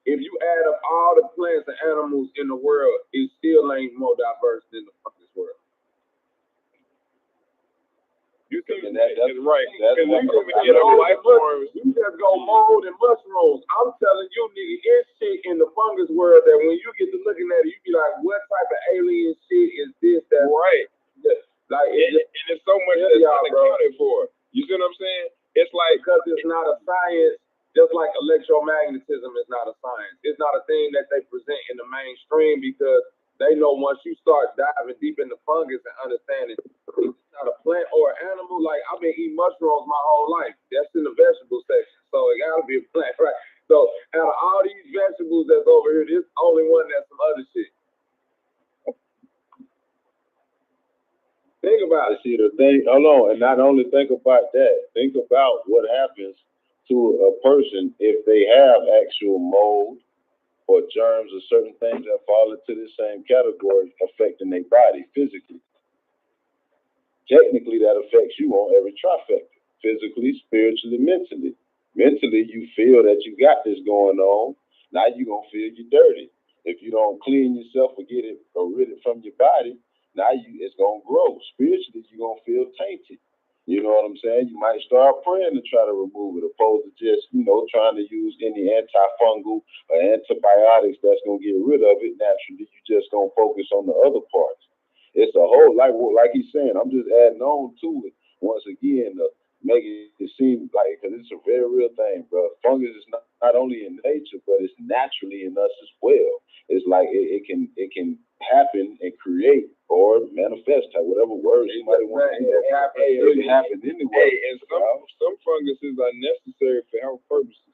If you add up all the plants and animals in the world, it still ain't more diverse than the fungus world. You think that's right. That's what you just go mold and mushrooms. I'm telling you, nigga, it's shit in the fungus world that when you get to looking at it, you be like, what type of alien shit is this? That's right. Like, and it's so much that's unaccounted for. You see what I'm saying? It's like because it's not a science. Just like electromagnetism is not a science. It's not a thing that they present in the mainstream because they know once you start diving deep into fungus and understanding it's not a plant or an animal. Like, I've been eating mushrooms my whole life. That's in the vegetable section. So it gotta be a plant, right? So out of all these vegetables that's over here, this only one that's some other shit. Think about it. See the thing, hold on, and not only think about that, think about what happens to a person if they have actual mold or germs or certain things that fall into the same category affecting their body physically. Technically, that affects you on every trifecta, physically, spiritually, mentally. Mentally, you feel that you got this going on. Now you're going to feel you dirty. If you don't clean yourself or get it or rid it from your body, now it's going to grow. Spiritually, you're going to feel tainted. You know what I'm saying? You might start praying to try to remove it, opposed to just, trying to use any antifungal or antibiotics that's going to get rid of it naturally. You just going to focus on the other parts. It's a whole, like he's saying, I'm just adding on to it once again to make it seem like, because it's a very real thing, bro. Fungus is not only in nature, but it's naturally in us as well. It's like it can happen and create or manifest, whatever words you might want to use. It can happen anyway. And some funguses are necessary for health purposes.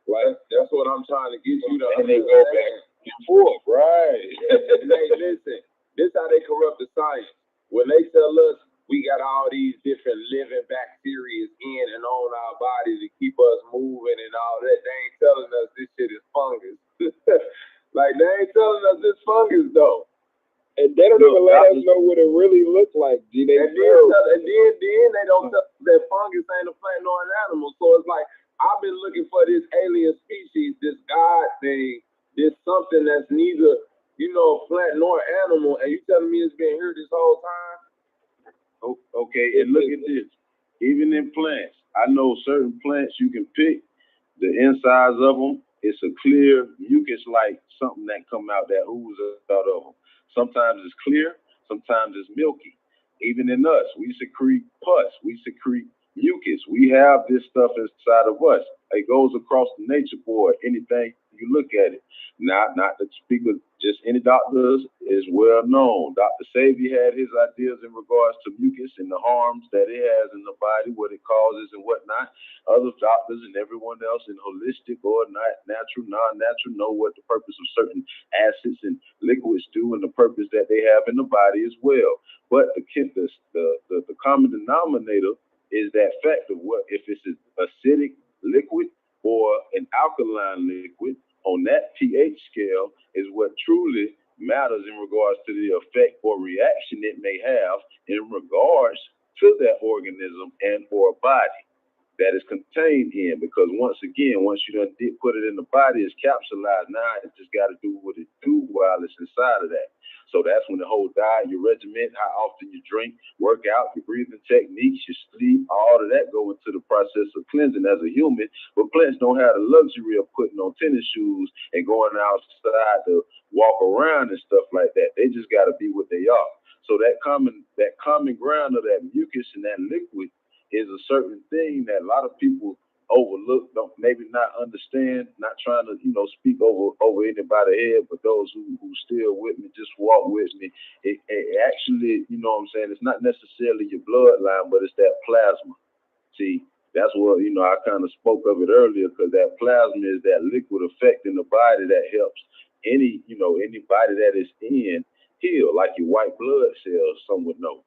Like, that's what I'm trying to get you to understand. And they go back and forth, right? Hey, listen, this how they corrupt the science. When they tell us we got all these different living bacteria in and on our body to keep us moving and all that, they ain't telling us this shit is fungus. Like, they ain't telling us this fungus, though. And they don't even let us know what it really looks like. And then they don't tell us that fungus ain't a plant nor an animal. So it's like, I've been looking for this alien species, this God thing, this something that's neither, a plant nor animal, and you telling me it's been here this whole time? Okay, and look at this. Even in plants, I know certain plants you can pick, the insides of them, it's a clear mucus-like something that come out, that oozes out of them. Sometimes it's clear, sometimes it's milky. Even in us, we secrete pus, we secrete mucus. We have this stuff inside of us. It goes across the nature board, anything you look at it. Not to speak of just any doctors, is well known. Dr. Sabi had his ideas in regards to mucus and the harms that it has in the body, what it causes and whatnot. Other doctors and everyone else in holistic or not natural, non-natural know what the purpose of certain acids and liquids do and the purpose that they have in the body as well. But the common denominator is that fact of what if it's an acidic liquid or an alkaline liquid. On that pH scale is what truly matters in regards to the effect or reaction it may have in regards to that organism and or body that is contained in. Because once again, once you done put it in the body, it's capsulized. Now it just got to do what it do while it's inside of that. So that's when the whole diet, your regimen, how often you drink, work out, your breathing techniques, your sleep, all of that go into the process of cleansing as a human. But plants don't have the luxury of putting on tennis shoes and going outside to walk around and stuff like that. They just got to be what they are. So that common ground of that mucus and that liquid is a certain thing that a lot of people overlook, don't maybe not understand, not trying to, speak over anybody's head, but those who still with me, just walk with me. It actually, it's not necessarily your bloodline, but it's that plasma. See, that's what, I kind of spoke of it earlier, because that plasma is that liquid effect in the body that helps anybody that is in heal, like your white blood cells, some would know,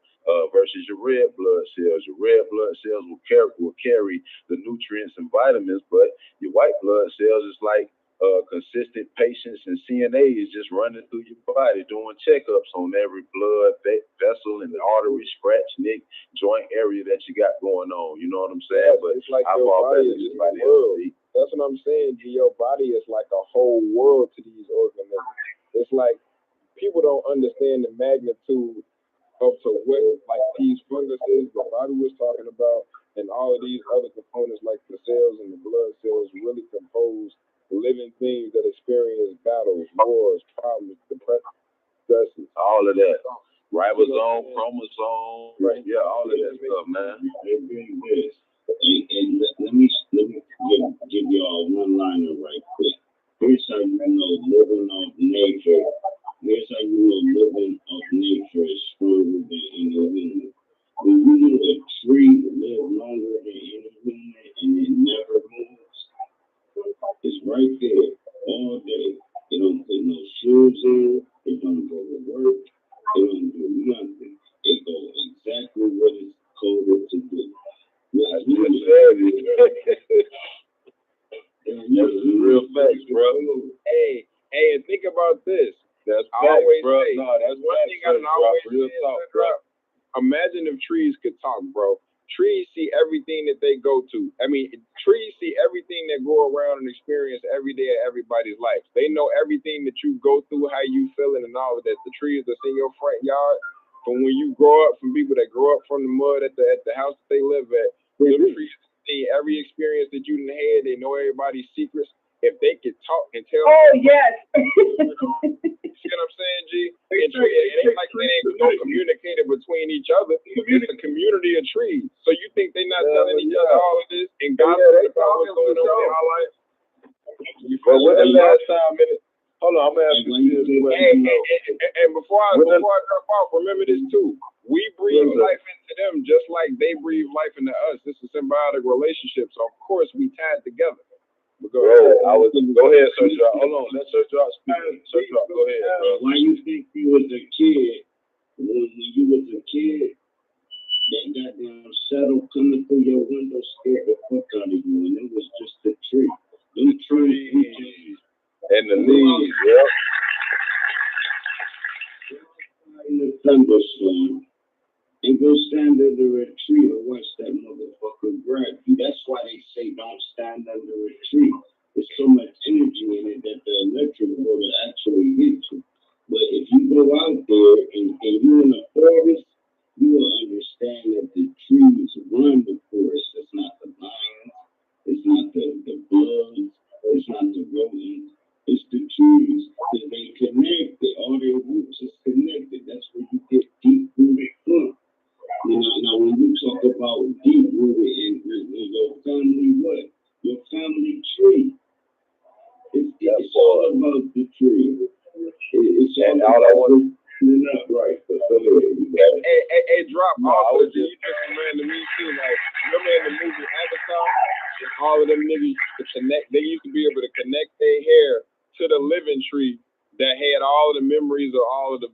versus your red blood cells. Your red blood cells will carry the nutrients and vitamins, but your white blood cells is like consistent patients and CNAs just running through your body, doing checkups on every blood vessel and the artery, scratch, nick, joint area that you got going on. You know what I'm saying? But it's like I your fall body back is to a world. That's what I'm saying, G. Your body is like a whole world to these organisms. It's like people don't understand the magnitude of to what like these funguses the body was talking about, and all of these other components like the cells and the blood cells really compose living things that experience battles, wars, problems, depression, stresses, all of that. Ribosome, chromosome, right? Yeah, all of that stuff, man. And let me give y'all one liner right quick. Here's how you know living off nature. Here's how you know living off nature is stronger than any human. When you know a tree live longer than any human and it never moves, it's right there all day. They don't put no shoes on. They don't go to work. They don't do nothing. They go exactly what it's coded to do. That's real facts, bro. Hey, and think about this. That's I always bro. say, No, that's one thing I always real say, talk, bro. Imagine if trees could talk, bro. Trees see everything that they go to. I mean, trees see everything that go around and experience every day of everybody's life. They know everything that you go through, how you feeling, and all of that. The trees that's in your front yard, from when you grow up, from people that grow up from the mud at the house that they live at, the trees see every experience that you done had. They know everybody's secrets. If they could talk and tell. Oh, yes. You know what I'm saying, G? It ain't like they ain't no communicating between each other. It's a community of trees. So you think they not telling each other all of this and God they about what's going on in our life? But when the last time, hold on, I'm gonna ask you this question. And before I cut off, remember this too. We breathe life into them just like they breathe life into us. This is a symbiotic relationship. So of course we tied together. Go ahead, Sir Drop. Hold on, let Sir Drop speak. Sir Drop, go ahead, bro. Why you think you was a kid, when you was a kid, that goddamn shadow coming through your window scared the fuck out of you, and it was just a tree. Them trees. And the leaves, yeah. In the thunderstorm, and go stand under a tree and watch that motherfucker grab you. That's why they say don't stand under a tree. There's so much energy in it that the electric will actually hit you. But if you go out there and you're in the forest, you will understand that the trees run the forest. It's not the lions, it's not the bugs, it's not the rodents, it's the trees. Because they connected, all their roots is connected. That's where you get deep rooted from. Now when you talk about deep rooted in your family, what? Your family tree. It's all about the tree. It's all about right. Hey, Drop. Also, you just ran to me too. Like, remember in the movie Avatar, all of them niggas used to connect. They used to be able to connect their hair to the living tree that had all of the memories of all of the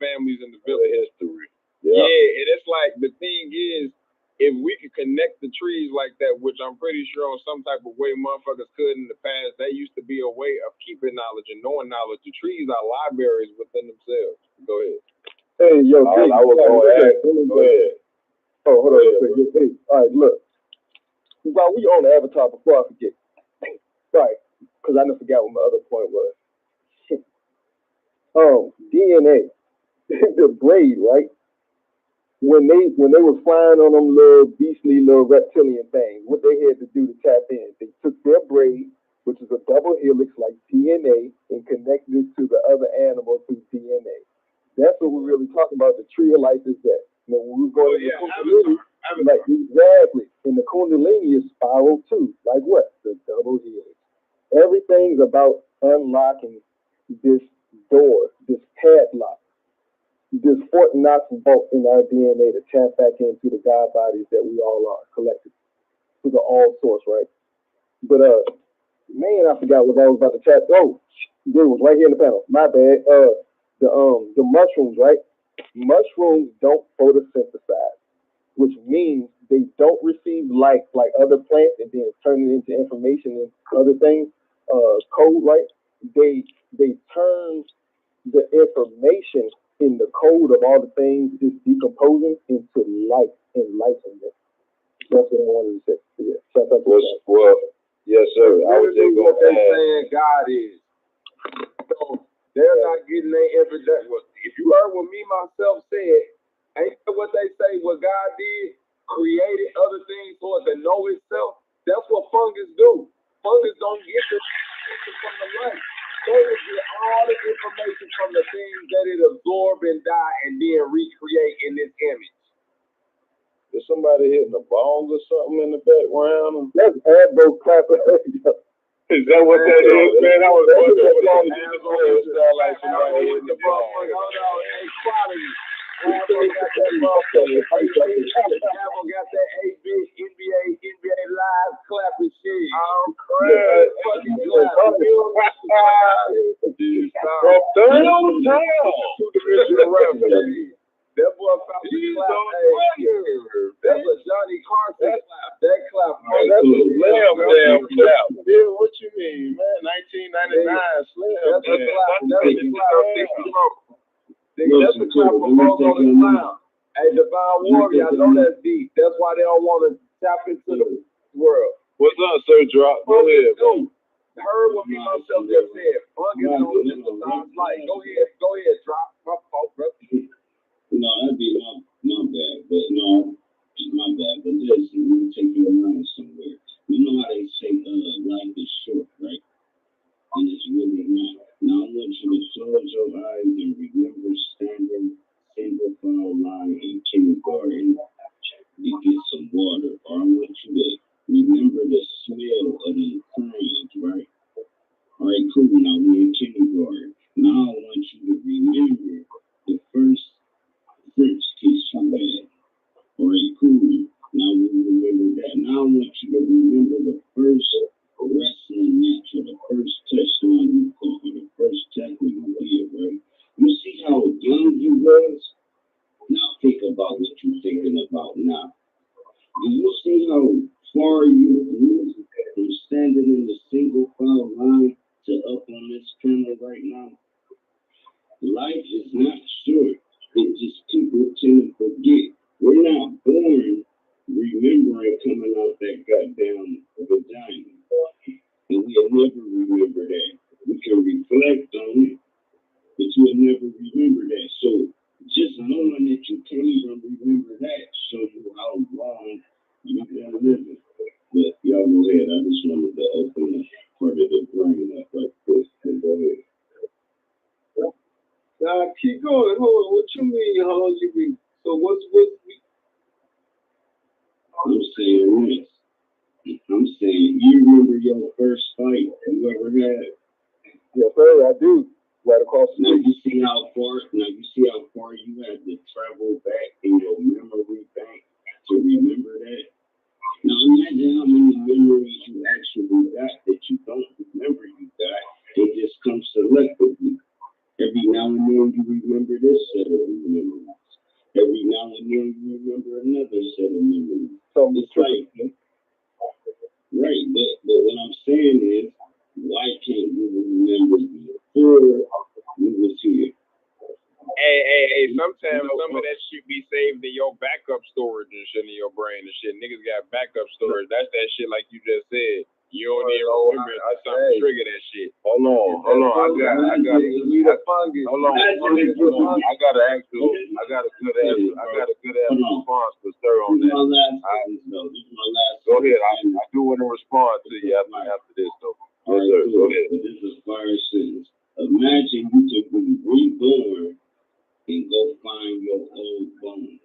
families in the village history. Yeah, and it's like the thing is, if we could connect the trees like that, which I'm pretty sure on some type of way motherfuckers could in the past, that used to be a way of keeping knowledge and knowing knowledge. The trees are libraries within themselves. Go ahead. Hey, yo, I was going to ask. Go ahead. Oh, hold on. Hey, all right, look. While we on the Avatar, before I forget, right, because I never forgot what my other point was. DNA, the braid, right? When they was flying on them little beastly little reptilian things, what they had to do to tap in, they took their braid, which is a double helix like DNA, and connected it to the other animal through DNA. That's what we're really talking about. The tree of life is that. You know, when we go to the Kundalini, like exactly, and the Kundalini is spiral too. Like what? The double helix. Everything's about unlocking this door, this padlock, this Fort Knox vault in our DNA to tap back into the God bodies that we all are collected to the all source, right? But man, I forgot what I was about to chat. Oh, it was right here in the panel. My bad. the mushrooms, right? Mushrooms don't photosynthesize, which means they don't receive light like other plants and then turn it into information and other things, code, right? They turn the information in the code of all the things is decomposing into light, enlightenment. That's what I wanted to say. Yeah. Well, yes, sir. I was just what going they to add. saying God is. So they're not getting their everyday. If you heard what me myself said, ain't that what they say? What God did, created other things for it to know itself. That's what fungus do. Fungus don't get the information from the light. Fungus get all the information from the things that it absorb and die and then recreate in this image. Is somebody hitting the bongs or something in the background? That's elbow clapper. Is that what that is, man? I was wondering what that is. It sound like somebody hitting the bongs. Hold on, hey, quality. Abel got that motherfucker. Abel got that 8-bit NBA live clapping shit. I'm crying. Fucking clap. That boy found the clap. That's a Johnny Carson clap. That clap. That's a slam clap. Yeah, what you mean, man? 1999 slam. That's a clap. That's a clap. That's the clap for Bozo the Clown. Hey, Divine Warrior, I know that's deep. That's why they don't want to tap into the world. What's up, Sir Drop? Go ahead, bro. Heard what me myself just said. Fungus don't synthesize light. Go ahead, Drop. My fault, bro. No, that'd be my bad. But no, it's my bad. But listen, let me take you around somewhere. You know how they say life is short, right? And it's really not. Now I want you to close your eyes and remember standing single file line in kindergarten to get some water. Or I want you to remember the smell of the crayons, right? All right, cool. Now we're in kindergarten. Now I want you to remember the first French kiss you had. All right, cool. Now we remember that. Now I want you to remember the first wrestling match or the first touchdown you caught or the first tackle you did, right? You see how young you was? Now think about what you're thinking about now. Do you see how far you moved from standing in the single file line to up on this panel right now? Life is not short. It just people tend to forget. We're not born remembering coming out that goddamn vagina. And we'll never remember that. We can reflect on it, but you'll never remember that. So just knowing that you can't even remember that shows you how long you've been living. But y'all go ahead. I just wanted to open up part of the brain up like this. And go ahead. Nah, keep going. Hold on. What you mean? How long you been? So what's I'm saying this. I'm saying, you remember your first fight you ever had? Yes, sir, I do. Right across the Now street. you see how far you had to travel back in your memory bank to remember that. Now imagine how many memories you actually got that you don't remember you got. It just comes selectively. Every now and then you remember this set of memories. Every now and then you remember another set of memories. So it's like, right, but what I'm saying is, why can't you remember before we was here? Hey, sometimes some of that shit be saved in your backup storage and shit in your brain and shit. Niggas got backup storage. That's that shit like you just said. You don't even remember it. Something trigger that shit. Hold on. I got a good response to sir on that. This is my last. Go ahead. I do want to respond to you after this though. All right, yes, sir. Go ahead. This is fire sentence. Imagine you could be reborn and go find your old bones.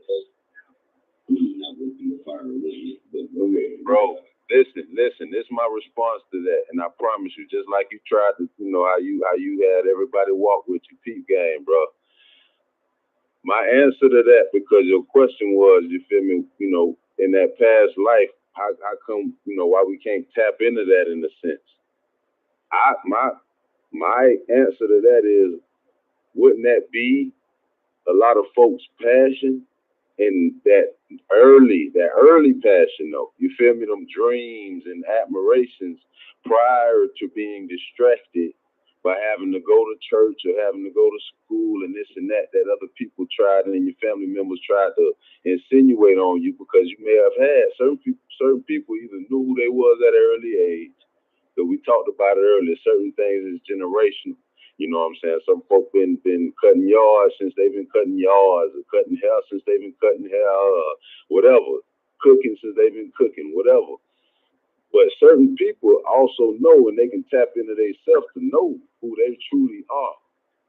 That would be fire, wouldn't it? But go ahead. Bro, listen. This is my response to that. And I promise you, just like you tried to, how you had everybody walk with your peep game, bro. My answer to that, because your question was, you feel me, in that past life, how come, why we can't tap into that in a sense? My answer to that is, wouldn't that be a lot of folks' passion? And that early passion though, you feel me? Them dreams and admirations prior to being distracted by having to go to church or having to go to school and this and that other people tried and your family members tried to insinuate on you because you may have had certain people either knew who they was at an early age. So we talked about it earlier. Certain things is generational. You know what I'm saying? Some folk been cutting yards since they've been cutting yards, or cutting hair since they've been cutting hair, whatever. Cooking since they've been cooking, whatever. But certain people also know, and they can tap into themselves to know who they truly are.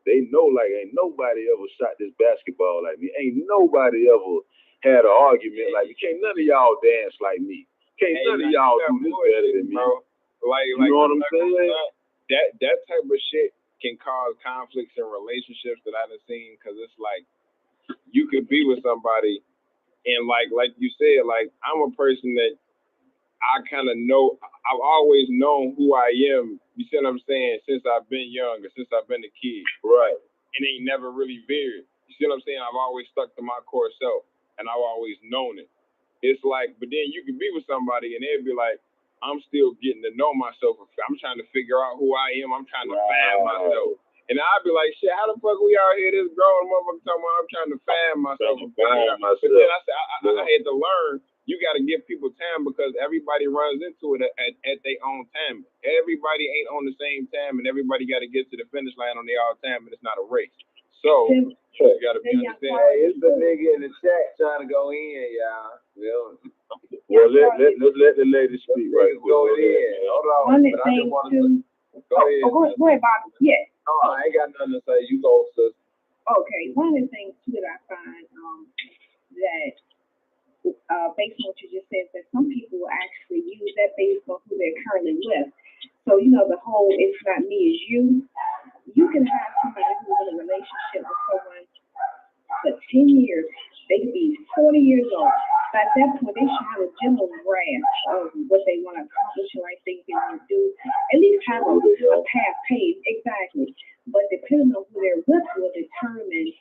They know, like, ain't nobody ever shot this basketball like me. Ain't nobody ever had an argument like me. Can't none of y'all dance like me. Can't none of y'all do this better than me. Bro. You know what I'm saying? That type of shit can cause conflicts in relationships that I've seen, because it's like you could be with somebody and like you said, like I'm a person that I kind of know, I've always known who I am, you see what I'm saying, since I've been young or since I've been a kid. Right. It ain't never really veered. You see what I'm saying? I've always stuck to my core self and I've always known it. It's like, but then you can be with somebody and they'll be like, I'm still getting to know myself. I'm trying to figure out who I am. I'm trying to find myself. And I'll be like, shit, how the fuck we out here this grown motherfucker talking about I'm trying to find myself. But then I said, I had to learn, you got to give people time because everybody runs into it at their own time. Everybody ain't on the same time and everybody got to get to the finish line on their own time, and it's not a race. So, you got to be understanding. Hey, it's the nigga in the chat trying to go in, y'all. Well, let the lady speak right quick. Go in. Hold on. One of the things too. Go ahead. Go ahead, Bob. Yeah. No, I ain't got nothing to say. You go, sis. Okay. One of the things too that I find that based on what you just said, that some people will actually use that based on who they're currently with. So you know the whole "it's not me, it's you." You can have somebody who's in a relationship with someone for 10 years. They could be 40 years old. But at that point, they should have a general grasp of what they want to accomplish and what they want to do. At least have a path paved. Exactly. But depending on who they're with will determine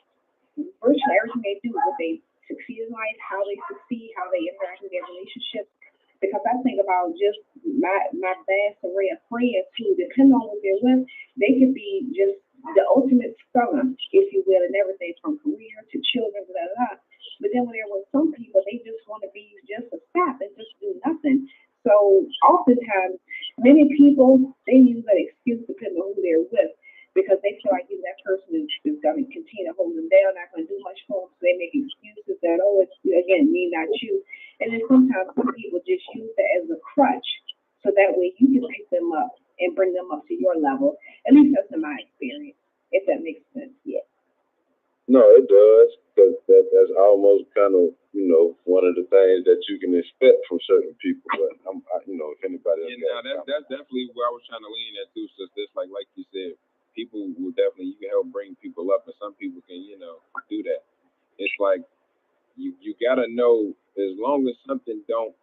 virtually everything they do, what they succeed in life, how they succeed, how they interact with their relationships. Because I think about just my vast array of friends who, depending on what they're with, they could be just the ultimate star, if you will, in everything from career to children, blah, blah, blah. But then when there were some people, they just want to be just a staff and just do nothing. So oftentimes, many people, they use that excuse depending on who they're with, because they feel like that person is going to continue to hold them down, not going to do much for them. So they make excuses that, oh, it's, again, me, not you. And then sometimes some people just use that as a crutch, so that way you can pick them up and bring them up to your level. At least that's in my experience, if that makes sense. Yeah. No, it does, because that's almost kind of, one of the things that you can expect from certain people. But if anybody else, that's definitely where I was trying to lean at too. So this, like you said, people will definitely, you can help bring people up, and some people can, do that. It's like you gotta know, as long as something don't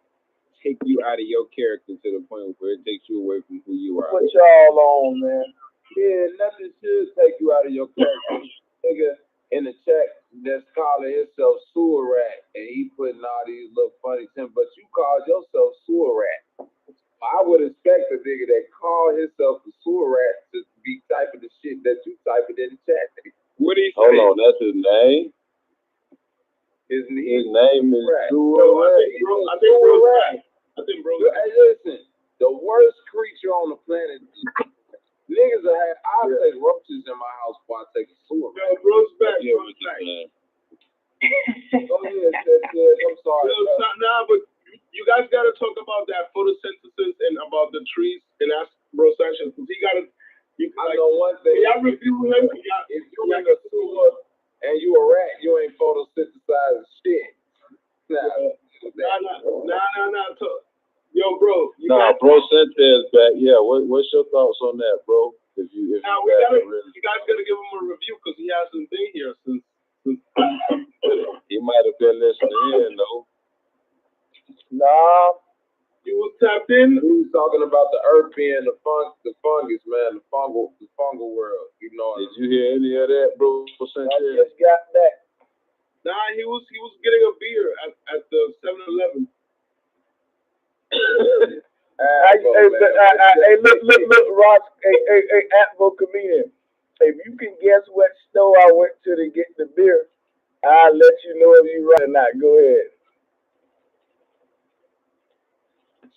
take you out of your character to the point where it takes you away from who you are. Put y'all on, man. Yeah, nothing should take you out of your character. Nigga in the chat that's calling himself sewer rat, and he putting all these little funny things, but you called yourself sewer rat. I would expect a nigga that called himself a sewer rat to be typing the shit that you typing in the chat. What he say? Hold on, that's his name? His name is Sewer Rat. I think, bro. Hey, listen, the worst creature on the planet. Niggas I'll take roaches in my house before I take a sewer. Yo, bro's back. Go ahead, I'm sorry. But you guys got to talk about that photosynthesis and about the trees and ask Bro Sanchez, because he got to. I know one thing. Y'all review him. If you in a sewer and you a rat, you ain't photosynthesizing shit. Nah. Yo, bro. Bro Sanchez back. Yeah, what's your thoughts on that, bro? You guys gotta give him a review because he hasn't been here since. He might have been listening in though. Nah. He was tapped in. We was talking about the earth being the fungus, man, the fungal world. You know, did you hear any of that, bro? I just got that. Nah, he was getting a beer at the 7-Eleven. Hey, look, Ross, hey, Atvo comedian. If you can guess what store I went to get the beer, I'll let you know if you're right or not. Go ahead.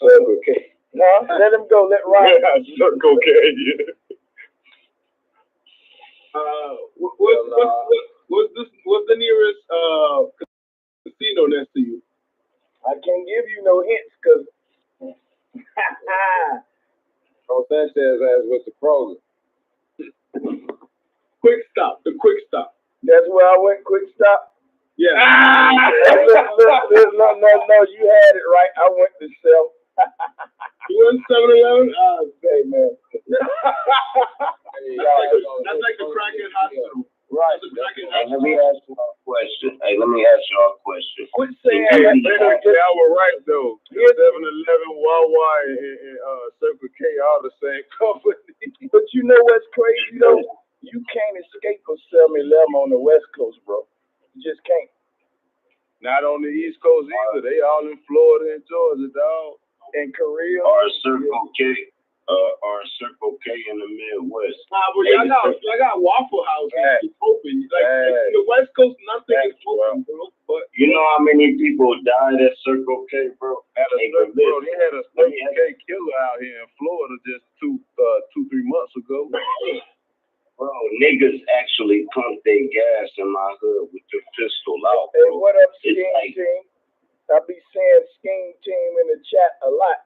Okay. No, let him go. Let Ross. Okay. What's the nearest casino next to you? I can't give you no hints because. Sanchez ass with the Kroger. Quick Stop. The Quick Stop. That's where I went. Quick Stop. Yeah. Look, no, you had it right. I went to sell. You went 7-Eleven? Hey, man. That's like the crackhead hospital. Right. Let me ask you a question. Quit saying that. Y'all were right, though. 7-Eleven, Wawa, and Circle K, all the same company. But you know what's crazy, though? You can't escape a 7-Eleven on the West Coast, bro. You just can't. Not on the East Coast either. They all in Florida and Georgia, dog. And Korea. Or Circle K. Or Circle K in the Midwest. Nah, but y'all got Waffle House open. Like the West Coast, nothing is open, bro. But you know how many people died at Circle K, bro? They had a Circle K killer out here in Florida just 2-3 months ago. Bro, niggas actually pumped their gas in my hood with the pistol out. Hey, what up, Scheme Team? I be saying Scheme Team in the chat a lot,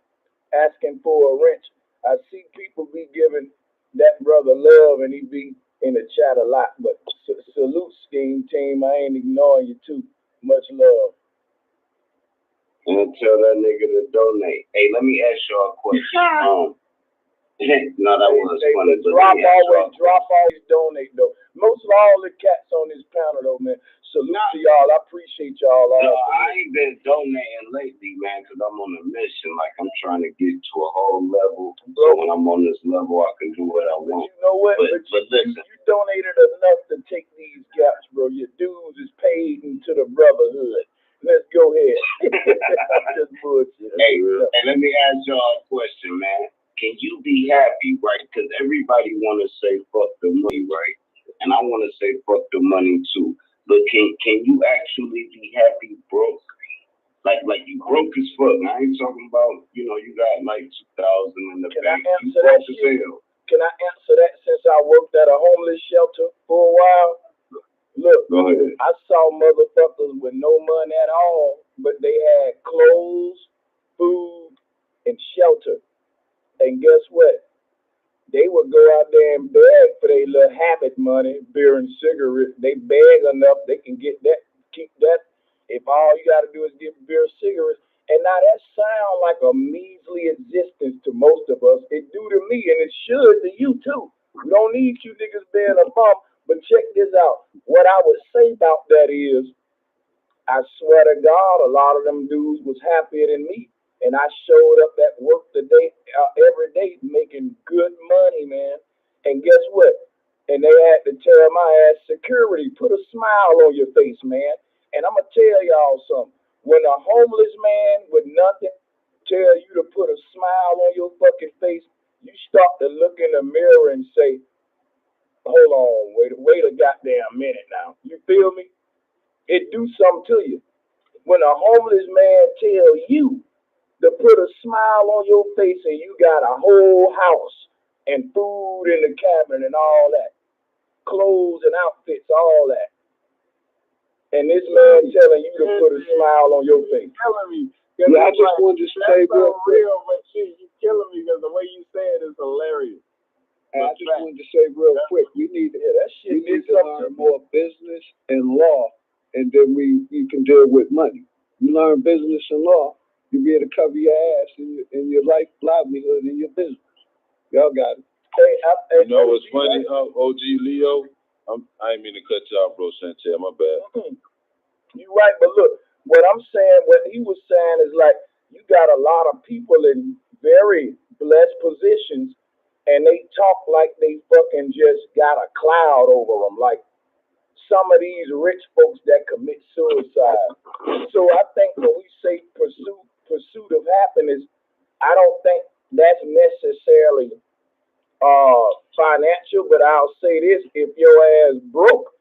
asking for a wrench. I see people be giving that brother love, and he be in the chat a lot. But salute, Scheme Team. I ain't ignoring you too. Much love. And tell that nigga to donate. Hey, let me ask y'all a question. No, that was funny. Drop always donate though. Most of all the cats on this panel though, man. Salute to y'all. I appreciate y'all. I ain't been donating lately, man, because I'm on a mission. Like I'm trying to get to a whole level. So when I'm on this level, I can do what I want. You know what? But listen, you donated enough to take these gaps, bro. Your dues is paid into the brotherhood. Let's go ahead. Just bullshit. Hey, and let me ask y'all a question, man. Can you be happy, right? Because everybody want to say fuck the money, right? And I want to say fuck the money too. But can you actually be happy broke? Like you broke as fuck. I ain't talking about, you got like 2,000 in the bank. You broke as hell. Can I answer that since I worked at a homeless shelter for a while? Look, go ahead. I saw motherfuckers with no money at all, but they had clothes, food, and shelter. And guess what? They would go out there and beg for their little habit money, beer and cigarettes. They beg enough, they can get that, keep that. If all you got to do is get beer and cigarettes. And now that sounds like a measly existence to most of us. It do to me, and it should to you too. We don't need you niggas being a bum. But check this out. What I would say about that is, I swear to God, a lot of them dudes was happier than me. And I showed up at work today, every day, making good money, man. And guess what? And they had to tell my ass, security, put a smile on your face, man. And I'm going to tell y'all something. When a homeless man with nothing tell you to put a smile on your fucking face, you start to look in the mirror and say, hold on, wait a goddamn minute now. You feel me? It do something to you. When a homeless man tell you to put a smile on your face and you got a whole house and food in the cabinet and all that, clothes and outfits, all that. And this man telling you to put a smile on your face. Telling me. Yeah, I just wanted to say real quick. But shit, you killing me because the way you say it is hilarious. And I just wanted to say real quick, we need to learn more business and law, and then you can deal with money. You learn business and law, you'll be able to cover your ass in your life, livelihood, and your business. Y'all got it. You know what's funny, OG Leo? I ain't mean to cut you off, bro, Sanchez. My bad. You're right, but look, what I'm saying, what he was saying is like, you got a lot of people in very blessed positions, and they talk like they fucking just got a cloud over them, like some of these rich folks that commit suicide. So I think when we say pursuit of happiness, I don't think that's necessarily financial, but I'll say this: if your ass broke,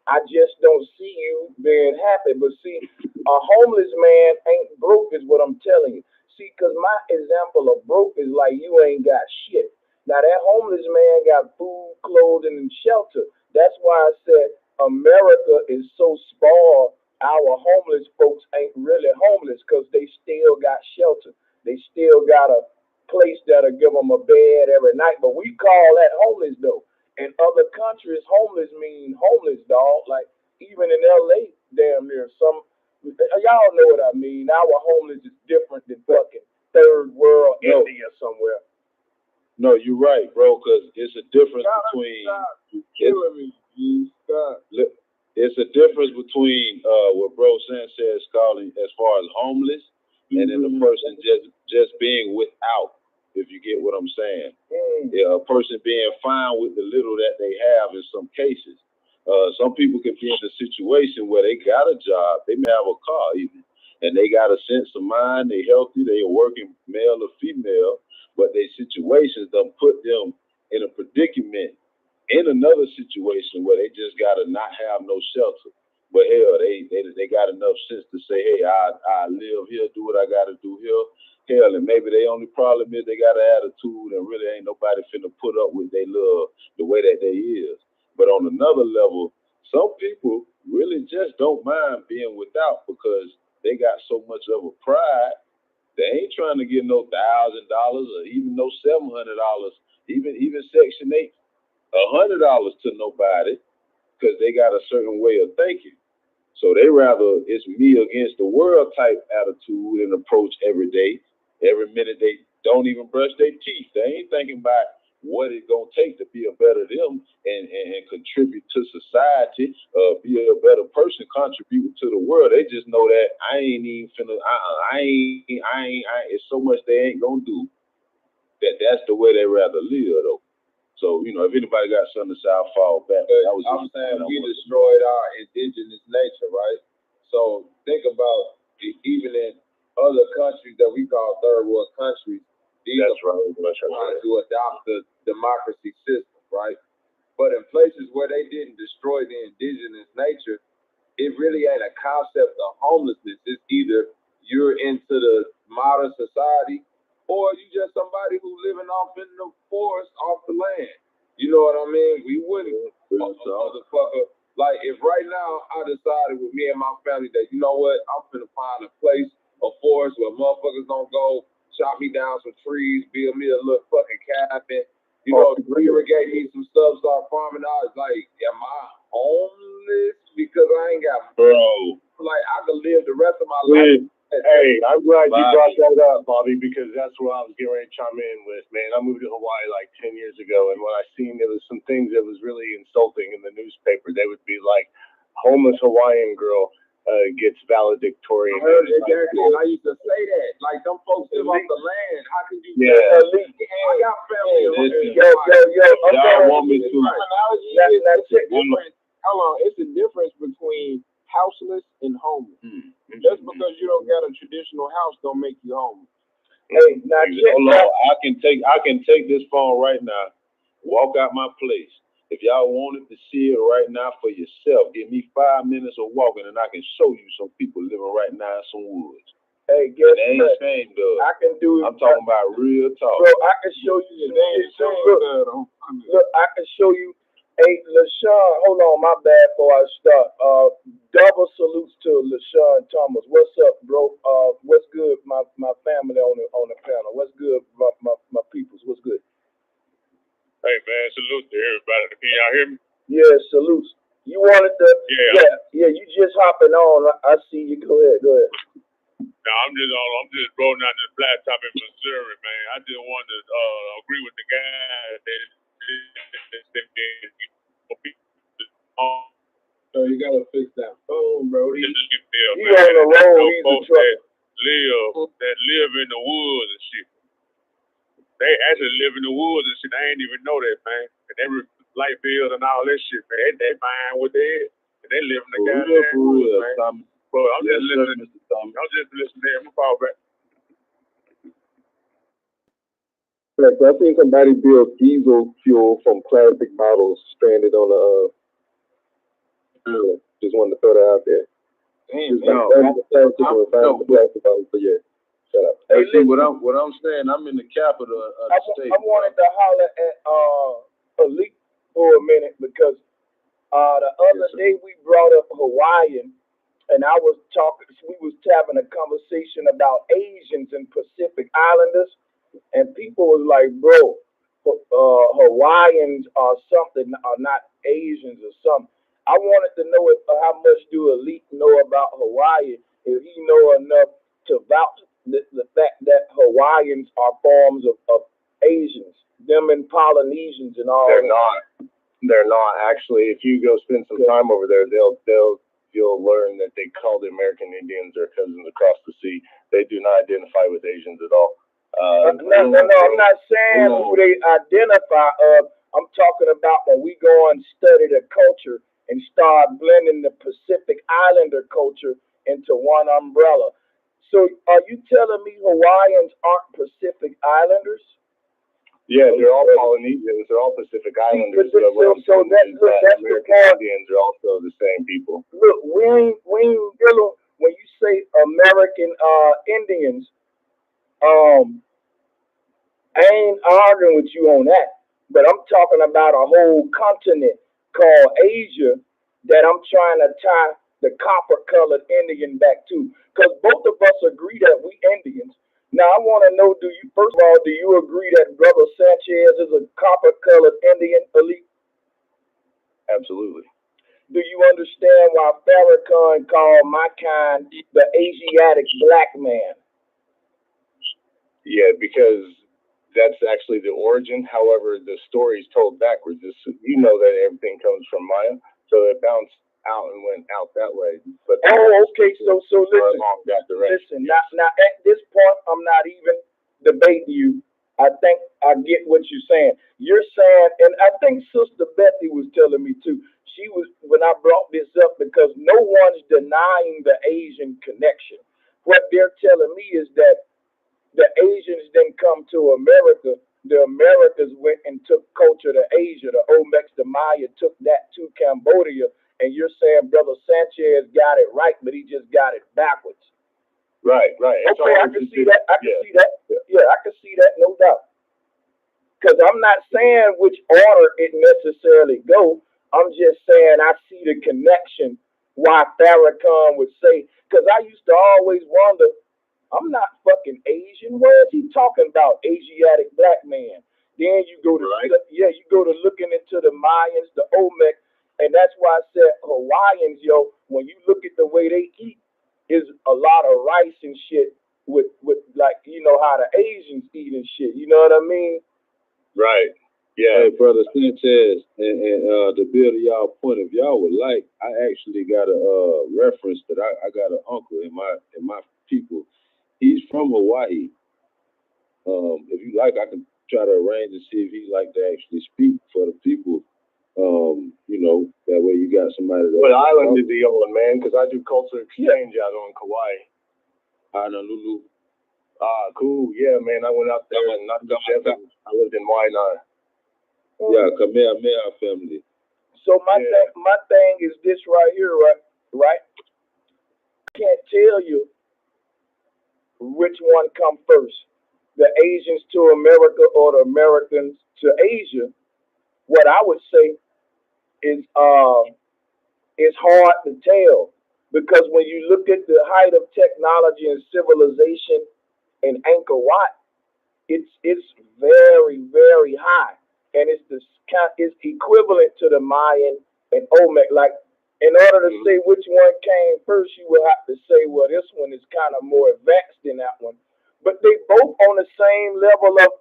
I just don't see you being happy. But see, a homeless man ain't broke, is what I'm telling you. See, because my example of broke is like you ain't got shit. Now that homeless man got food, clothing, and shelter. That's why I said America is so spoiled. Our homeless folks ain't really homeless because they still got shelter. They still got a place that'll give them a bed every night. But we call that homeless though. In other countries, homeless mean homeless, dog. Like even in LA, damn near some. Y'all know what I mean. Our homeless is different than fucking third world India somewhere. No, you're right, bro. Because it's a difference between. You're killing me. It's a difference between what Bro Sanchez is calling as far as homeless, and then the person just being without. If you get what I'm saying, yeah, a person being fine with the little that they have in some cases. Some people can be in a situation where they got a job, they may have a car even, and they got a sense of mind, they healthy, they are working male or female, but their situations done put them in a predicament in another situation where they just gotta not have no shelter. But hell, they got enough sense to say, hey, I live here, do what I gotta do here. Hell, and maybe their only problem is they got an attitude and really ain't nobody finna put up with they love the way that they is. But on another level, some people really just don't mind being without because they got so much of a pride. They ain't trying to get no $1,000 or even no $700, even Section 8, $100 to nobody because they got a certain way of thinking. So they rather it's me against the world type attitude and approach every day. Every minute they don't even brush their teeth. They ain't thinking about what it's gonna take to be a better them and contribute to society, be a better person, contribute to the world. They just know that I ain't even finna. It's so much they ain't gonna do. That's the way they rather live though. So if anybody got something to say, I'll fall back. I'm saying we destroyed our indigenous nature, right? So think about even in other countries that we call third world countries, these are trying to adopt the democracy system, right? But in places where they didn't destroy the indigenous nature, it really ain't a concept of homelessness. It's either you're into the modern society or you just somebody who living off in the forest, off the land. You know what I mean? We wouldn't, motherfucker. Like if right now I decided with me and my family that, you know what, I'm finna find a place, a forest where motherfuckers don't go chop me down some trees, build me a little fucking cabin, irrigate me some stuff, start farming out. It's like, am I homeless because I ain't got like I could live the rest of my life. Hey, I'm glad you brought that up, Bobby, because that's what I was getting ready to chime in with, man. I moved to Hawaii like 10 years ago, and when I seen there was some things that was really insulting in the newspaper, they would be like, homeless Hawaiian girl gets valedictorian. I heard exactly, and I used to say that. Like, them folks live off the land. How could you I got family. Y'all want me to. Hold on, it's a difference between houseless and homeless. Just because you don't got a traditional house don't make you homeless. Hey, now hold on. I can take this phone right now, walk out my place. If y'all wanted to see it right now for yourself, give me 5 minutes of walking and I can show you some people living right now in some woods. Hey, guess it ain't ashamed of. I can do it. I'm talking about real talk. Bro, I can show you some shit. Look, I can show you. Hey, LaShawn, hold on, my bad before I start. Double salutes to LaShawn Thomas. What's up, bro? What's good, my family on the panel? What's good, my peoples? What's good? Hey man, salute to everybody. Can y'all hear me? Yeah, salutes. You wanted to? Yeah. You just hopping on. I see you. Go ahead. No, I'm just rolling out this flat top in Missouri, man. I just wanted to agree with the guy that. So you gotta fix that phone, bro. You on the road, folks that live in the woods and shit. They actually live in the woods and shit. I ain't even know that, man. And they light fields and all that shit, man. They find what they is. And they live in the goddamn woods, man. Bro, I'm just listening. I'm just listening to him. Fall back. Like, I think somebody built diesel fuel from plastic bottles stranded on the island. Just wanted to throw that out there. Damn, Plastic bottles, but yeah. Shut up. Hey, see what I'm saying. I'm in the capital of the state. I wanted to holler at Elite for a minute because the other day we brought up Hawaiian, and we was having a conversation about Asians and Pacific Islanders, and people was like, bro, Hawaiians are something, are not Asians or something. I wanted to know how much do Elite know about Hawaii, if he know enough to vouch the fact that Hawaiians are forms of Asians, them and Polynesians and all. They're not actually. If you go spend some time over there, you'll learn that they call the American Indians their cousins across the sea. They do not identify with Asians at all. No, I'm not saying who they identify of. I'm talking about when we go and study the culture and start blending the Pacific Islander culture into one umbrella. So are you telling me Hawaiians aren't Pacific Islanders? Yeah, they're all Polynesians. They're all Pacific Islanders. But what I'm saying is that American Indians are also the same people. Look, when you say American Indians, I ain't arguing with you on that, but I'm talking about a whole continent called Asia that I'm trying to tie the copper-colored Indian back to, because both of us agree that we Indians. Now, I want to know, first of all, do you agree that Brother Sanchez is a copper-colored Indian, Elite? Absolutely. Do you understand why Farrakhan called my kind the Asiatic black man? Yeah, because that's actually the origin. However, the story is told backwards. You know that everything comes from Maya, so it bounced out and went out that way. But okay. So listen. Now at this point, I'm not even debating you. I think I get what you're saying. You're saying, and I think Sister Betty was telling me too. She was, when I brought this up, because no one's denying the Asian connection. What they're telling me is that the Asians didn't come to America. The Americans went and took culture to Asia. The Olmecs, the Maya took that to Cambodia. And you're saying Brother Sanchez got it right, but he just got it backwards. Right. Okay, I can see that. I can see that. Yeah, I can see that, no doubt. Because I'm not saying which order it necessarily go. I'm just saying I see the connection why Farrakhan would say, because I used to always wonder, I'm not fucking Asian. What is he talking about? Asiatic black man. Then you go to you go to looking into the Mayans, the Olmec, and that's why I said Hawaiians, when you look at the way they eat, is a lot of rice and shit with like, you know how the Asians eat and shit. You know what I mean? Right. Yeah. Hey, Brother Sanchez, and to build y'all point, if y'all would like, I actually got a reference that I got an uncle in my people. He's from Hawaii. If you like, I can try to arrange and see if he'd like to actually speak for the people. That way you got somebody that. What island is he on, man? Because I do culture exchange out on Kauai. Honolulu. Ah, cool. Yeah, man. I went out there and I lived in Waianae. Yeah, Kamehameha family. So my thing is this right here, right? I can't tell you which one come first, the Asians to America or the Americans to Asia. What I would say is it's hard to tell, because when you look at the height of technology and civilization in Angkor Wat, it's very, very high, and it's equivalent to the Mayan and Olmec. Like, in order to say which one came first, you would have to say, well, this one is kind of more advanced than that one. But they both on the same level of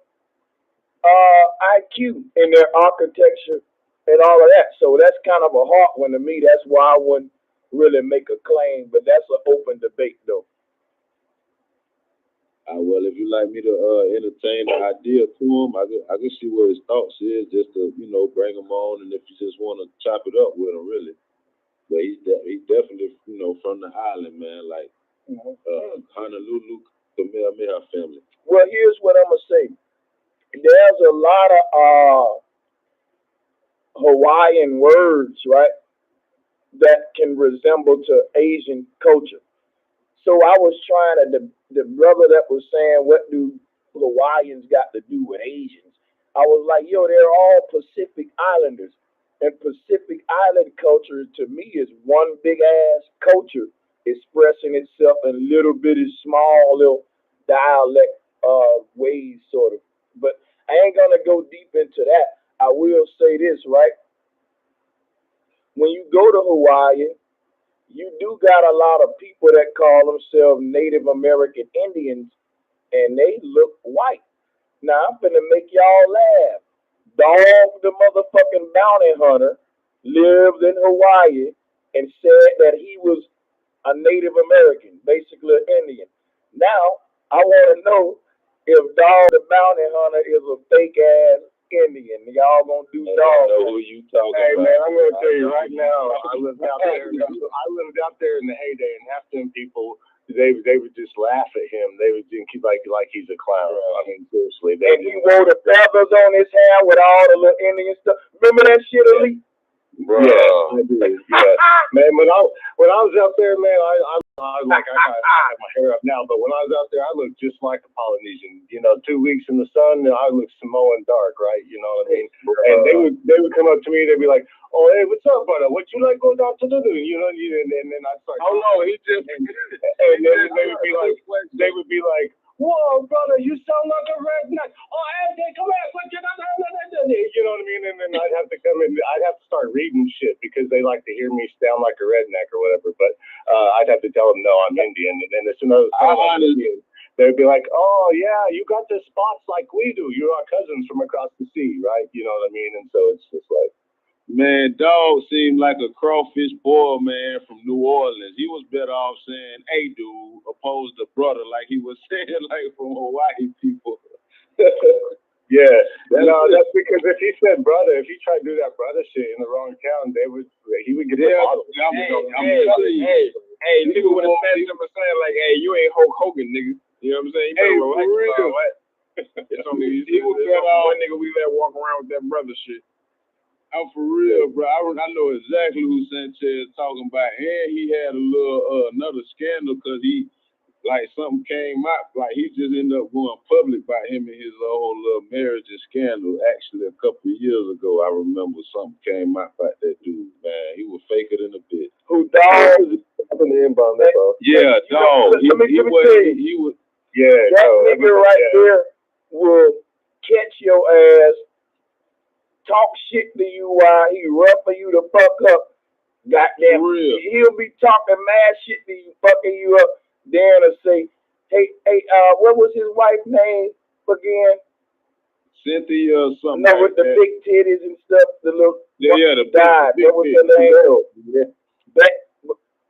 IQ in their architecture and all of that. So that's kind of a hard one to me. That's why I wouldn't really make a claim, but that's an open debate, though. Well, if you like me to entertain the idea to him, I can see what his thoughts is, just to bring him on, and if you just want to chop it up with him, really. But he's definitely from the island, man, like Honolulu, Kamehameha family. Well, here's what I'm gonna say. There's a lot of Hawaiian words, right, that can resemble to Asian culture. So I was trying to, the brother that was saying, what do Hawaiians got to do with Asians? I was like, yo, they're all Pacific Islanders. And Pacific Island culture, to me, is one big ass culture expressing itself in little bitty, small little dialect ways, sort of. But I ain't going to go deep into that. I will say this, right? When you go to Hawaii, you do got a lot of people that call themselves Native American Indians, and they look white. Now, I'm finna make y'all laugh. Dog, the motherfucking bounty hunter, lived in Hawaii and said that he was a Native American, basically an Indian. Now, I want to know if Dog the bounty hunter is a fake ass Indian. Y'all gonna do Dog? I know who you talking about. Hey man, I'm gonna tell you right now. I lived out there in the heyday, and half them people, they would just laugh at him. They would think like he's a clown. I mean, seriously. And he wore the feathers on his hair with all the little Indian stuff. Remember that shit, Elite? Bro. Yeah, man. When I was out there, man, I have my hair up now, but when I was out there, I looked just like a Polynesian. 2 weeks in the sun, I looked Samoan dark, right? You know what I mean? And they would come up to me, they'd be like, "Oh, hey, what's up, brother? What you like going down to the moon?" And then I'd start. Oh no, he just. And then they would be like, "Whoa, brother, you sound like a redneck. Oh, hey, come here, what you know what I mean?" And then I'd have to come in, I'd have to start reading shit because they like to hear me sound like a redneck or whatever. But I'd have to tell them, no, I'm Indian. And then as soon as they'd be like, "Oh, yeah, you got the spots like we do. You're our cousins from across the sea, right?" You know what I mean? And so it's just like, man, Dog seemed like a crawfish boy, man, from New Orleans. He was better off saying, "Hey, dude," opposed to brother, like he was saying, like from Hawaii people. yeah, that's because if he said brother, if he tried to do that brother shit in the wrong town, he would get the bottle. Hey, nigga would have said something saying like, "Hey, you ain't Hulk Hogan, nigga." You know what I'm saying? Hey, for real. It's only he was one nigga we let walk around with that brother shit. Oh, for real, bro. I know exactly who Sanchez talking about. And he had a little another scandal because something came out. Like he just ended up going public by him and his whole little marriage and scandal. Actually, a couple of years ago, I remember something came out about that dude. Man, he was faker than a bitch. Who, Dog? Yeah, Dog. He was. Yeah, that nigga right there will catch your ass, talk shit to you while he roughing you the fuck up. Goddamn, he'll be talking mad shit to you, fucking you up. Then he'll say, hey, what was his wife's name again? Cynthia or something. No, with the big titties and stuff. The little the died. big What was her name?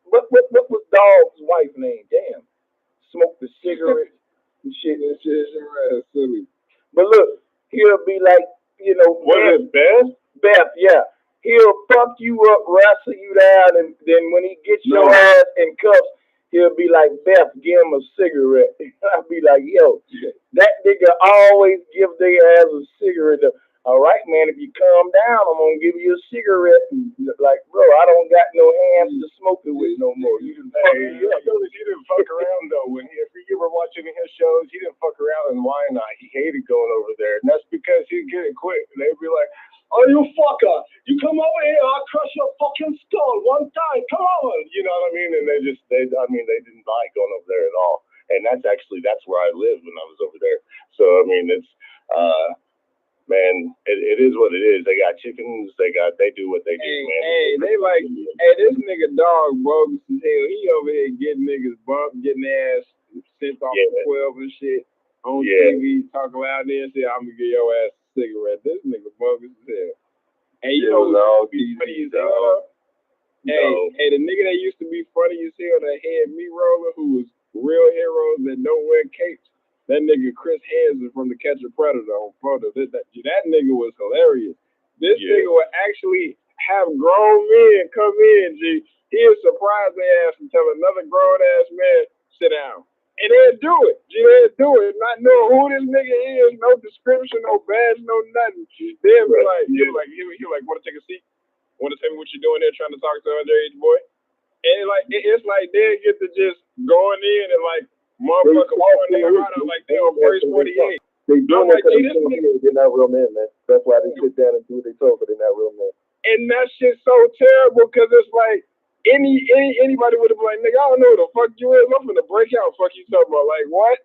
What was Dog's wife's name? Damn. Smoked the cigarette and shit. Silly. But look, he'll be like, was it Beth? Beth, yeah. He'll fuck you up, wrestle you down, and then when he gets your ass in cuffs, he'll be like, "Beth, give him a cigarette." I'll be like, "Yo, that nigga always give their ass a cigarette." "All right, man, if you calm down, I'm gonna give you a cigarette." And like, bro, I don't got no hands to smoke it with no more. You didn't fuck around though. If you were watching his shows, he didn't fuck around in Wyandotte. He hated going over there, and that's because he'd get it quick. And they'd be like, "Oh, you fucker! You come over here, I'll crush your fucking skull one time. Come on!" You know what I mean? And they didn't like going over there at all. And that's where I lived when I was over there. So I mean, it's man, it is what it is. They got chickens. They do what they do, man. Hey, this nigga Dog bogus as hell. He over here getting niggas bumped, getting their ass sent off to 12 and shit on TV, talk loud there and say, "I'm gonna give your ass a cigarette." This nigga bogus as hell. Hey, you know what's funny as hell? Hey, the nigga that used to be funny as hell that had me rolling, who was real heroes that don't wear capes. That nigga Chris Hansen from the Catch a Predator on photos. That nigga was hilarious. This nigga would actually have grown men come in, G. He'll surprise their ass and tell another grown ass man, sit down. And they'll do it. G, they'll do it. Not knowing who this nigga is, no description, no badge, no nothing. They'll be like, he'll like, want to take a seat? Want to tell me what you're doing there trying to talk to an underage boy? And it's like they get to just going in and like motherfucker walking their heart out like they on first 48. They doing it because they're not real men, man. That's why they sit down and do what they told, but they're not real men. And that shit's so terrible because it's like anybody would have been like, nigga, I don't know who the fuck you is. I'm finna break out. Fuck you talking about? Like what?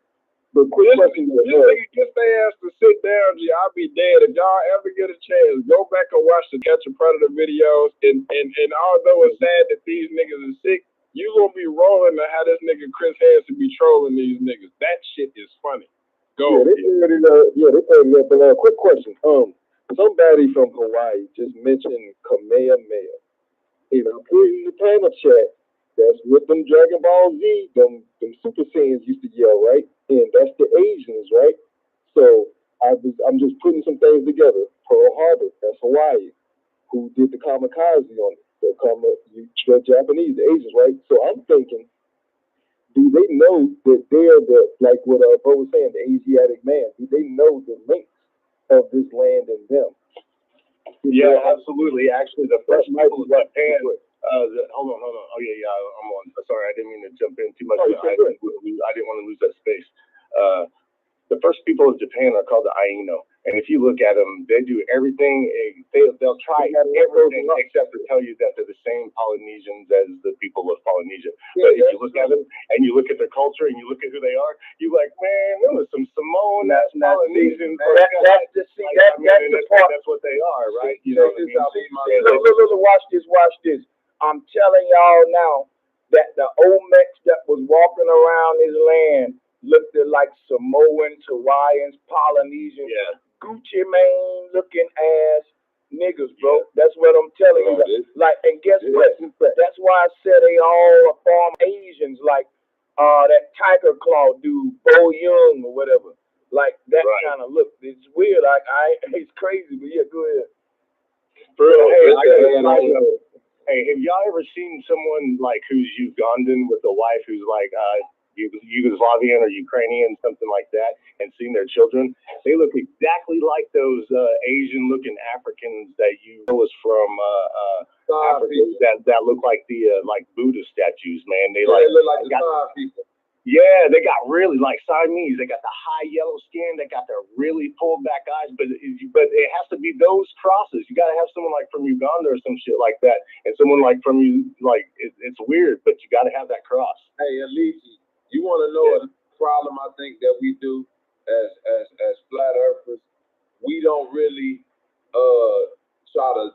But this nigga gets their ass to sit down. G, I'll be dead if y'all ever get a chance. Go back and watch the Catch a Predator videos. And although it's sad that these niggas are sick, you gonna be rolling to how this nigga Chris Hansen be trolling these niggas. That shit is funny. Go. Yeah, they played it up. But quick question. Somebody from Hawaii just mentioned Kamehameha. You know, put in the panel chat. That's what them Dragon Ball Z, them Super Saiyans used to yell, right? And that's the Asians, right? So I'm just putting some things together. Pearl Harbor, that's Hawaii. Who did the kamikaze on it? The Japanese, the Asians, right? So I'm thinking, do they know that they're like what Bo was saying, the Asiatic man? Do they know the links of this land and them? Yeah, absolutely. Actually, the first people in Japan. Hold on. Oh yeah, I'm on. Sorry, I didn't mean to jump in too much. I didn't want to lose that space. The first people in Japan are called the Aino, and if you look at them, they do everything. They'll try everything except to tell you that they're the same Polynesians as the people of Polynesia. But if you look at them and you look at their culture and you look at who they are, you like, man, there was some Samoan Polynesians. That's what they are, right? You know what I mean? Look, watch this. I'm telling y'all now that the Olmecs that was walking around this land looked like Samoans, Hawaiians, Polynesians, Gucci Mane looking ass niggas, bro. That's what I'm telling you. Like, and guess what? That's why I said they all are farm Asians, like that Tiger Claw dude, Bo Young or whatever. Like that kind of look. It's weird. It's crazy, but yeah, go ahead. Hey, have y'all ever seen someone like who's Ugandan with a wife who's like Yugoslavian or Ukrainian, something like that, and seen their children? They look exactly like those Asian-looking Africans that you know is from Africa that look like the like Buddha statues, man. They look like the Thai people. Yeah, they got really like Siamese. They got the high yellow skin. They got their really pulled back eyes. But it has to be those crosses. You got to have someone like from Uganda or some shit like that, and someone like from you. Like it's weird, but you got to have that cross. Hey, Alici, you want to know a problem I think that we do as flat earthers? We don't really try to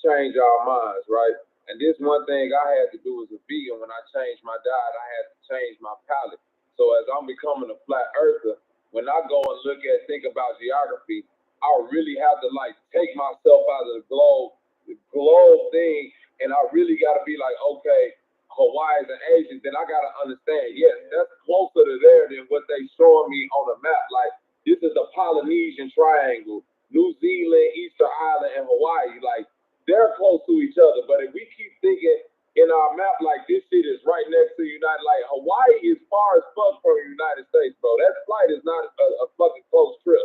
change our minds, right? And this one thing I had to do as a vegan when I changed my diet, I had to change my palate. So as I'm becoming a flat earther, when I go and think about geography, I really have to like take myself out of the globe thing, and I really got to be like, okay, Hawaii is an Asian, then I got to understand, yes, that's closer to there than what they showing me on the map. Like, this is the Polynesian Triangle, New Zealand, Easter Island, and Hawaii. Like, they're close to each other, but if we keep thinking in our map like this shit is right next to United, like Hawaii is far as fuck from the United States, bro. That flight is not a fucking close trip.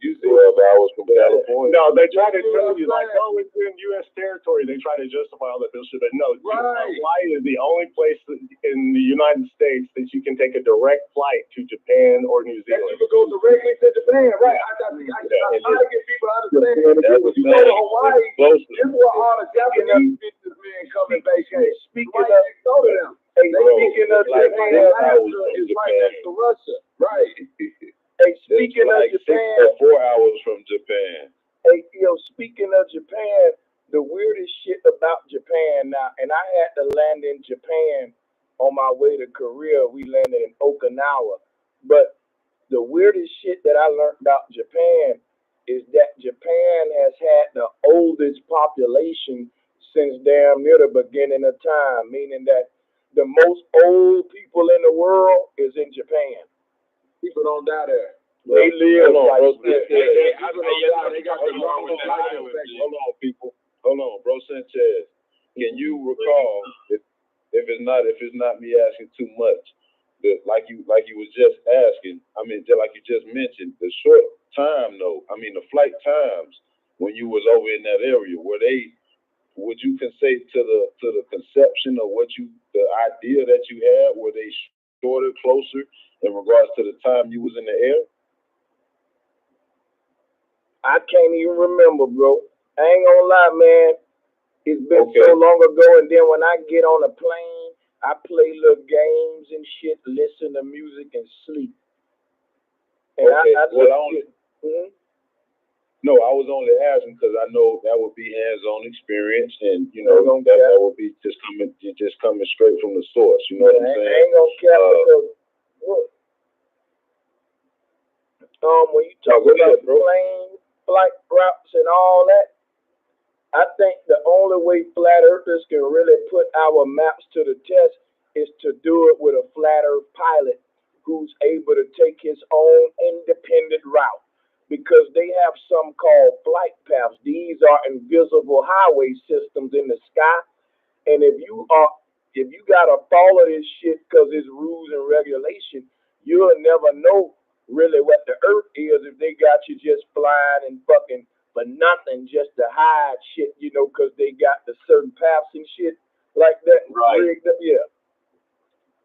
You see? 12 hours from California. No, they try to tell you like, oh, it's in U.S. territory. They try to justify all that bullshit, but no, Hawaii is the only place in the United States that you can take a direct flight to Japan or New Zealand. You can go directly to Japan, right? I try to get people to understand that when you go to Hawaii, this is where all the Japanese businessmen come and vacation. Speaking of Japan, is right next to Russia, right? Hey, speaking of Japan, 4 hours from Japan. Hey, speaking of Japan, the weirdest shit about Japan now, and I had to land in Japan on my way to Korea. We landed in Okinawa. But the weirdest shit that I learned about Japan is that Japan has had the oldest population since damn near the beginning of time, meaning that the most old people in the world is in Japan. People don't die there. They live like they got the wrong life effect. Hold on, people. Hold on, bro Sanchez. Can you recall if it's not me asking too much, like you was just asking, I mean, just like you just mentioned, the short time though, I mean the flight times when you was over in that area, would you say to the conception of the idea that you had, were they shorter, closer in regards to the time you was in the air? I can't even remember, bro. I ain't gonna lie, man. It's been so long ago, and then when I get on a plane, I play little games and shit, listen to music, and sleep. And No, I was only asking because I know that would be hands-on experience, and you know that would be just coming straight from the source. You know what I'm saying? I ain't gonna cap because when you talk about plane flight routes and all that, I think the only way flat earthers can really put our maps to the test is to do it with a flat earth pilot who's able to take his own independent route, because they have some called flight paths. These are invisible highway systems in the sky, and if you gotta follow this shit because it's rules and regulation, you'll never know really what the earth is if they got you just flying and fucking for nothing just to hide shit, you know, because they got the certain paths and shit like that. Right. Yeah.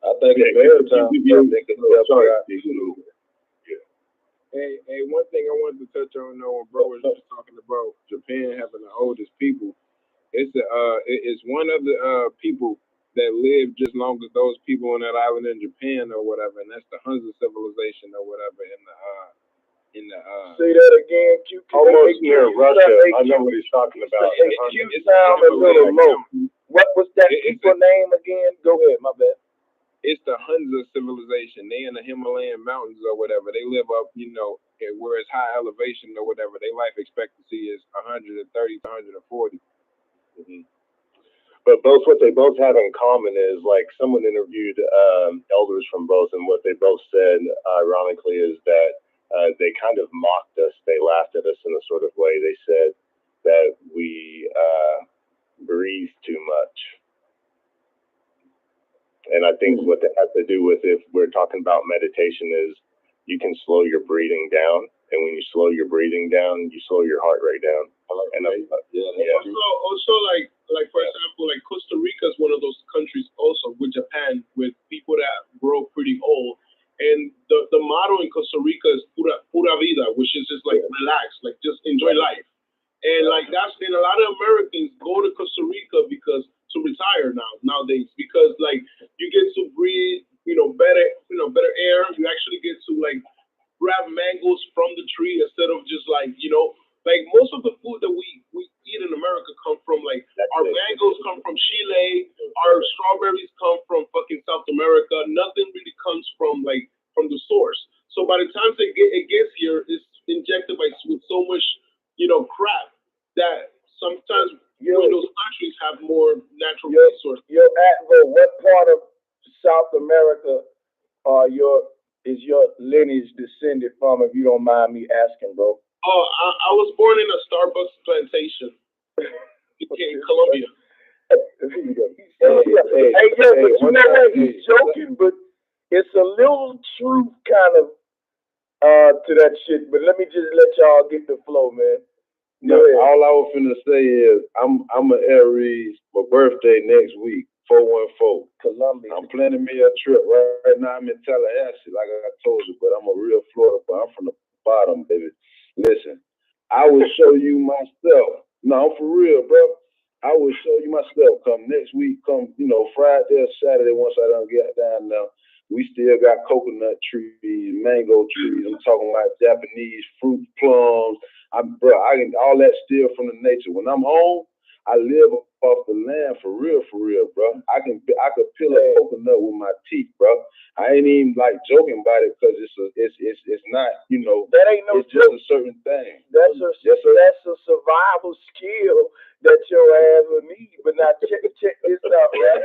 I think it's maritime. Hey, one thing I wanted to touch on though, when bro was just talking about Japan having the oldest people, it's one of the people that lived just long as those people on that island in Japan or whatever, and that's the Hunza civilization or whatever Say that again, Q. Almost near Russia. I know what he's talking about. It sounds a little low. What was that people name again? Go ahead, my bad. It's the Hunza civilization. They in the Himalayan mountains or whatever. They live up, you know, where it's high elevation or whatever. Their life expectancy is 130 to 140. Mm-hmm. But what they both have in common is, like, someone interviewed elders from both, and what they both said, ironically, is that they kind of mocked us. They laughed at us in a sort of way. They said that we breathe too much. And I think what that has to do with, if we're talking about meditation, is you can slow your breathing down. And when you slow your breathing down, you slow your heart rate down. Also, like for example, like Costa Rica is one of those countries also with Japan, with people that grow pretty old. And the motto in Costa Rica is pura vida, which is just like relax, like just enjoy life. And like that's, and a lot of Americans go to Costa Rica to retire nowadays, because like you get to breathe, better air. You actually get to like grab mangoes from the tree instead of just like, like most of the food that we eat in America come from, like, our mangoes come from Chile, our strawberries come from fucking South America. Nothing really comes from the source. So by the time it gets here, it's injected with so much, crap that sometimes those countries have more natural resources. What part of South America is your lineage descended from, if you don't mind me asking, bro? Oh, I was born in a Starbucks plantation in Colombia. You know what? He's joking, but it's a little truth kind of to that shit. But let me just let y'all get the flow, man. All I was finna say is I'm an Aries. My birthday next week, 414. Colombia. I'm planning me a trip right now. I'm in Tallahassee, like I told you, but I'm a real Florida boy. I'm from the bottom, baby. Listen, I will show you myself. No, I'm for real, bro. I will show you myself. Come next week, Friday or Saturday, once I done get down now. We still got coconut trees, mango trees. I'm talking about Japanese fruit, plums. I can all that still from the nature. When I'm home, I live off the land for real, bro. I could peel a coconut with my teeth, bro. I ain't even like joking about it because it's not, that ain't no it's just a certain thing. That's a survival skill that your ass will need. But now check this out, man.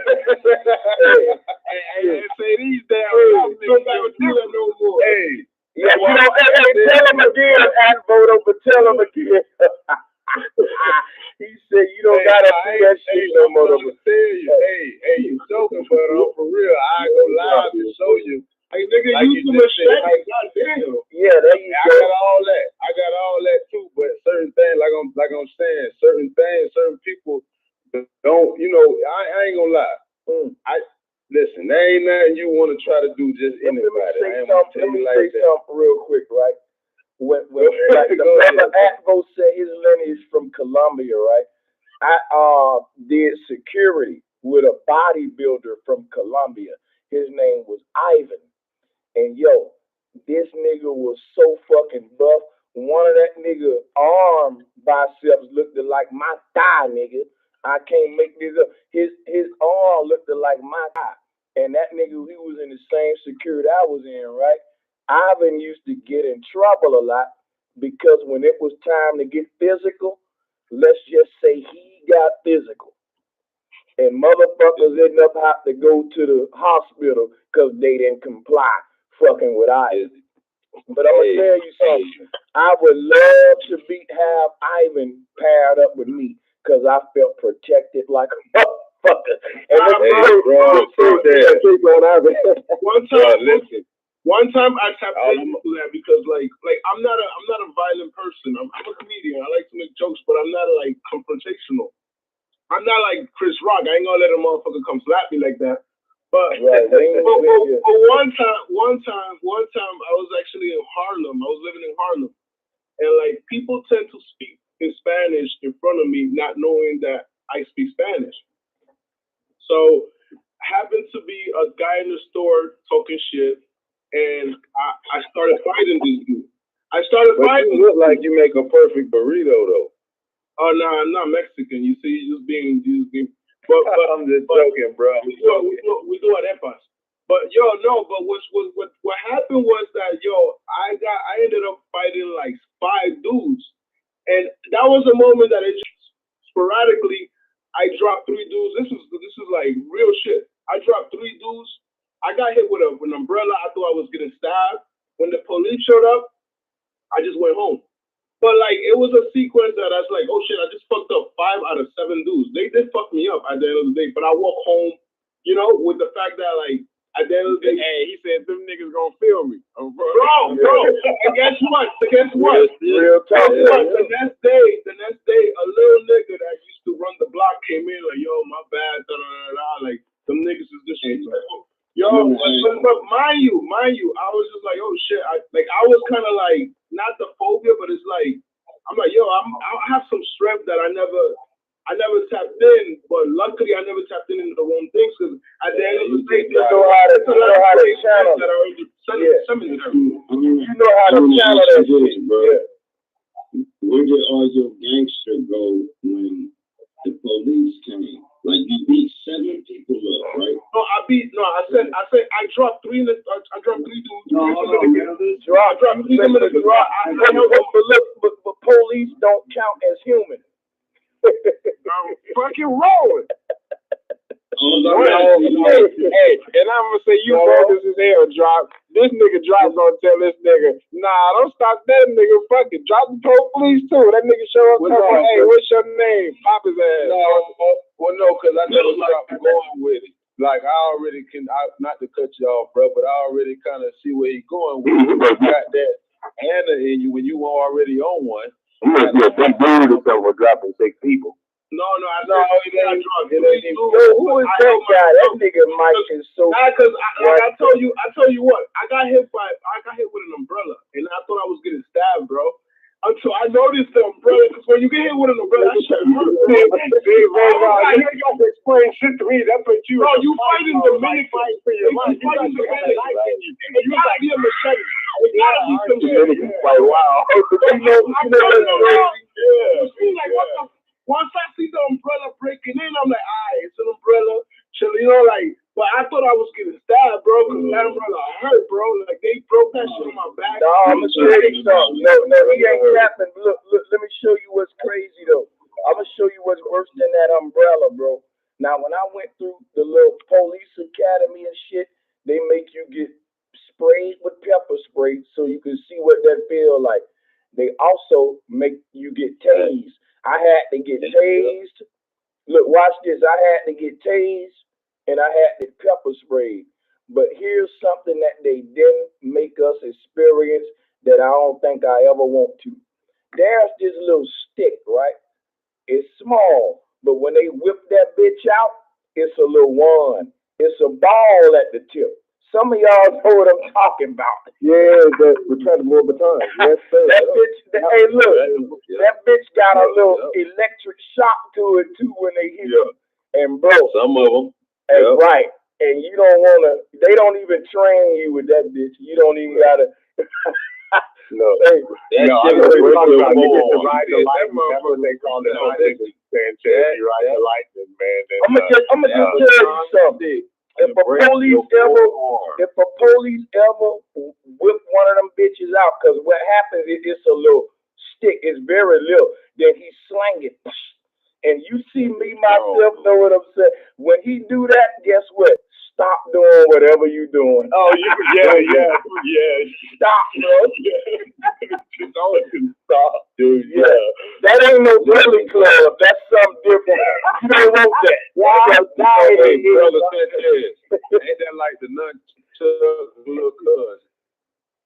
shit. Say these damn Hey, niggas don't do that no more. Hey. Yeah, you know, hey, tell him again, Advoto, but tell him again. He said you don't gotta do that shit no more. I'm gonna tell you, hey, you joking, but for real, I go live to show you. Hey, nigga, Like use you the just said, machete. Goddamn. Yeah, there you I go. got all that. I got all that too. But certain things, like I'm saying, certain things, certain people don't. You know, I ain't gonna lie. Listen, there ain't nothing you want to try to do just anybody. Let me say something real quick, right? When like the brother Atvo said his lineage from Colombia, right? I did security with a bodybuilder from Colombia. His name was Ivan. And yo, this nigga was so fucking buff. One of that nigga arm biceps looked like my thigh, nigga. I can't make this up. His arm looked like my thigh. And that nigga, he was in the same security I was in, right? Ivan used to get in trouble a lot because when it was time to get physical, let's just say he got physical. And motherfuckers ended up having to go to the hospital because they didn't comply fucking with Ivan. But I'm going to tell you something. I would love to have Ivan paired up with me because I felt protected like a motherfucker. And One time I tapped into that because like I'm not a violent person. I'm a comedian. I like to make jokes, but I'm not like confrontational. I'm not like Chris Rock. I ain't gonna let a motherfucker come slap me like that. But one time I was actually in Harlem. I was living in Harlem, and like people tend to speak in Spanish in front of me, not knowing that I speak Spanish. So happened to be a guy in the store talking shit, and I started fighting this dude. But you look like you make a perfect burrito though. Oh no, I'm not Mexican. You see, you just being. But I'm just joking, bro. We do arepas. But but what happened was that I ended up fighting like 5 dudes, and that was a moment that it just sporadically I dropped 3 dudes. This is like real shit. I dropped 3 dudes. I got hit with an umbrella. I thought I was getting stabbed. When the police showed up, I just went home. But like it was a sequence that I was like, oh shit, I just fucked up 5 out of 7 dudes. They did fuck me up at the end of the day. But I walk home, with the fact that like at the end of the day, hey, he said them niggas gonna feel me. Bro. And guess what? Real talk. The next day, a little nigga that used to run the block came in like, yo, my bad, like them niggas is disrespectful. But mind you, I was just like, oh shit, I was kind of like, not the phobia, but it's like, I'm like, I have some strength that I never tapped in, but luckily I never tapped into the wrong things because at the end of the day, you know how to channel that are seminary. You know how to channel that shit, bro. Where did all your gangster go when the police came? Like you beat 7 people up, right? I said I dropped 3 dudes. I dropped 3 minutes. But police don't count as human. I'm fucking rolling. Hey, and I'm gonna say you bogus as hell, Drop. This nigga Drop gonna tell this nigga, nah, don't stop that nigga. Fuck it, drop the police too. That nigga show up talking, hey, what's your name? Pop his ass. No, because I know I'm going with it. Like I already not to cut you off, bro, but I already kind of see where he's going with it. You got that Anna in you when you were already on one. We're dropping 6 people. No, it ain't. Who is that guy? That nigga Mike is so. Because I told you what, I got hit with an umbrella, and I thought I was getting stabbed, bro. Until I noticed the umbrella, because when you get hit with an umbrella, that shit hurts. I hear you explain shit to me. That's what you. Bro, you fighting Dominican for your life. You fighting Dominican. It gotta be a machete. It gotta be some shit. Like wow. Once I see the umbrella breaking in, I'm like, alright, it's an umbrella. Chill, but I thought I was getting stabbed, bro, because that umbrella hurt, bro. Like, they broke that shit on my back. No, I'm going to show you something. No, he ain't capping. Look, let me show you what's crazy, though. I'm going to show you what's worse than that umbrella, bro. Now, when I went through the little police academy and shit, They make you get sprayed with pepper spray so you can see what that feel like. They also make you get tased. I had to get tased. Look, watch this. I had to get tased and I had to pepper sprayed. But here's something that they didn't make us experience that I don't think I ever want to. There's this little stick, right? It's small, but when they whip that bitch out, it's a little one. It's a ball at the tip. Some of y'all know what I'm talking about. Yeah, the retractable baton. Yes, sir. That bitch, hey, look, that bitch got a little electric shock to it too when they hit you. And bro, some of them. Hey, right. And you don't wanna. They don't even train you with that bitch. You don't even gotta. No, hey, no, I know what talking about. You get to ride the lightning. That's what they call it. Sanchez, you ride the lightning, man. I'm gonna just tell you something. If a police ever whip one of them bitches out, because what happens is it's a little stick, it's very little, then he slang it. And you see me myself know what I'm saying. When he do that, guess what? Stop doing whatever you doing. Oh, yeah. Stop, bro. Stop, dude. Yeah. That ain't no billy club. That's something different. You don't want that. Why? Hey, brother Sanchez. Ain't that like the little cuz?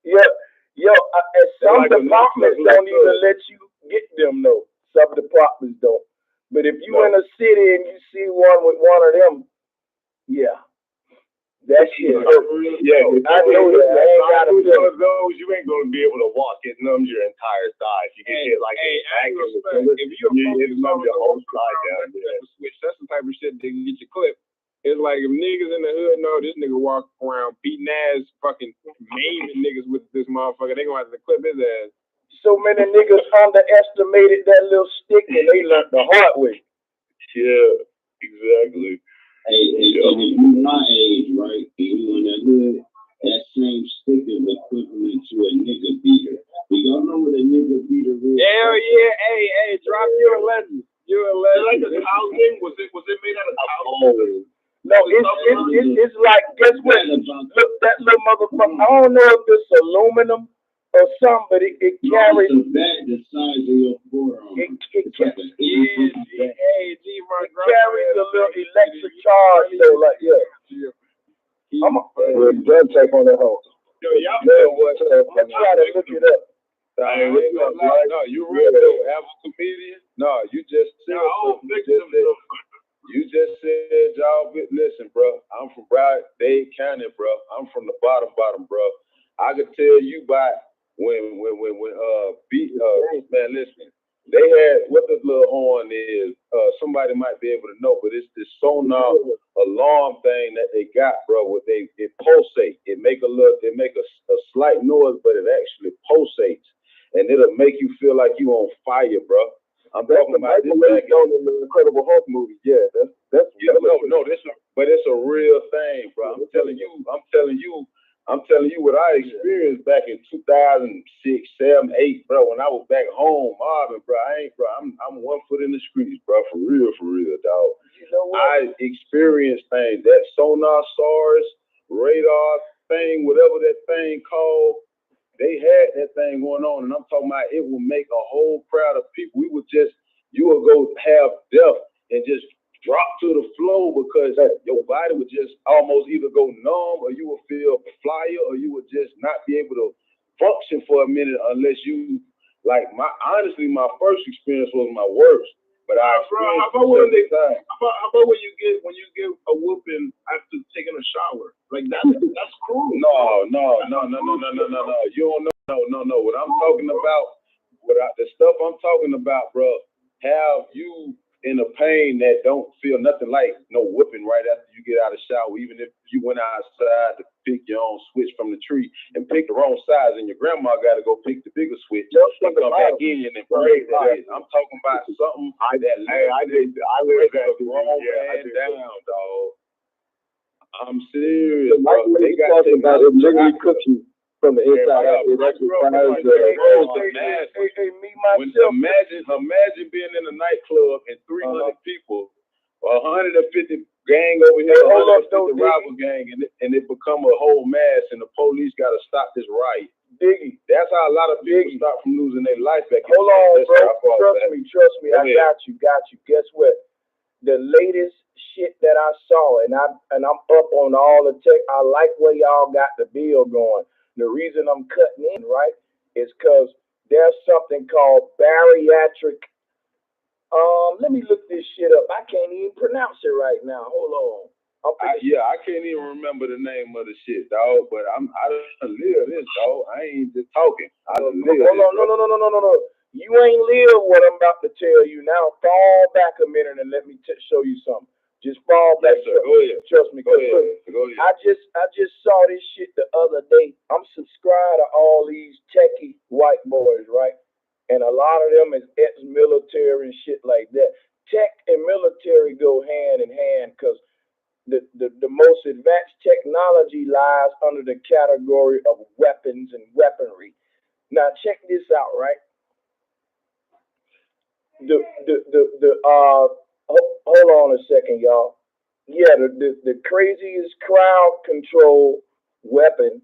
Yeah. Yo, and some departments don't even let you get them, though. Some departments don't. But if you in a city and you see one with one of them, yeah. That shit. Yeah, I know that. I ain't got one of those, you ain't gonna be able to walk. It numbs your entire thigh. You get hit like if you're it numbs your whole thigh down there. Switch, that's the type of shit that can get you clipped. It's like if niggas in the hood know this nigga walk around beating ass, fucking maiming niggas with this motherfucker, they gonna have to clip his ass. So many niggas underestimated that little stick and they learned the hard way. Yeah, exactly. Hey, and if you my age, right, and you in that hood, that same stick is equivalent to a nigga beater. Do y'all know what a nigga beater is? Hell yeah, hey, drop you a legend. You a legend. Like a housing? Was it made out of housing? No, it's like, guess what? Look, that little motherfucker, I don't know if it's aluminum or something, but it carries. It's the size of your forearm. It carries a little electric charge, so like, yeah. I'm with blood tape on that hole. Yo, y'all know what? I'm trying to look it up. No, you real though. Have a comedian? No, you just said. You just said, y'all. Listen, bro. I'm from Dade County, bro. I'm from the bottom, bro. I could tell you by when man, listen. They had what the little horn is. Somebody might be able to know, but it's this sonar alarm thing that they got, bro. What it pulsates. It make a slight noise, but it actually pulsates, and it'll make you feel like you on fire, bro. I'm talking about this back in the Incredible Hulk movie. Yeah, that's but it's a real thing, bro. I'm telling you what I experienced back in 2006, 7, 8, bro. When I was back home, Marvin, bro. I'm 1 foot in the streets, bro. For real, dog. You know what? I experienced things. That sonar, SARS, radar thing, whatever that thing called. They had that thing going on, and I'm talking about it will make a whole crowd of people. You will go have death and just drop to the floor because your body would just almost either go numb or you will feel flyer or you would just not be able to function for a minute unless you, like, honestly, my first experience was my worst. But how about when you get a whooping after taking a shower? Like that's cruel. No. You don't know. No. What I'm talking about, the stuff I'm talking about, bro, have you in a pain that don't feel nothing like no whooping right after you get out of the shower, even if you went outside to pick your own switch from the tree and pick the wrong size and your grandma got to go pick the bigger switch and come back in and break that. I'm talking about something I lived that wrong down, dog. I'm serious, bro. They got to about it literally cook you from the inside out. Imagine being in a nightclub and 300 people, 150 gang over here, the rival gang, and it become a whole mass, and the police got to stop this riot. Diggy, that's how a lot of people stop from losing their life back. Hold on, bro. Trust me. I got you. Guess what? The latest shit that I saw, and I'm up on all the tech. I like where y'all got the bill going. The reason I'm cutting in, right, is because there's something called bariatric. Let me look this shit up. I can't even pronounce it right now. Hold on. I can't even remember the name of the shit, dog. But I done live this, dog. I ain't just talking. I done live this. No. You ain't live what I'm about to tell you now. Fall back a minute and let me show you something. Just fall back. Yes, sir. Go ahead. Trust me. Go ahead. I just saw this shit the other day. I'm subscribed to all these techie white boys, right? And a lot of them is ex-military and shit like that. Tech and military go hand in hand because the most advanced technology lies under the category of weapons and weaponry. Now check this out, right? Hold on a second, y'all. Yeah, the craziest crowd control weapon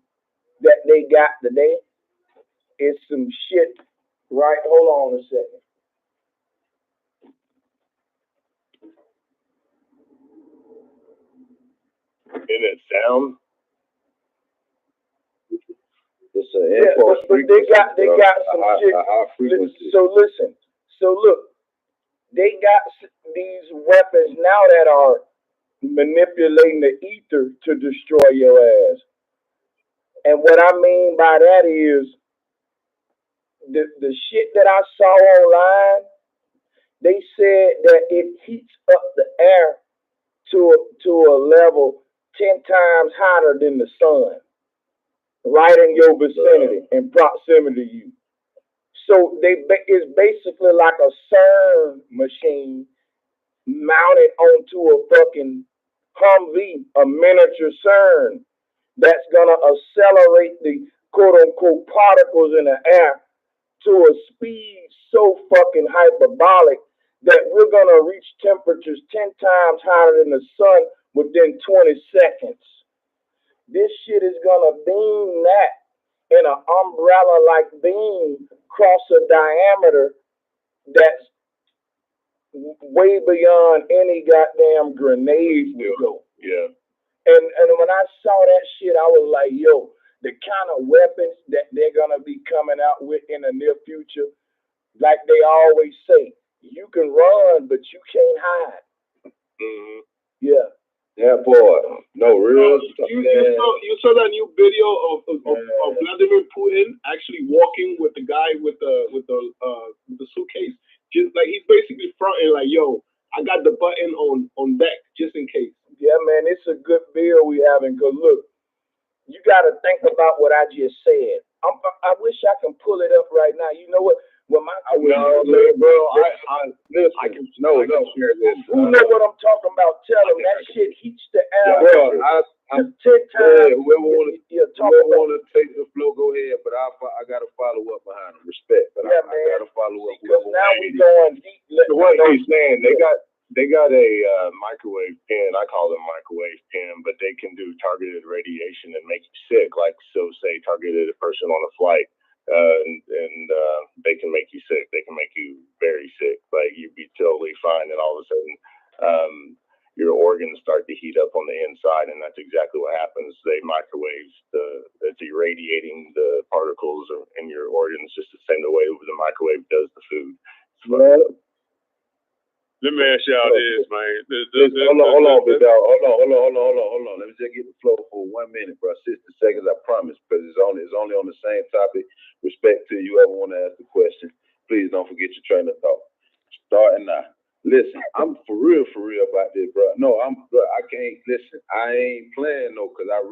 that they got today is some shit. Right, hold on a second. In it sound? It's an but they got some shit. High frequency. So listen. So look, they got these weapons now that are manipulating the ether to destroy your ass. And what I mean by that is the shit that I saw online, they said that it heats up the air to a level 10 times hotter than the sun, right in your vicinity, in proximity to you. So it's basically like a CERN machine mounted onto a fucking Humvee, a miniature CERN, that's gonna accelerate the quote unquote particles in the air to a speed so fucking hyperbolic that we're gonna reach temperatures 10 times hotter than the sun within 20 seconds. This shit is gonna beam that in an umbrella-like beam across a diameter that's way beyond any goddamn grenade will go. Yeah. And when I saw that shit, I was like, yo, the kind of weapons that they're gonna be coming out with in the near future, like they always say, you can run, but you can't hide. Mm-hmm. Yeah. Yeah, boy. No, real. You saw that new video of Vladimir Putin actually walking with the guy with the suitcase. Just like he's basically fronting like, yo, I got the button on deck just in case. Yeah, man, it's a good bill we having. Cause look, you got to think about what I just said. I wish I can pull it up right now. You know what? When my bro, I can share this. Who know what I'm talking about? Tell them that shit heats the air. Bro, 10 times. Whoever want to take the flow, go ahead. But I got to follow up behind them. Respect, but I got to follow up. Because now we going deep. So what he's saying, they got a microwave pen. I call them microwave pen, but they can do targeted radiation and make you sick. Like, so say targeted a person on a flight, and they can make you sick. They can make you very sick. Like you'd be totally fine, and all of a sudden, your organs start to heat up on the inside, and that's exactly what happens. They microwaves it's irradiating the particles in your organs just the same way the microwave does the food. Let me ask y'all this, man. Hold on, big dog. Hold on. Let me just get the flow for 1 minute, bro. 60 seconds, I promise, because it's only on the same topic. Respect to you ever want to ask the question. Please don't forget your train of thought. Starting now. Listen, I'm for real about this, bro. No, I can't listen. I ain't playing no, because I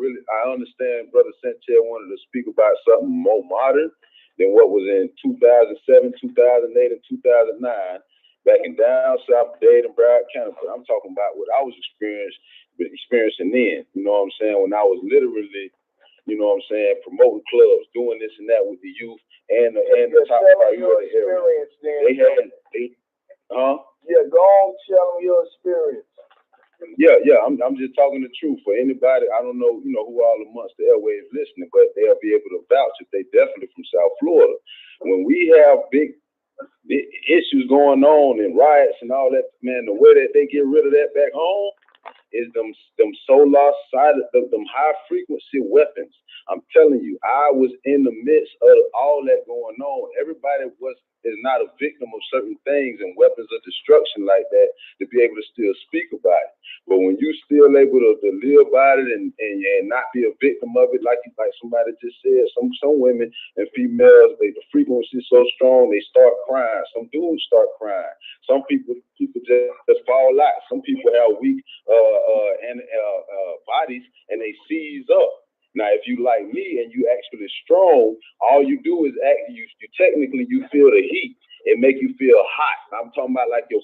understand Brother Sanchez wanted to speak about something more modern than what was in 2007, 2008, and 2009. Back in down south, Dade and Broward County. But I'm talking about what I was experiencing then. You know what I'm saying? When I was literally, you know what I'm saying, promoting clubs, doing this and that with the youth and the top priority area. Yeah, go on, tell them your experience. Yeah, I'm just talking the truth. For anybody, I don't know, who all amongst the airwaves listening, but they'll be able to vouch if they definitely from South Florida. When we have big issues going on and riots and all that, man, the way that they get rid of that back home is them solar sided, them high frequency weapons. I'm telling you, I was in the midst of all that going on. Everybody is not a victim of certain things and weapons of destruction like that to be able to still speak about it. But when you still able to live by it and not be a victim of it, like somebody just said, some women and females, the frequency is so strong they start crying. Some dudes start crying. Some people just fall out. Some people have weak bodies and they seize up. Now, if you like me and you actually strong, all you do is you technically feel the heat. It make you feel hot. I'm talking about like you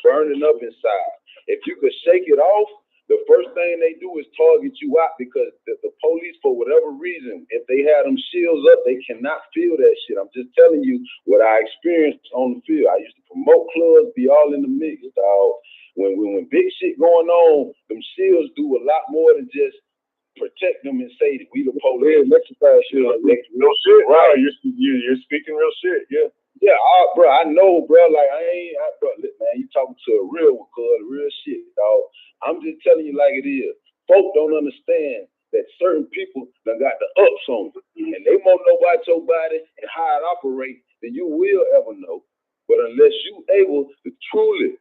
burning up inside. If you could shake it off, the first thing they do is target you out because the police, for whatever reason, if they had them shields up, they cannot feel that shit. I'm just telling you what I experienced on the field. I used to promote clubs, be all in the mix, dog. When big shit going on, them shields do a lot more than just protect them and say that we the police. Exercise shit. Real shit. Right. You're speaking real shit. Yeah. Yeah, bro. I know, bro. Like bro, man, you talking to a real one, cuz real shit, dog. I'm just telling you like it is. Folk don't understand that certain people done got the ups on you, and they more know about your body and how it operates than you will ever know. But unless you able to truly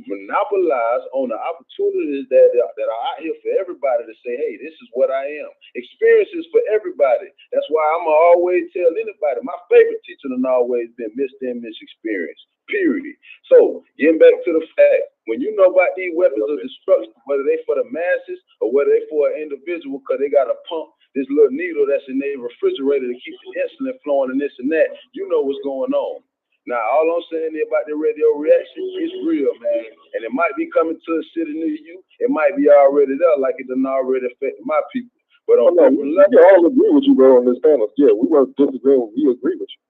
monopolize on the opportunities that are out here for everybody to say, hey, this is what I am. Experiences for everybody. That's why I'm always tell anybody, my favorite teacher has always been Mr. and Miss Experience, period. So getting back to the fact, when you know about these weapons of destruction, whether they for the masses or whether they for an individual because they got to pump this little needle that's in their refrigerator to keep the insulin flowing and this and that, you know what's going on. Now, all I'm saying about the radio reaction is real, man. And it might be coming to a city near you. It might be already there, like it done already affected my people. But on different levels. We all agree with you, bro, on this panel. Yeah, we weren't disagreeing. We agree with you.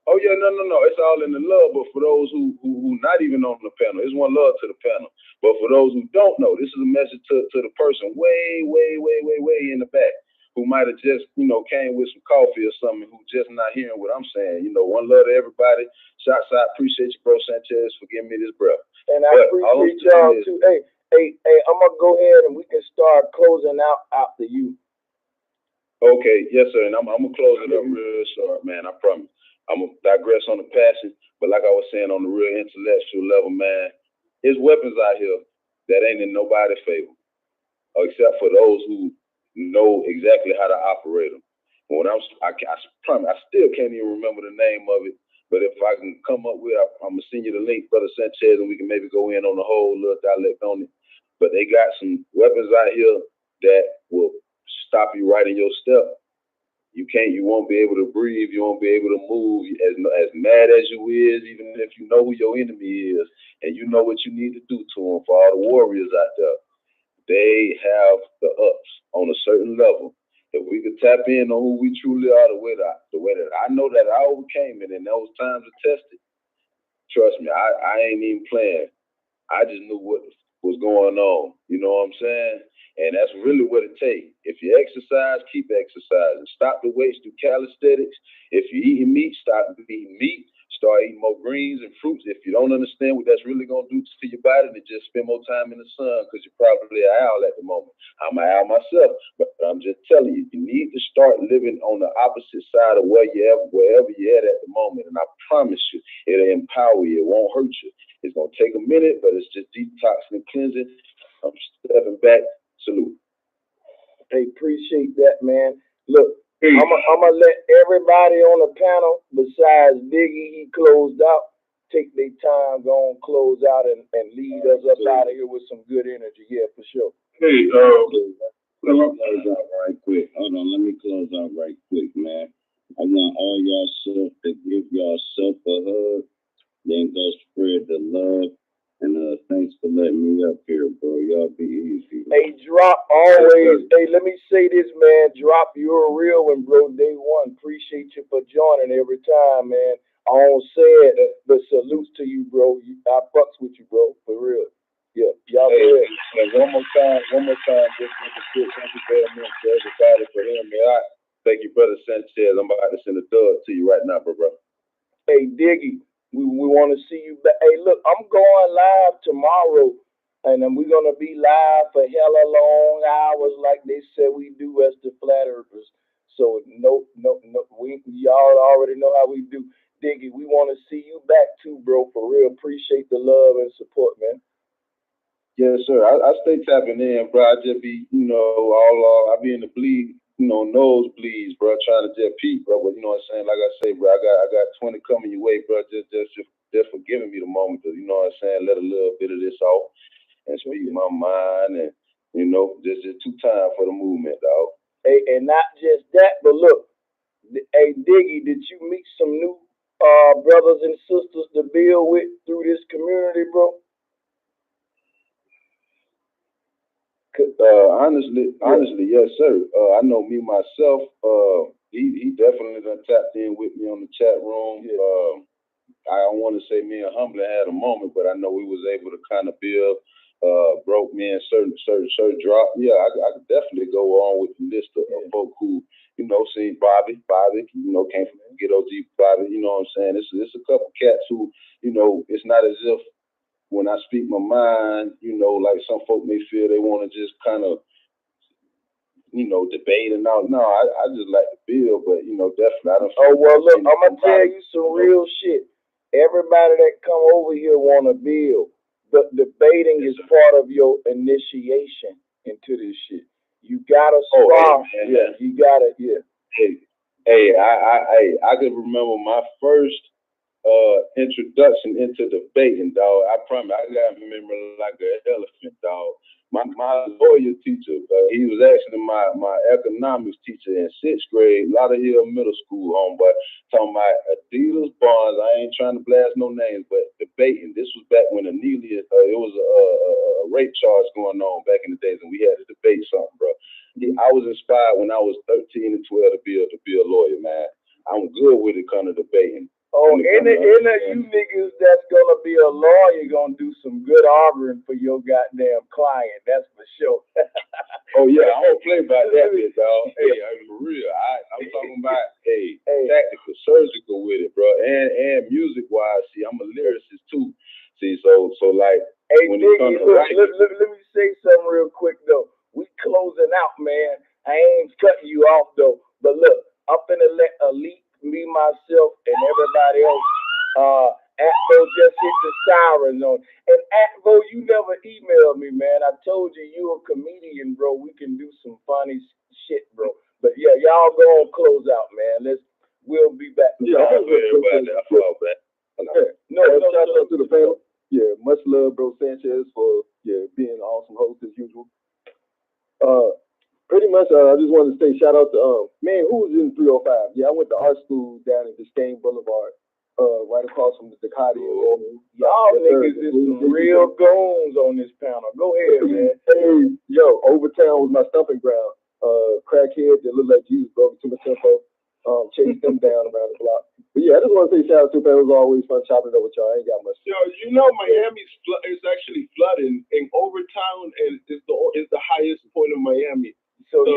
Oh, yeah, no. It's all in the love. But for those who not even on the panel, it's one love to the panel. But for those who don't know, this is a message to the person way in the back, who might have just, came with some coffee or something, who just not hearing what I'm saying. One love to everybody. Shots out. Appreciate you, bro Sanchez, for giving me this breath. And I appreciate y'all too. Hey, I'm gonna go ahead and we can start closing out after you. Okay, yes, sir. And I'm gonna close it up real short, man. I promise. I'm gonna digress on the passion, but like I was saying, on the real intellectual level, man, there's weapons out here that ain't in nobody's favor, except for those who know exactly how to operate them. When I promise, I still can't even remember the name of it. But if I can come up with, I'm gonna send you the link, Brother Sanchez, and we can maybe go in on the whole little dialect on it. But they got some weapons out here that will stop you right in your step. You won't be able to breathe. You won't be able to move. As mad as you is, even if you know who your enemy is, and you know what you need to do to them. For all the warriors out there, they have the ups on a certain level. If we could tap in on who we truly are, the way that I know that I overcame it in those times of testing, trust me, I ain't even playing. I just knew what was going on. You know what I'm saying? And that's really what it takes. If you exercise, keep exercising. Stop the weights through calisthenics. If you're eating meat, stop eating meat. Start eating more greens and fruits. If you don't understand what that's really going to do to your body, then just spend more time in the sun, because you're probably an owl at the moment. I'm an owl myself, but I'm just telling you, you need to start living on the opposite side of wherever you're at the moment. And I promise you, it'll empower you. It won't hurt you. It's going to take a minute, but it's just detoxing and cleansing. I'm stepping back. Salute. Hey, appreciate that, man. Look, I'm gonna let everybody on the panel, besides Biggie, he closed out, take their time, go on, close out, and lead us up out of here with some good energy. Yeah, for sure. Hey, let me close out right quick. Hold on, let me close out right quick, man. I want all y'all self to give yourself a hug, then go spread the love. And thanks for letting me up here, bro. Y'all be easy. Hey, Drop, always. Hey, let me say this, man. Drop, you're a real one, bro. Day one. Appreciate you for joining every time, man. I don't say it, but salutes to you, bro. I fucks with you, bro. For real. Yeah. Y'all hey, and one more time, just with the shit, thank you very much for everybody for hearing me out. Thank you, brother Sanchez. I'm about to send a dub to you right now, bro. Hey, Diggy, we want to see you back. Hey, look, I'm going live tomorrow, and then we're gonna be live for hella long hours, like they said we do as the Flat Earthers. So no, y'all already know how we do. Diggy, we want to see you back too, bro. For real, appreciate the love and support, man. Yes, sir. I stay tapping in, bro. I just be, I be in the bleed, nosebleeds, bro, trying to just peep, bro. But you know what I'm saying? Like I say, bro, I got 20 coming your way, bro. Just for giving me the moment to, you know what I'm saying, let a little bit of this off and speak my mind and, just too time for the movement, dog. Hey, and not just that, but look, hey, Diggy, did you meet some new brothers and sisters to build with through this community, bro? Honestly, yes, sir. I know me myself. He definitely done tapped in with me on the chat room. Yeah. I don't want to say me and Humbly had a moment, but I know we was able to kind of build. Broke me in certain drop. Yeah, I could definitely go on with the list of folk who, seen Bobby, came from Get OG Bobby. You know what I'm saying? It's a couple cats who, it's not as if when I speak my mind, like some folk may feel they want to just kind of, debate and all. No, I just like to build, but, definitely I don't. Oh, well, look, I'm going to tell you some real shit. Everybody that come over here want to build. But debating is part of your initiation into this shit. You got to spar. Yeah, you got to, yeah. Hey, I can remember my first introduction into debating, dog. I promise, I got to remember like an elephant, dog. My lawyer teacher, he was actually my economics teacher in 6th grade, Lauderhill Middle School, homeboy, talking about Adidas bonds. I ain't trying to blast no names, but debating. This was back when it was a rape charge going on back in the days, and we had to debate something, bro. I was inspired when I was 13 and 12 to be a lawyer, man. I'm good with it kind of debating. Oh, any of you niggas that's gonna be a lawyer gonna do some good arguing for your goddamn client. That's for sure. Oh yeah, I don't play by that bit, dog. Hey, for real. I'm talking about tactical, surgical with it, bro, and music wise. See, I'm a lyricist too. See, so like, hey, when Diggy, let me say something real quick though. We closing out, man. I ain't cutting you off though, but look, I'm finna let Elite, me, myself, and everybody else, Atvo just hit the sirens on. And Atvo, you never emailed me, man. I told you a comedian, bro. We can do some funny shit, bro. But yeah, y'all go and close out, man. We'll be back. Yeah, everybody. I fall back. No, shout out to the panel. Yeah, much love, bro Sanchez, for being an awesome host as usual. Pretty much, I just wanted to say shout out to man, who was in 305? Yeah, I went to art school down at Biscayne Boulevard, right across from the Ducati. Y'all niggas is some real goons on this panel. Go ahead, man. Hey, yo, Overtown was my stomping ground. Crackheads that look like Jesus, bro, too much tempo. Chase them down around the block. But yeah, I just want to say shout out to the panel. It was always fun chopping it up with y'all. I ain't got much. Yo, Miami is actually flooding, and Overtown is the highest point of Miami. So that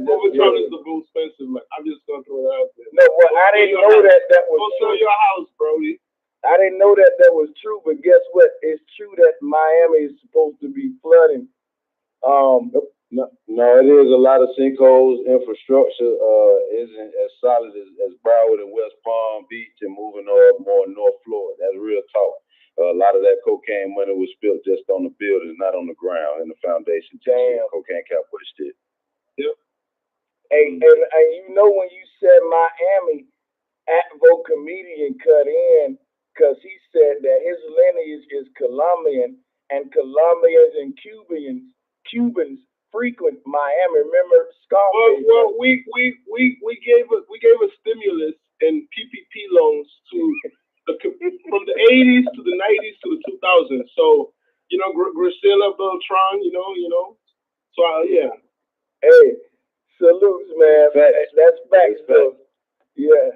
Overtown is the most expensive. Like, I'm just gonna throw it out there. No, well, I didn't know that was true. Sell your house, Brody. I didn't know that was true, but guess what? It's true that Miami is supposed to be flooding. No, it is a lot of sinkholes. Infrastructure isn't as solid as Broward and West Palm Beach and moving up more North Florida. That's real talk. A lot of that cocaine money was spilled just on the buildings, not on the ground, in the foundation. Damn. Cocaine capital shit. Yep. Hey, and when you said Miami, Atvo comedian cut in because he said that his lineage is Colombian, and Colombians and Cubans frequent Miami. Remember Scarface? Well, we gave a stimulus and PPP loans to from the 80s to the 90s to the 2000s. So Grisela Beltran, So yeah. Hey, salutes, man. That's facts, though. Yeah.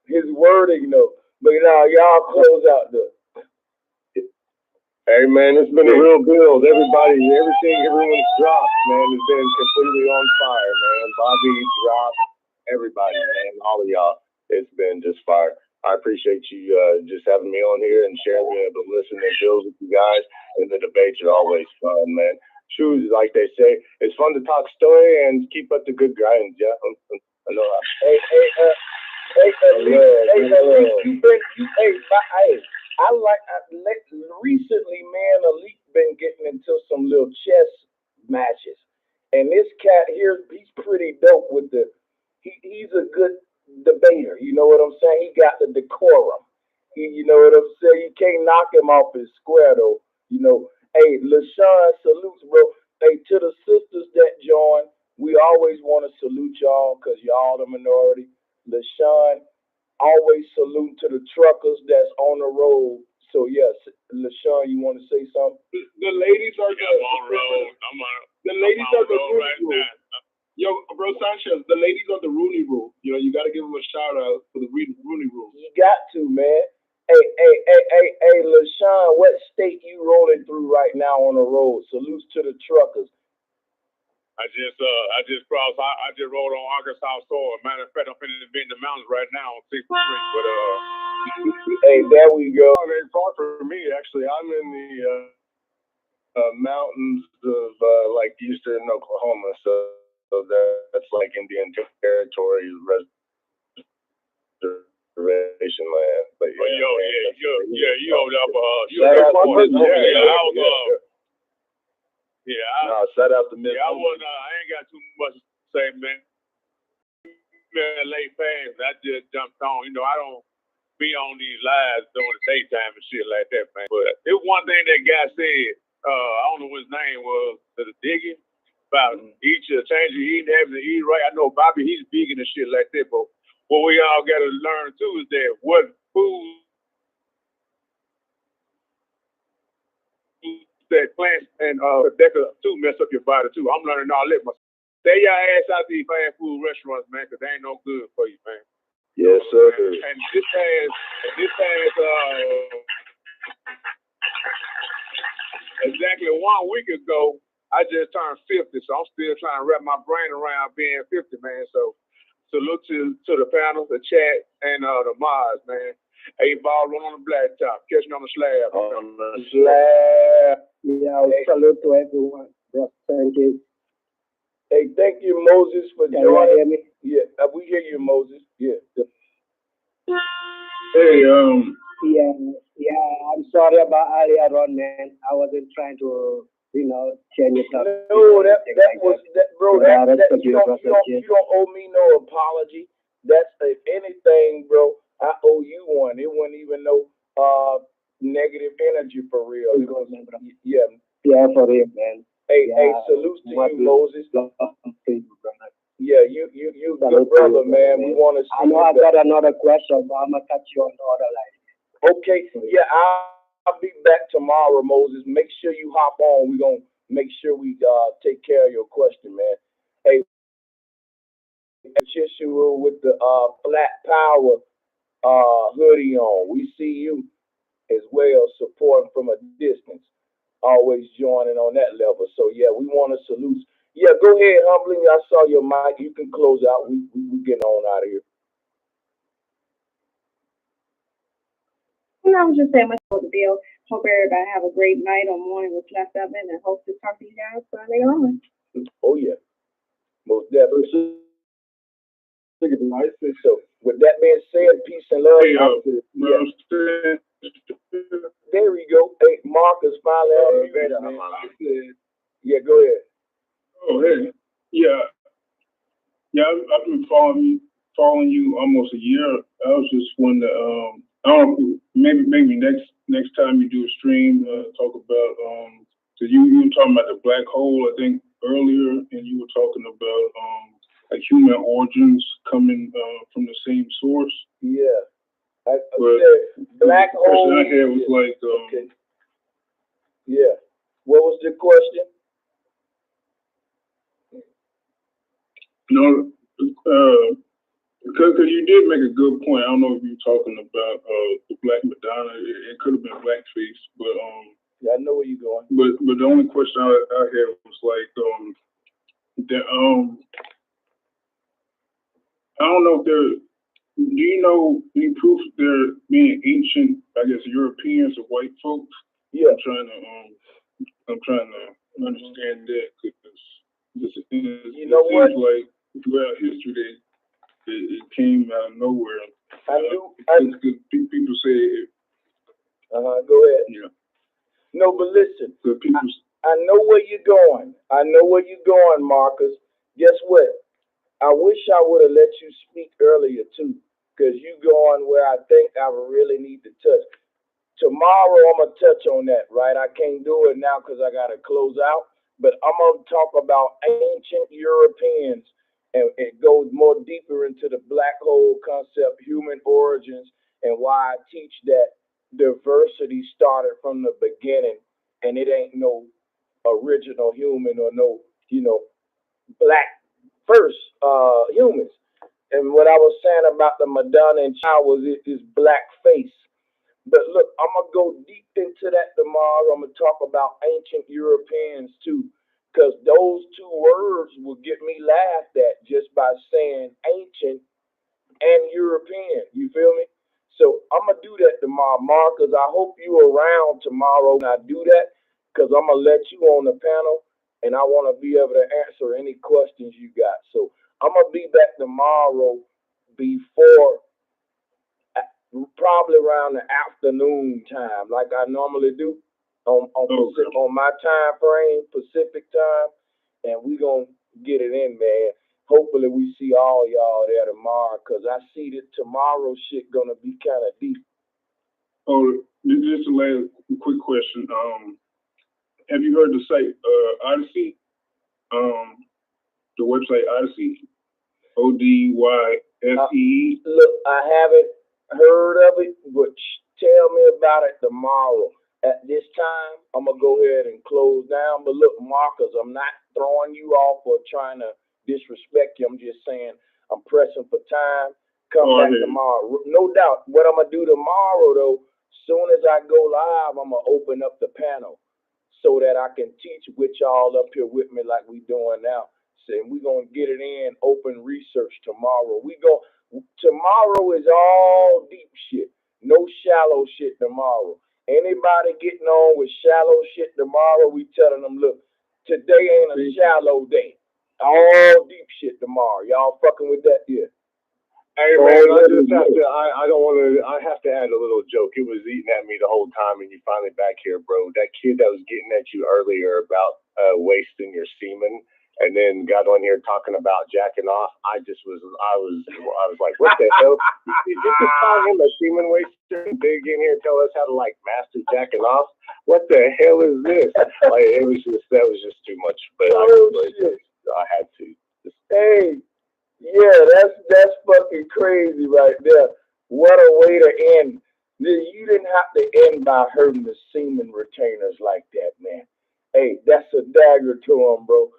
His wording, though. But y'all close out though. Hey man, it's been a real build. Everyone's dropped, man. It's been completely on fire, man. Bobby dropped, everybody, man, all of y'all. It's been just fire. I appreciate you just having me on here and sharing the listening bills with you guys. And the debates are always fun, man. True, like they say, it's fun to talk story and keep up the good grind, yeah. I know. Recently, man, Elite been getting into some little chess matches, and this cat here, he's pretty dope with he's a good debater. You know what I'm saying? He got the decorum. You know what I'm saying? You can't knock him off his square though. You know, hey, LaShawn, salutes, bro. Hey, to the sisters that joined, we always want to salute y'all because y'all the minority. LaShawn, always salute to the truckers that's on the road. So yes, LaShawn, you want to say something? The ladies are the ladies are the Rooney right Rule. Yo, bro Sanchez, the ladies are the Rooney Rule. You know, you got to give them a shout out for the Rooney Rule. You got to, man. Hey, LaShawn, what state you rolling through right now on the road? Salutes to the truckers. I just crossed. I just rode on Arkansas soil. Matter of fact, I'm finna be in the mountains right now on 6th Street. But hey, there we go. Not very far from me, actually. I'm in the mountains of like eastern Oklahoma, so that's like Indian Territory reservation land. But yeah, you over there. Shout out to Miss. I ain't got too much to say, man. Late fast. I just jumped on. You know, I don't be on these lives during the daytime and shit like that, man. But it was one thing that guy said. I don't know what his name was. The digging about each change of eating habits and eat right. I know Bobby, he's vegan and shit like that. But what we all got to learn too is that what food that plants and that could too mess up your body too. I'm learning all that myself. Stay your ass out to these fast food restaurants, man, because they ain't no good for you, man. Yes, sir. And this has exactly 1 week ago, I just turned 50, so I'm still trying to wrap my brain around being 50, man. So salute to the panel, the chat, and the mods, man. 8 ball on the blacktop, catching on the slab. On the slab. Yeah, salute to everyone. Sanchez. Hey, thank you, Moses, for joining me. Yeah, we hear you, Moses. Yeah. Hey, Yeah, I'm sorry about earlier on, man. I wasn't trying to, change it up. No, bro. You don't owe me no apology. That's if anything, bro. I owe you one. It wasn't even no negative energy for real. Yeah, for real, man. Hey, salute to you, Moses. Yeah, you good brother, man. We want to see. I know I got another question, but I'm gonna catch you on the other line. Okay, yeah, I'll be back tomorrow, Moses. Make sure you hop on. We're gonna make sure we take care of your question, man. Hey, Chishua with the Flat Power hoodie on. We see you as well, supporting from a distance. Always joining on that level. So yeah, we want to salute. Yeah, go ahead, Humbling. I saw your mic. You can close out. We getting on out of here. And I was just saying much for the bill. Hope everybody have a great night or morning with left of it, and hope to talk to you guys later on. Oh yeah, most definitely. So with that being said, peace and love. There we go. Hey, Marcus finally on the better, man. Yeah, go ahead. Oh, hey. Yeah, I've been following you almost a year. I was just wondering, I don't know, maybe next time you do a stream, talk about, cause you were talking about the black hole, I think, earlier, and you were talking about, like human origins coming, from the same source. Yeah. I said black hole. The question I had was like, okay. Yeah. What was the question? No, because you did make a good point. I don't know if you're talking about the Black Madonna. It could have been blackface, but yeah, I know where you're going. But the only question I had was like, I don't know if do you know any proof they're being ancient, I guess, Europeans or white folks? Yeah. I'm trying to understand that, because you know what? Like throughout history, it came out of nowhere. People say. Go ahead. Yeah. No, but listen. So I know where you're going. I know where you're going, Marcus. Guess what? I wish I would have let you speak earlier too, because you going where I think I really need to touch. Tomorrow I'm gonna touch on that, right? I can't do it now because I gotta close out, but I'm gonna talk about ancient Europeans, and it goes more deeper into the black hole concept, human origins, and why I teach that diversity started from the beginning, and it ain't no original human or no, black first humans. And what I was saying about the Madonna and Child was is black face. But look, I'm gonna go deep into that tomorrow. I'm gonna talk about ancient Europeans too, because those two words will get me laughed at just by saying ancient and European. You feel me? So I'm gonna do that tomorrow, Marcus. I hope you around tomorrow when I do that, because I'm gonna let you on the panel, and I want to be able to answer any questions you got. So I'm gonna be back tomorrow before, probably around the afternoon time, like I normally do on my time frame, Pacific time, and we gonna get it in, man. Hopefully we see all y'all there tomorrow, because I see that tomorrow shit gonna be kind of deep. Oh, just a last quick question. Have you heard the site Odyssey? The website Odyssey, ODYSE. Look, I haven't heard of it, but tell me about it tomorrow. At this time, I'm gonna go ahead and close down. But look, Marcus, I'm not throwing you off or trying to disrespect you. I'm just saying I'm pressing for time. Come back tomorrow. No doubt. What I'm gonna do tomorrow, though, soon as I go live, I'm gonna open up the panel so that I can teach with y'all up here with me like we doing now. So we're gonna get it in open research tomorrow. Tomorrow is all deep shit. No shallow shit tomorrow. Anybody getting on with shallow shit tomorrow, we telling them, look, today ain't a shallow day. All deep shit tomorrow. Y'all fucking with that? Yeah. Hey man, I have to add a little joke. It was eating at me the whole time, and you finally back here, bro. That kid that was getting at you earlier about wasting your semen, and then got on here talking about jacking off. I was like, what the hell? Did you just call him a semen waster? They get in here and tell us how to like master jacking off? What the hell is this? Like that was just too much. But I had to. Hey, yeah, that's fucking crazy right there. What a way to end. You didn't have to end by hurting the semen retainers like that, man. Hey, that's a dagger to them, bro.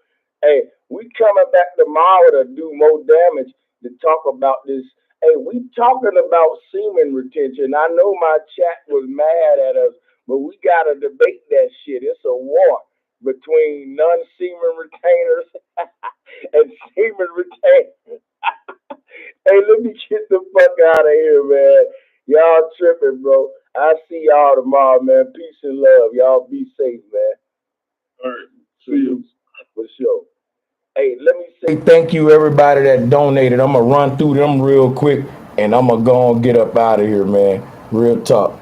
Hey, we coming back tomorrow to do more damage, to talk about this. Hey, we talking about semen retention. I know my chat was mad at us, but we got to debate that shit. It's a war between non-semen retainers and semen retainers. Hey, let me get the fuck out of here, man. Y'all tripping, bro. I'll see y'all tomorrow, man. Peace and love. Y'all be safe, man. All right. See you. For sure. Hey, let me say thank you, everybody that donated. I'm going to run through them real quick, and I'm going to go and get up out of here, man. Real talk.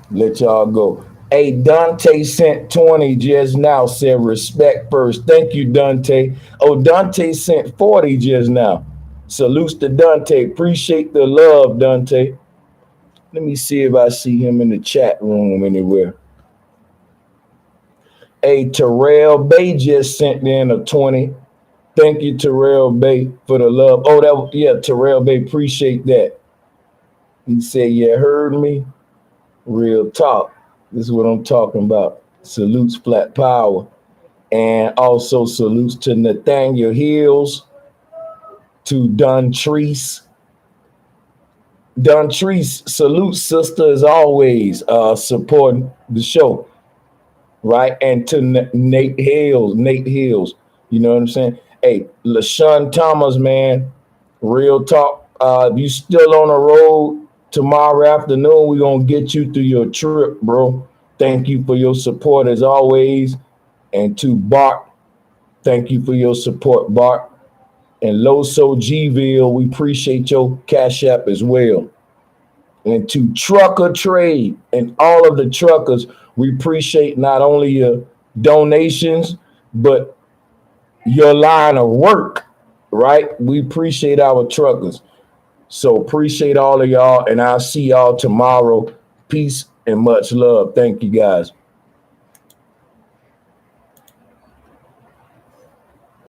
Let y'all go. Hey, Dante sent 20 just now, said respect first. Thank you, Dante. Oh, Dante sent 40 just now. Salutes to Dante. Appreciate the love, Dante. Let me see if I see him in the chat room anywhere. Hey, Terrell Bay just sent in a 20. Thank you, Terrell Bay, for the love. Oh, Terrell Bay, appreciate that. He said, you heard me? Real talk. This is what I'm talking about. Salutes Flat Power. And also salutes to Nathaniel Hills, to Dontrice. Dontrice, salute sister as always, supporting the show. right? And to Nate Hills, you know what I'm saying? Hey, LaShawn Thomas, man, real talk. If you still on the road tomorrow afternoon, we're gonna get you through your trip, bro. Thank you for your support as always. And to Bart, thank you for your support, Bart. And Loso Gville, we appreciate your cash app as well. And to Trucker Trade and all of the truckers, we appreciate not only your donations, but your line of work, right? We appreciate our truckers. So appreciate all of y'all, and I'll see y'all tomorrow. Peace and much love. Thank you, guys.